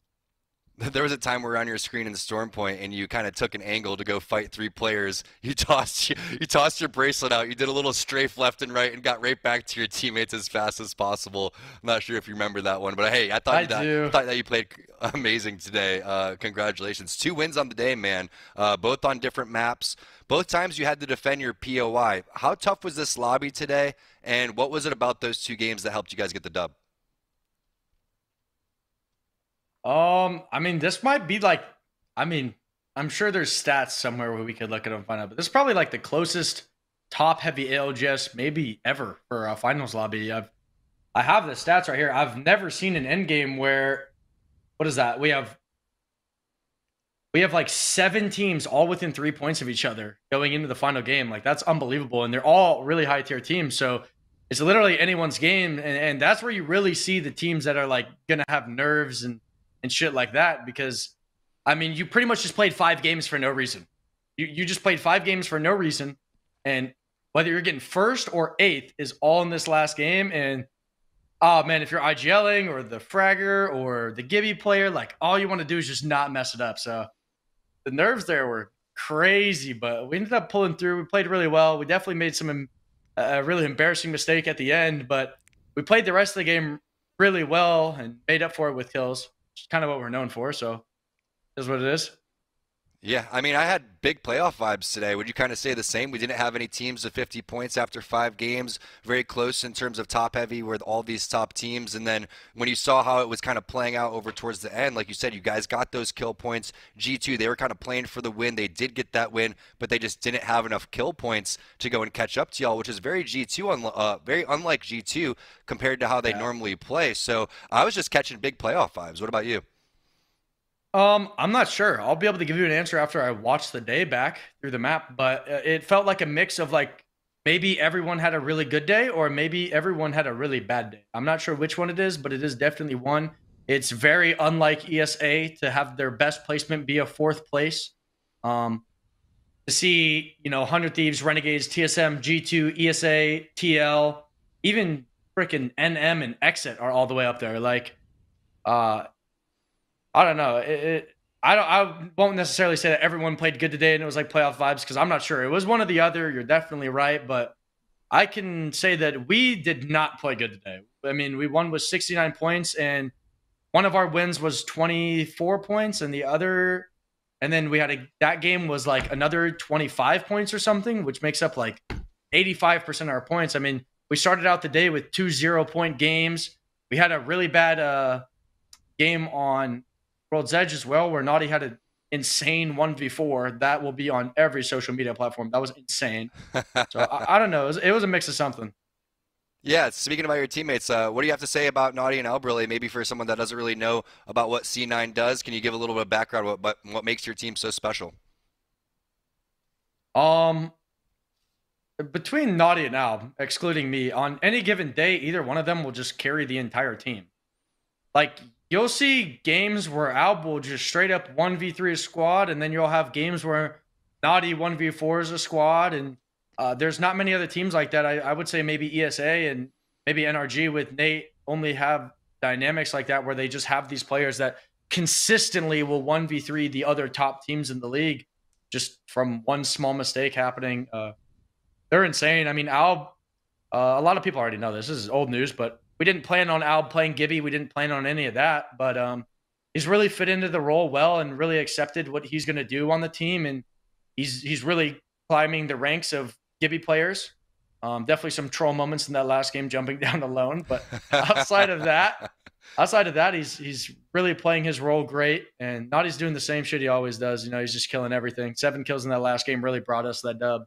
There was a time where on your screen in Storm Point, and you kind of took an angle to go fight 3 players. You tossed your bracelet out. You did a little strafe left and right, and got right back to your teammates as fast as possible. I'm not sure if you remember that one, but hey, I thought that you played amazing today. Congratulations, 2 wins on the day, man. Both on different maps. Both times you had to defend your POI. How tough was this lobby today, and what was it about those 2 games that helped you guys get the dub? I mean, this might be like, I'm sure there's stats somewhere where we could look at them and find out, but this is probably like the closest top-heavy ALGS maybe ever for a finals lobby. I have the stats right here. I've never seen an end game where, what is that? We have like 7 teams all within 3 points of each other going into the final game. Like, that's unbelievable, and they're all really high-tier teams. So it's literally anyone's game, and that's where you really see the teams that are like gonna have nerves and shit like that, because I mean, you pretty much just played 5 games for no reason. You just played 5 games for no reason, and whether you're getting 1st or 8th is all in this last game. And oh man, if you're IGLing or the fragger or the Gibby player, like all you want to do is just not mess it up. So the nerves there were crazy, but we ended up pulling through. We played really well. We definitely made some a really embarrassing mistake at the end, but we played the rest of the game really well and made up for it with kills. It's kind of what we're known for, so it is what it is. Yeah, I mean, I had big playoff vibes today. Would you kind of say the same? We didn't have any teams of 50 points after 5 games. Very close in terms of top heavy with all these top teams. And then when you saw how it was kind of playing out over towards the end, like you said, you guys got those kill points. G2, they were kind of playing for the win. They did get that win, but they just didn't have enough kill points to go and catch up to y'all, which is very very unlike G2 compared to how they normally play. So I was just catching big playoff vibes. What about you? I'm not sure. I'll be able to give you an answer after I watch the day back through the map, but it felt like a mix of like maybe everyone had a really good day or maybe everyone had a really bad day. I'm not sure which one it is, but it is definitely one. It's very unlike ESA to have their best placement be a 4th place. To see, 100 Thieves, Renegades, TSM, G2, ESA, TL, even freaking NM and Exit are all the way up there. Like, I don't know. I won't necessarily say that everyone played good today and it was like playoff vibes, because I'm not sure. It was one or the other. You're definitely right, but I can say that we did not play good today. I mean, we won with 69 points, and one of our wins was 24 points, and then we had that game was like another 25 points or something, which makes up like 85% of our points. I mean, we started out the day with 2 0-point games. We had a really bad game on World's Edge as well, where Naughty had an insane 1v4 that will be on every social media platform. That was insane. So I don't know. It was a mix of something. Yeah, speaking about your teammates, what do you have to say about Naughty and Albrille? Maybe for someone that doesn't really know about what C9 does, can you give a little bit of background what makes your team so special? Between Naughty and Alb, excluding me, on any given day, either one of them will just carry the entire team. Like, you'll see games where Alb will just straight up 1v3 a squad, and then you'll have games where Naughty 1v4 is a squad, and there's not many other teams like that. I would say maybe ESA and maybe NRG with Nate only have dynamics like that, where they just have these players that consistently will 1v3 the other top teams in the league just from one small mistake happening. They're insane. I mean, Alb, a lot of people already know this. This is old news, but we didn't plan on Alb playing Gibby. We didn't plan on any of that, but he's really fit into the role well and really accepted what he's going to do on the team. And he's really climbing the ranks of Gibby players. Definitely some troll moments in that last game, jumping down alone. But outside of that, he's really playing his role great. And Naughty's doing the same shit he always does. He's just killing everything. 7 kills in that last game really brought us that dub.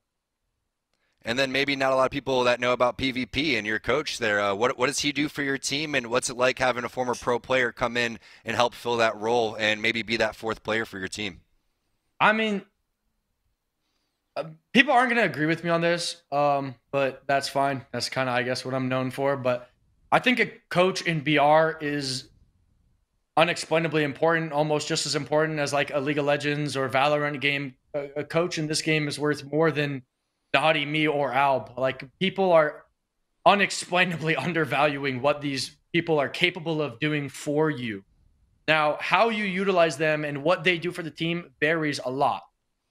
And then maybe not a lot of people that know about PvP and your coach there. What does he do for your team, and what's it like having a former pro player come in and help fill that role and maybe be that 4th player for your team? I mean, People aren't going to agree with me on this, but that's fine. That's kind of, I guess, what I'm known for. But I think a coach in BR is unexplainably important, almost just as important as like a League of Legends or Valorant game. A coach in this game is worth more than Dottie, me, or Alb. Like, people are unexplainably undervaluing what these people are capable of doing for you. Now, how you utilize them and what they do for the team varies a lot.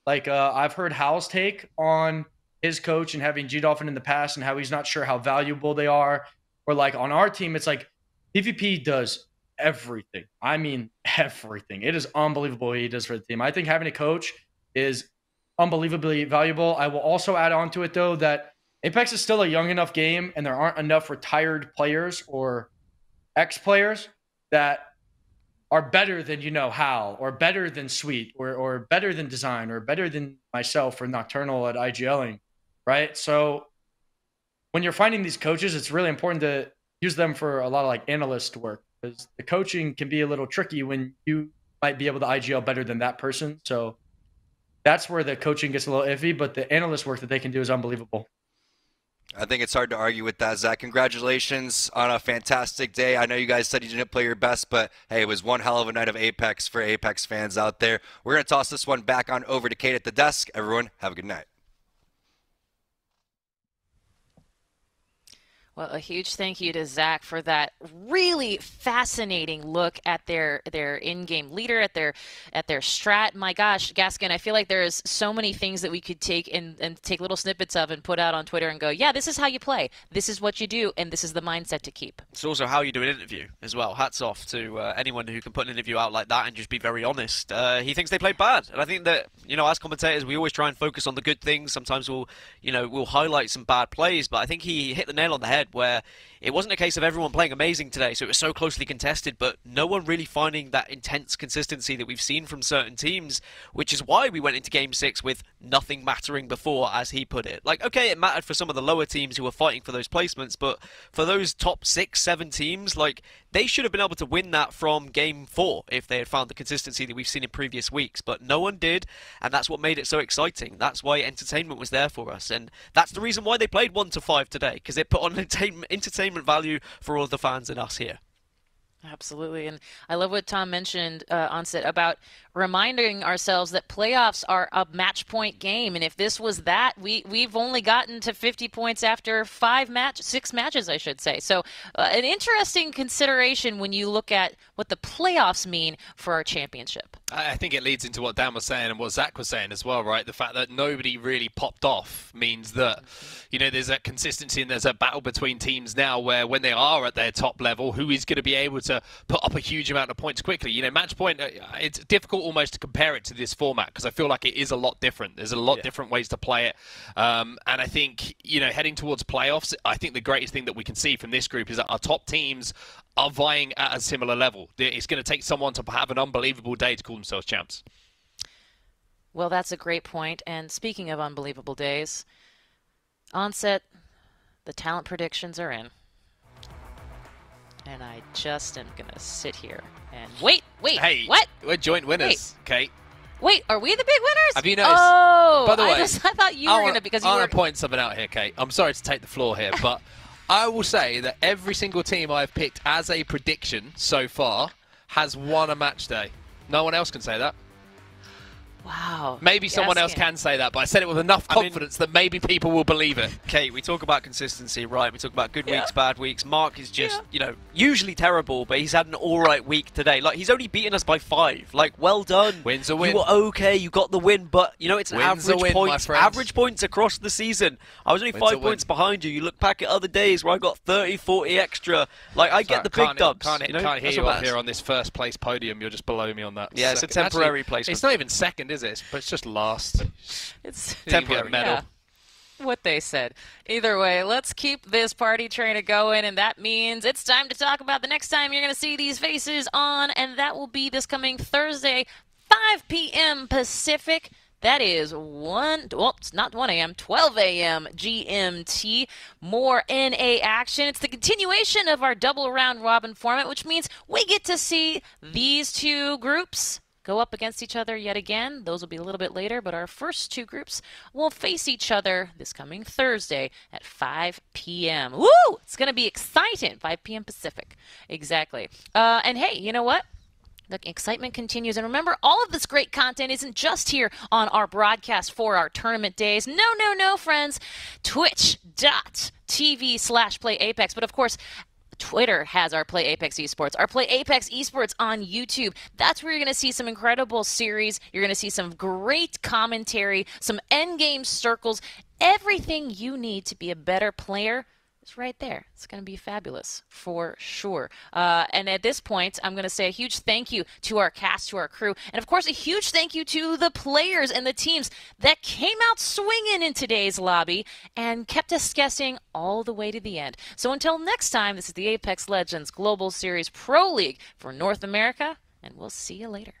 Like, I've heard Hal's take on his coach and having G-Dolphin in the past and how he's not sure how valuable they are. Or like on our team, it's like PvP does everything. I mean, everything. It is unbelievable what he does for the team. I think having a coach is unbelievably valuable. I will also add on to it, though, that Apex is still a young enough game and there aren't enough retired players or ex-players that are better than, Hal, or better than Sweet, or better than Design, or better than myself or Nocturnal at IGLing, right? So when you're finding these coaches, it's really important to use them for a lot of like analyst work, because the coaching can be a little tricky when you might be able to IGL better than that person. So that's where the coaching gets a little iffy, but the analyst work that they can do is unbelievable. I think it's hard to argue with that, Zach. Congratulations on a fantastic day. I know you guys said you didn't play your best, but hey, it was one hell of a night of Apex for Apex fans out there. We're going to toss this one back on over to Kate at the desk. Everyone, have a good night. Well, a huge thank you to Zach for that really fascinating look at their in-game leader, at their strat. My gosh, Gaskin, I feel like there's so many things that we could take and take little snippets of and put out on Twitter and go, yeah, this is how you play, this is what you do, and this is the mindset to keep. It's also how you do an interview as well. Hats off to anyone who can put an interview out like that and just be very honest. He thinks they played bad, and I think that, as commentators, we always try and focus on the good things. Sometimes we'll highlight some bad plays, but I think he hit the nail on the head, where it wasn't a case of everyone playing amazing today, so it was so closely contested, but no one really finding that intense consistency that we've seen from certain teams, which is why we went into Game 6 with nothing mattering before, as he put it. Like, okay, it mattered for some of the lower teams who were fighting for those placements, but for those top 6, 7 teams, like, they should have been able to win that from Game 4 if they had found the consistency that we've seen in previous weeks, but no one did, and that's what made it so exciting. That's why entertainment was there for us, and that's the reason why they played 1 to 5 today, because it put on entertainment value for all the fans and us here. Absolutely, and I love what Tom mentioned on set about reminding ourselves that playoffs are a match point game, and if this was that, we've only gotten to 50 points after 6 matches, I should say. So an interesting consideration when you look at what the playoffs mean for our championship. I think it leads into what Dan was saying and what Zach was saying as well, right? The fact that nobody really popped off means that, there's that consistency and there's a battle between teams now where when they are at their top level, who is going to be able to put up a huge amount of points quickly? Match point, it's difficult almost to compare it to this format because I feel like it is a lot different. There's a lot different ways to play it. And I think, heading towards playoffs, I think the greatest thing that we can see from this group is that our top teams are vying at a similar level. It's going to take someone to have an unbelievable day to call themselves champs. Well, that's a great point. And speaking of unbelievable days, Onset, the talent predictions are in. And I just am going to sit here and wait, hey, what? We're joint winners, Kate. Wait, are we the big winners? Have you noticed? Oh, by the way, I thought you were going to, because you were... I want to point something out here, Kate. I'm sorry to take the floor here, but I will say that every single team I've picked as a prediction so far has won a match day. No one else can say that. Wow. Maybe someone else can say that, but I said it with enough confidence that maybe people will believe it. Kate, we talk about consistency, right? We talk about good weeks, bad weeks. Mark is just, usually terrible, but he's had an alright week today. Like, he's only beaten us by 5. Like, well done. Win's a win. You were okay, you got the win, but, it's an average points. Average points across the season. I was only 5 points behind you. You look back at other days where I got 30, 40 extra. Like, I get the big dubs. Can't hear you up here on this first place podium. You're just below me on that. Yeah, it's a temporary placement. It's not even second, is it? But it's just last. It's temporary medal. Yeah. What they said. Either way, let's keep this party train going, and that means it's time to talk about the next time you're going to see these faces on, and that will be this coming Thursday, 5 p.m. Pacific. That is it's not 1 a.m., 12 a.m. GMT. More NA action. It's the continuation of our double round robin format, which means we get to see these two groups go up against each other yet again. Those will be a little bit later, but our first two groups will face each other this coming Thursday at 5 p.m. Woo! It's going to be exciting. 5 p.m. Pacific. Exactly. And hey, you know what? The excitement continues. And remember, all of this great content isn't just here on our broadcast for our tournament days. No, friends. Twitch.tv/PlayApex. But of course, Twitter has our Play Apex Esports. Our Play Apex Esports on YouTube. That's where you're going to see some incredible series. You're going to see some great commentary, some endgame circles. Everything you need to be a better player is right there. It's going to be fabulous for sure. And at this point, I'm going to say a huge thank you to our cast, to our crew, and of course a huge thank you to the players and the teams that came out swinging in today's lobby and kept us guessing all the way to the end. So until next time, this is the Apex Legends Global Series Pro League for North America, and we'll see you later.